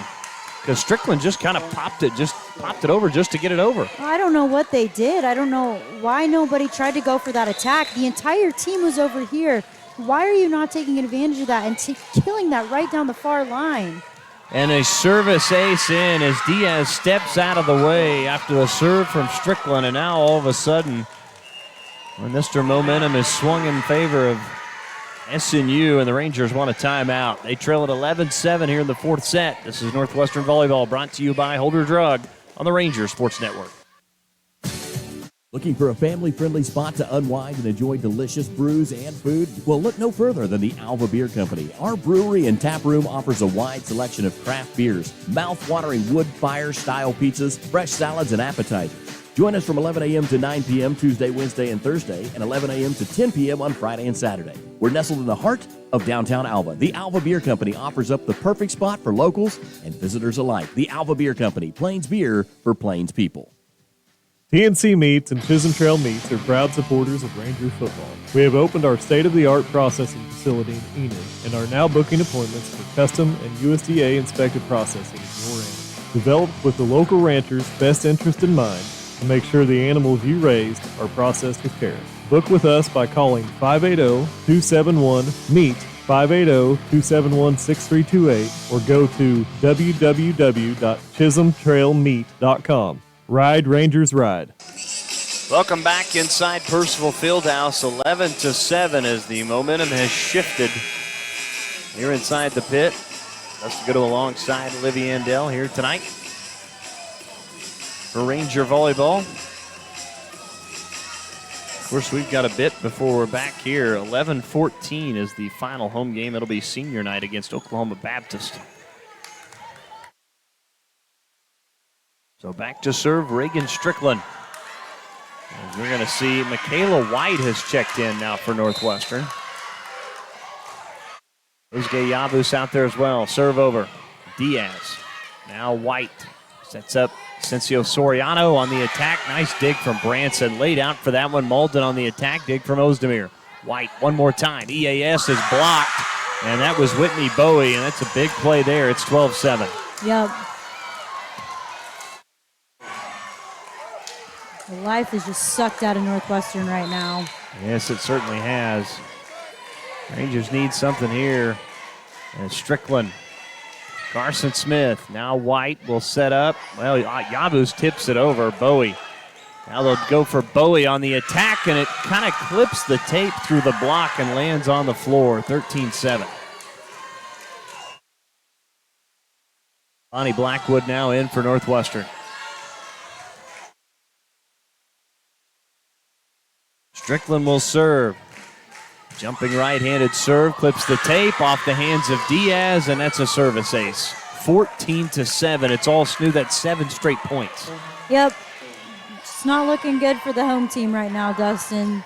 because Strickland just kind of popped it over just to get it over. I don't know what they did. I don't know why nobody tried to go for that attack. The entire team was over here. Why are you not taking advantage of that and killing that right down the far line? And a service ace in as Diaz steps out of the way after the serve from Strickland. And now all of a sudden, when Mr. Momentum is swung in favor of SNU and the Rangers want a timeout. They trail at 11-7 here in the 4th set. This is Northwestern Volleyball brought to you by Holder Drug on the Rangers Sports Network. Looking for a family-friendly spot to unwind and enjoy delicious brews and food? Well, look no further than the Alva Beer Company. Our brewery and tap room offers a wide selection of craft beers, mouth-watering wood fire-style pizzas, fresh salads, and appetizers. Join us from 11 a.m. to 9 p.m. Tuesday, Wednesday, and Thursday, and 11 a.m. to 10 p.m. on Friday and Saturday. We're nestled in the heart of downtown Alva. The Alva Beer Company offers up the perfect spot for locals and visitors alike. The Alva Beer Company, Plains beer for Plains people. TNC Meats and Chisholm Trail Meats are proud supporters of Ranger football. We have opened our state-of-the-art processing facility in Enid and are now booking appointments for custom and USDA-inspected processing of your animals. Developed with the local ranchers' best interest in mind to make sure the animals you raised are processed with care. Book with us by calling 580-271-MEAT, 580-271-6328, or go to www.chisholmtrailmeat.com. Ride, Rangers, ride. Welcome back inside Percival Fieldhouse. 11-7 as the momentum has shifted here inside the pit. Let's go alongside Olivia Andell here tonight for Ranger Volleyball. Of course, we've got a bit before we're back here. 11-14 is the final home game. It'll be senior night against Oklahoma Baptist. So back to serve Reagan Strickland. As we're going to see Michaela White has checked in now for Northwestern. Uzge Yavus out there as well. Serve over. Diaz. Now White sets up Cencio Soriano on the attack. Nice dig from Branson. Laid out for that one. Malden on the attack. Dig from Ozdemir. White one more time. EAS is blocked. And that was Whitney Bowie. And that's a big play there. It's 12-7. Yep. The life is just sucked out of Northwestern right now. Yes, it certainly has. Rangers need something here. And Strickland. Carson Smith. Now White will set up. Well, Yavuz tips it over. Bowie. Now they'll go for Bowie on the attack, and it kind of clips the tape through the block and lands on the floor. 13-7. Bonnie Blackwood now in for Northwestern. Strickland will serve. Jumping right-handed serve, clips the tape off the hands of Diaz, and that's a service ace. 14-7. It's all SNU. That's 7 straight points. Yep. It's not looking good for the home team right now, Dustin.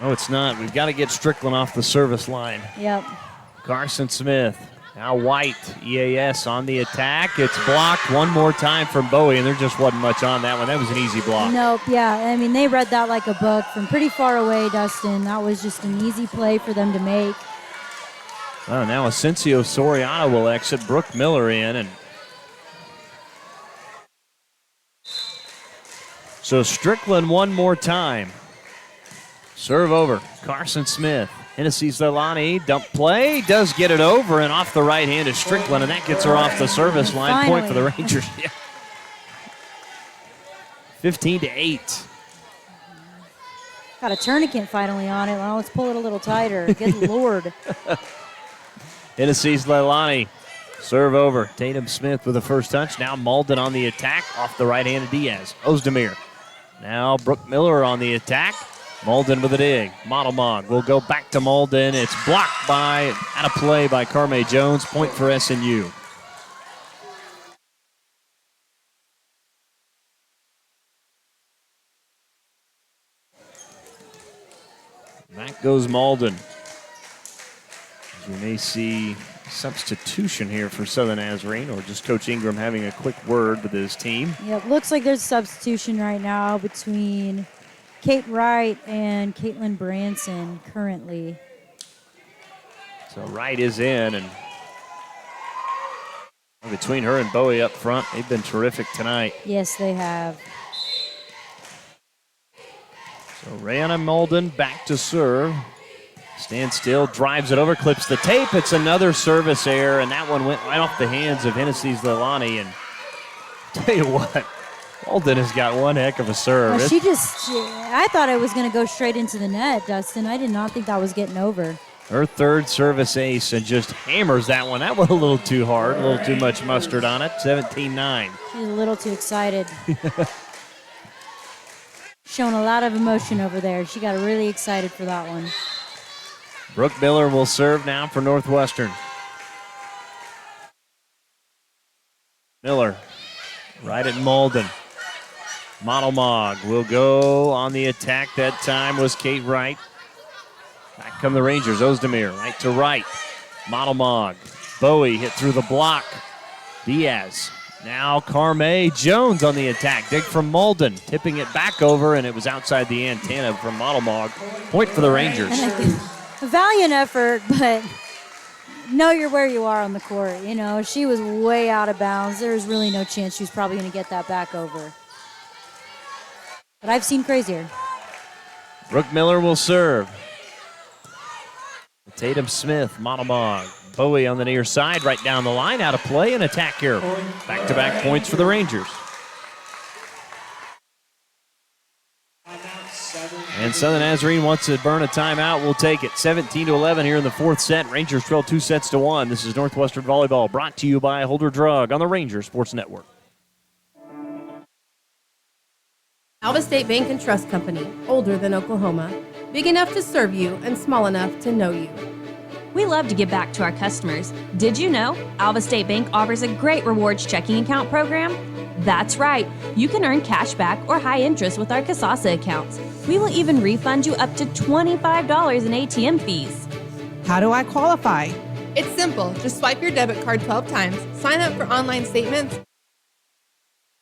Oh, it's not. We've got to get Strickland off the service line. Yep. Carson Smith. Now White, EAS on the attack. It's blocked one more time from Bowie, and there just wasn't much on that one. That was an easy block. Nope, yeah. I mean, they read that like a book from pretty far away, Dustin. That was just an easy play for them to make. Well, now Asensio Soriano will exit. Brooke Miller in. And so Strickland one more time. Serve over. Carson Smith. Hennessy Zelani, dump play, does get it over and off the right hand of Strickland, and that gets her off the service line. Finally. Point for the Rangers. Yeah. 15-8. Got a tourniquet finally on it. Well, let's pull it a little tighter. Good Lord. Hennessy Zelani, serve over. Tatum Smith with the first touch. Now Malden on the attack, off the right hand of Diaz. Ozdemir. Now Brooke Miller on the attack. Malden with a dig. Modelmog will go back to Malden. It's blocked by, out of play by Carme Jones. Point for SNU. Back goes Malden. As we may see substitution here for Southern Nazarene, or just Coach Ingram having a quick word with his team. Yep, looks like there's a substitution right now between Kate Wright and Caitlin Branson currently. So Wright is in, and between her and Bowie up front, they've been terrific tonight. Yes, they have. So Rayanna Malden back to serve. Stands still, drives it over, clips the tape. It's another service error, and that one went right off the hands of Hennessy Zelani. And tell you what, Malden has got one heck of a serve. Well, I thought it was going to go straight into the net, Dustin. I did not think that was getting over. Her third service ace and just hammers that one. That one a little too hard, a little too much mustard on it. 17-9. She's a little too excited. Showing a lot of emotion over there. She got really excited for that one. Brooke Miller will serve now for Northwestern. Miller, right at Malden. Monomog will go on the attack. That time was Kate Wright. Back come the Rangers. Ozdemir, right to right. Monomog. Bowie hit through the block. Diaz. Now Carme Jones on the attack. Dig from Malden. Tipping it back over, and it was outside the antenna from Monomog. Point for the Rangers. A valiant effort, but know you're where you are on the court. You know, she was way out of bounds. There was really no chance she was probably going to get that back over. But I've seen crazier. Brooke Miller will serve. Tatum Smith, Monomog. Bowie on the near side, right down the line, out of play, and attack here. Back-to-back points for the Rangers. And Southern Nazarene wants to burn a timeout. We'll take it. 17-11 here in the fourth set. Rangers trail 2-1. This is Northwestern Volleyball, brought to you by Holder Drug on the Rangers Sports Network. Alva State Bank and Trust Company, older than Oklahoma, big enough to serve you and small enough to know you. We love to give back to our customers. Did you know Alva State Bank offers a great rewards checking account program? That's right. You can earn cash back or high interest with our Casasa accounts. We will even refund you up to $25 in ATM fees. How do I qualify? It's simple. Just swipe your debit card 12 times, sign up for online statements,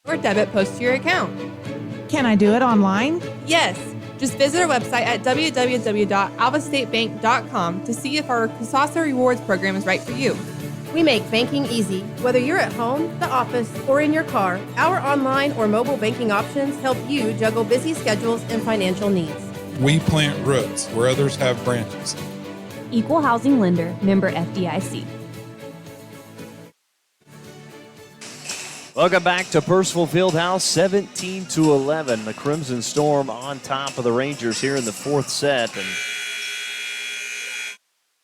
or debit post to your account. Can I do it online? Yes. Just visit our website at www.alvastatebank.com to see if our Casasa Rewards program is right for you. We make banking easy. Whether you're at home, the office, or in your car, our online or mobile banking options help you juggle busy schedules and financial needs. We plant roots where others have branches. Equal housing lender, member FDIC. Welcome back to Purcellville Fieldhouse, 17-11. The Crimson Storm on top of the Rangers here in the fourth set.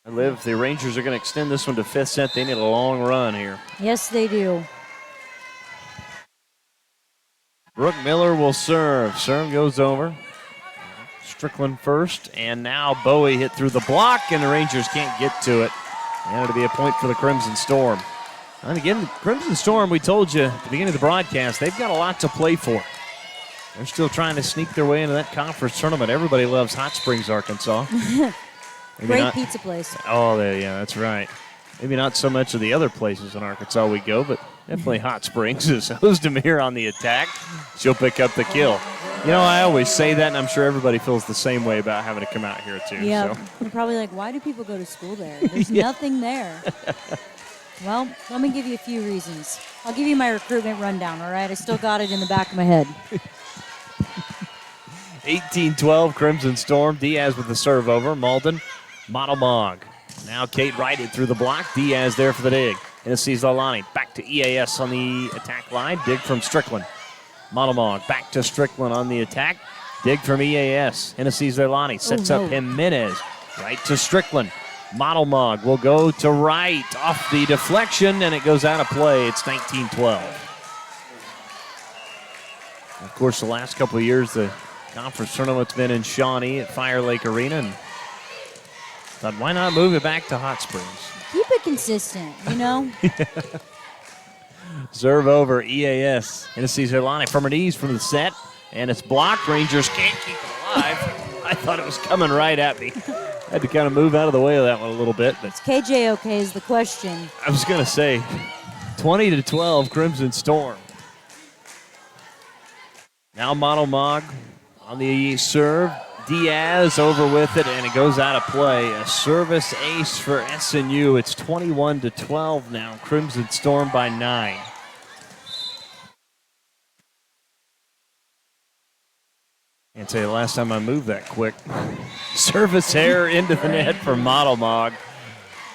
And if the Rangers are going to extend this one to fifth set, they need a long run here. Yes, they do. Brooke Miller will serve. Serve goes over. Strickland first, and now Bowie hit through the block, and the Rangers can't get to it. And it'll be a point for the Crimson Storm. And again, Crimson Storm, we told you at the beginning of the broadcast, they've got a lot to play for. They're still trying to sneak their way into that conference tournament. Everybody loves Hot Springs, Arkansas. Great pizza place. Oh, yeah, that's right. Maybe not so much of the other places in Arkansas we go, but definitely Hot Springs. Is Ozdemir on the attack. She'll pick up the kill. You know, I always say that, and I'm sure everybody feels the same way about having to come out here, too. Yeah, so. You're probably like, why do people go to school there? There's nothing there. Well, let me give you a few reasons. I'll give you my recruitment rundown, all right? I still got it in the back of my head. 18-12, Crimson Storm. Diaz with the serve over. Malden, Monomog. Now Kate Wright it through the block. Diaz there for the dig. Hennessy Lalani back to EAS on the attack line. Dig from Strickland. Monomog back to Strickland on the attack. Dig from EAS. Hennessy Lalani sets up Jimenez. Right to Strickland. Monomog will go to right off the deflection, and it goes out of play. It's 19-12. Of course, the last couple of years, the conference tournament's been in Shawnee at Fire Lake Arena, and thought, why not move it back to Hot Springs? Keep it consistent, you know? Serve over EAS. Hennessy Zerlani from her knees from the set, and it's blocked. Rangers can't keep it alive. I thought it was coming right at me. Had to kind of move out of the way of that one a little bit. But Is KJ okay is the question. I was going to say 20-12 Crimson Storm. Now Monomog on the serve. Diaz over with it, and it goes out of play. A service ace for SNU. It's 21-12 now. Crimson Storm by 9. Can't say the last time I moved that quick. Service error into the net for Monomog.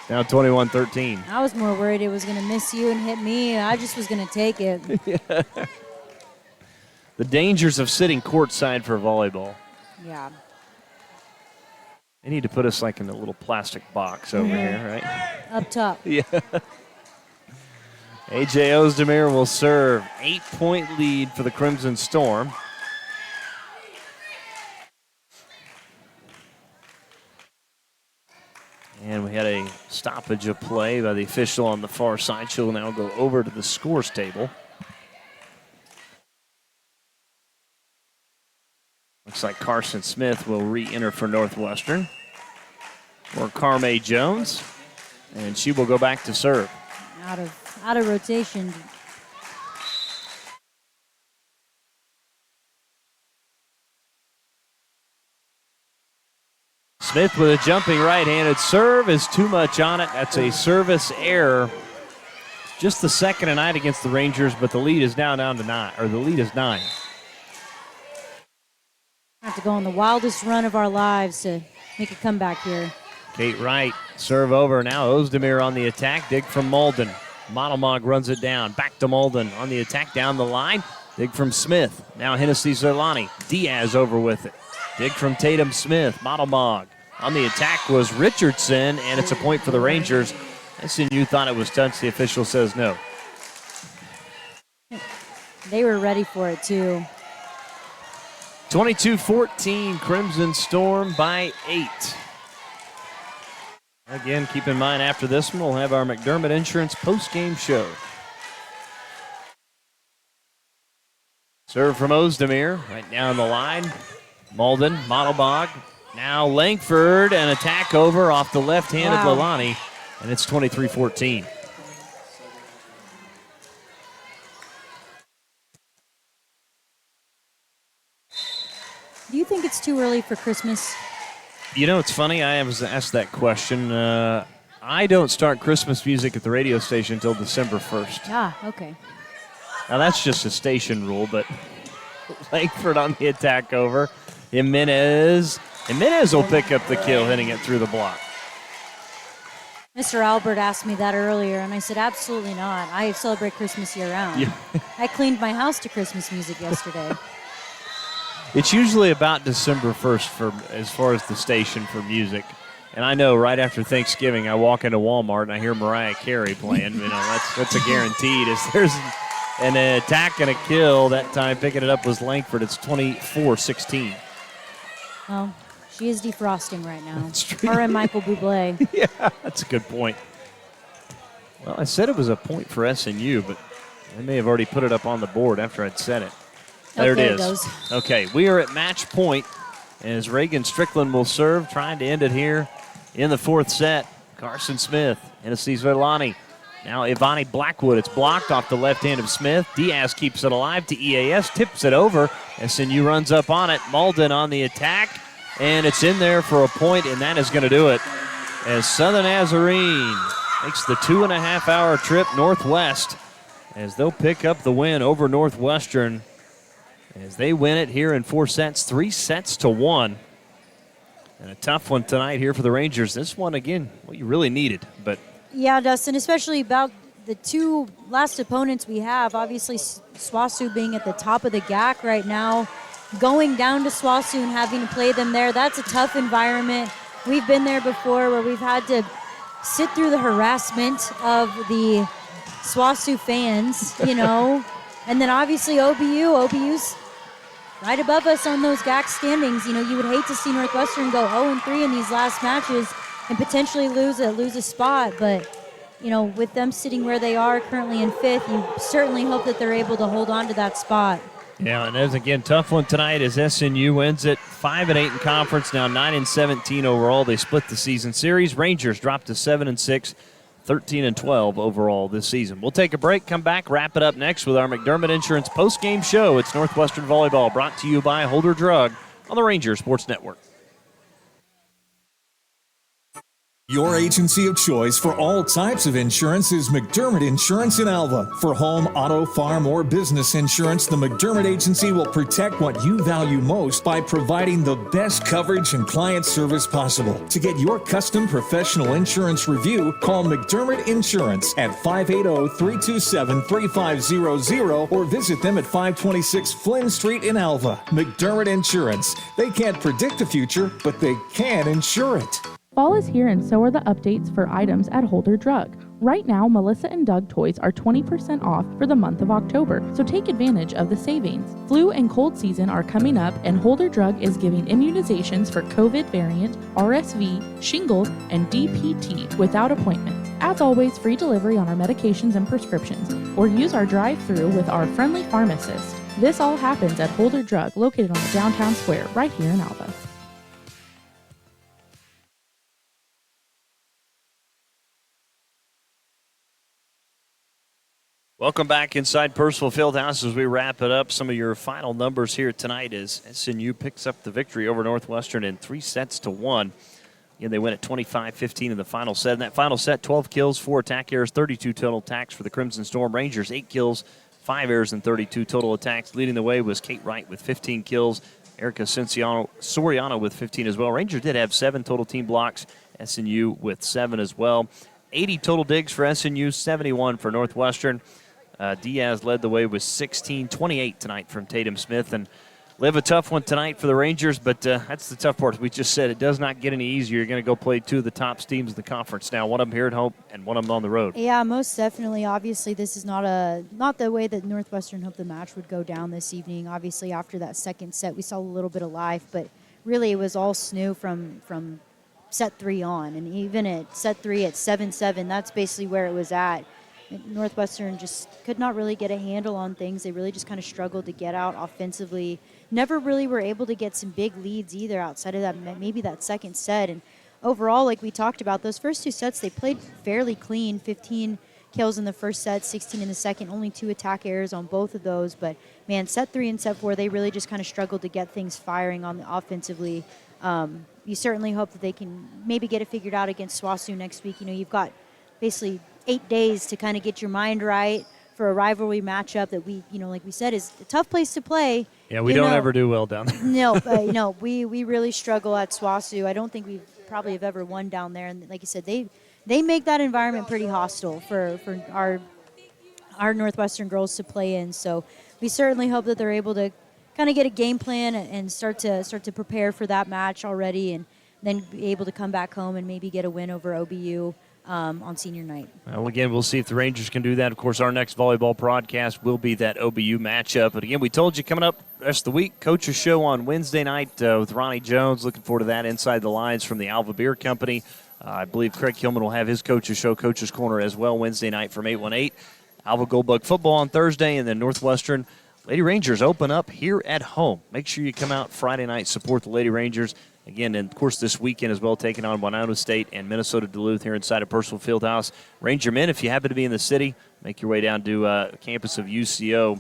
Now 21-13. I was more worried it was going to miss you and hit me. I just was going to take it. The dangers of sitting courtside for volleyball. Yeah. They need to put us like in a little plastic box over here, right? Up top. Yeah. A.J. Ozdemir will serve. 8-point lead for the Crimson Storm. And we had a stoppage of play by the official on the far side. She'll now go over to the scores table. Looks like Carson Smith will re-enter for Northwestern. Or Carme Jones. And she will go back to serve. Out of rotation. Smith with a jumping right-handed serve is too much on it. That's a service error. Just the second tonight against the Rangers, but the lead is now down to 9, or the lead is 9. Have to go on the wildest run of our lives to make a comeback here. Kate Wright, serve over. Now Ozdemir on the attack. Dig from Malden. Monomog runs it down. Back to Malden on the attack down the line. Dig from Smith. Now Hennessy Zerlani. Diaz over with it. Dig from Tatum Smith. Monomog. On the attack was Richardson, and it's a point for the Rangers. SNU thought it was touched. The official says no. They were ready for it, too. 22-14, Crimson Storm by 8. Again, keep in mind after this one, we'll have our McDermott Insurance post-game show. Serve from Ozdemir, right down the line. Malden, Montelbog, now Langford, an attack over off the left hand of Lalani, and it's 23-14. Do you think it's too early for Christmas? You know, it's funny. I was asked that question. I don't start Christmas music at the radio station until December 1st. Ah, okay. Now, that's just a station rule, but Langford on the attack over. Jimenez will pick up the kill, hitting it through the block. Mr. Albert asked me that earlier, and I said, absolutely not. I celebrate Christmas year-round. Yeah. I cleaned my house to Christmas music yesterday. It's usually about December 1st for as far as the station for music. And I know right after Thanksgiving, I walk into Walmart and I hear Mariah Carey playing. You know, that's a guaranteed. If there's an attack and a kill, that time picking it up was Langford. It's 24-16. Well, she is defrosting right now. Her and Michael Bublé. Yeah, that's a good point. Well, I said it was a point for SNU, but they may have already put it up on the board after I'd said it. There it is. Okay, we are at match point as Reagan Strickland will serve, trying to end it here in the fourth set. Carson Smith, Hennessy Zerlani. Now Ivani Blackwood. It's blocked off the left hand of Smith. Diaz keeps it alive to EAS, tips it over. SNU runs up on it. Malden on the attack, and it's in there for a point, and that is going to do it as Southern Nazarene makes the 2.5-hour trip northwest as they'll pick up the win over Northwestern. As they win it here in 4 sets, 3-1. And a tough one tonight here for the Rangers. This one, again, what you really needed. But yeah, Dustin, especially about the two last opponents we have. Obviously, SWOSU being at the top of the GAC right now. Going down to SWOSU and having to play them there, that's a tough environment. We've been there before where we've had to sit through the harassment of the SWOSU fans, you know. And then obviously OBU's right above us on those GAC standings. You know, you would hate to see Northwestern go 0-3 in these last matches and potentially lose a spot. But, you know, with them sitting where they are currently in 5th, you certainly hope that they're able to hold on to that spot. Yeah, and there's again tough one tonight as SNU wins it 5-8 in conference, now 9-17 overall. They split the season series. Rangers dropped to 7-6. 13-12 overall this season. We'll take a break, come back, wrap it up next with our McDermott Insurance post-game show. It's Northwestern Volleyball, brought to you by Holder Drug on the Ranger Sports Network. Your agency of choice for all types of insurance is McDermott Insurance in Alva. For home, auto, farm, or business insurance, the McDermott Agency will protect what you value most by providing the best coverage and client service possible. To get your custom professional insurance review, call McDermott Insurance at 580-327-3500 or visit them at 526 Flynn Street in Alva. McDermott Insurance. They can't predict the future, but they can insure it. Fall is here and so are the updates for items at Holder Drug. Right now, Melissa and Doug toys are 20% off for the month of October, so take advantage of the savings. Flu and cold season are coming up, and Holder Drug is giving immunizations for COVID variant, RSV, shingles, and DPT without appointments. As always, free delivery on our medications and prescriptions, or use our drive-thru with our friendly pharmacist. This all happens at Holder Drug, located on the downtown square right here in Alva. Welcome back inside Purcellville Fieldhouse as we wrap it up. Some of your final numbers here tonight as SNU picks up the victory over Northwestern in 3-1. Again, they win at 25-15 in the final set. In that final set, 12 kills, 4 attack errors, 32 total attacks for the Crimson Storm. Rangers, 8 kills, 5 errors, and 32 total attacks. Leading the way was Kate Wright with 15 kills. Erica Soriano with 15 as well. Rangers did have 7 total team blocks. SNU with 7 as well. 80 total digs for SNU, 71 for Northwestern. Diaz led the way with 16, 28 tonight from Tatum Smith. And live a tough one tonight for the Rangers, but that's the tough part. We just said it does not get any easier. You're going to go play 2 of the top teams in the conference now, one of them here at home and one of them on the road. Yeah, most definitely. Obviously, this is not the way that Northwestern hoped the match would go down this evening. Obviously, after that second set, we saw a little bit of life, but really it was all SNU from set 3 on. And even at set 3 at 7-7, that's basically where it was at. Northwestern just could not really get a handle on things. They really just kind of struggled to get out offensively. Never really were able to get some big leads either outside of that, maybe that second set. And overall, like we talked about, those first 2 sets, they played fairly clean. 15 kills in the first set, 16 in the second, only 2 attack errors on both of those. But, man, set 3 and set 4, they really just kind of struggled to get things firing on the offensively. You certainly hope that they can maybe get it figured out against SWOSU next week. You know, you've got basically 8 days to kind of get your mind right for a rivalry matchup that we, like we said, is a tough place to play. Yeah, we don't ever do well down there. No, we really struggle at SWOSU. I don't think we probably have ever won down there. And like you said, they make that environment pretty hostile for our Northwestern girls to play in. So we certainly hope that they're able to kind of get a game plan and start to prepare for that match already, and then be able to come back home and maybe get a win over OBU on senior night. Well, again, we'll see if the Rangers can do that. Of course, our next volleyball broadcast will be that OBU matchup. But again, we told you coming up the rest of the week, Coach's Show on Wednesday night with Ronnie Jones. Looking forward to that. Inside the Lines from the Alva Beer Company. I believe Craig Hillman will have his Coach's Show, Coach's Corner as well Wednesday night from 818. Alva Goldbug football on Thursday, and then Northwestern Lady Rangers open up here at home. Make sure you come out Friday night, support the Lady Rangers. Again, and of course, this weekend as well, taking on Winona State and Minnesota Duluth here inside of Purcellville Fieldhouse. Ranger men, if you happen to be in the city, make your way down to campus of UCO.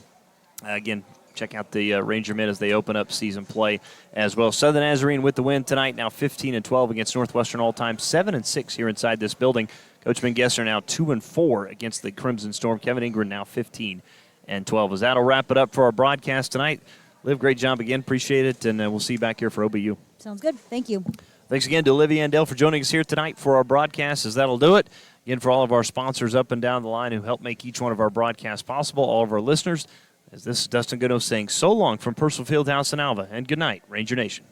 Again, check out the Ranger men as they open up season play as well. Southern Nazarene with the win tonight, now 15-12 against Northwestern all-time, 7-6 here inside this building. Coach Ben Gesser now 2-4 against the Crimson Storm. Kevin Ingram now 15-12. As that'll wrap it up for our broadcast tonight. Liv, great job again. Appreciate it, and we'll see you back here for OBU. Sounds good. Thank you. Thanks again to Olivia Andell for joining us here tonight for our broadcast, as that'll do it. Again, for all of our sponsors up and down the line who help make each one of our broadcasts possible, all of our listeners, as this is Dustin Goodo saying so long from Purcellville Fieldhouse in Alva, and good night, Ranger Nation.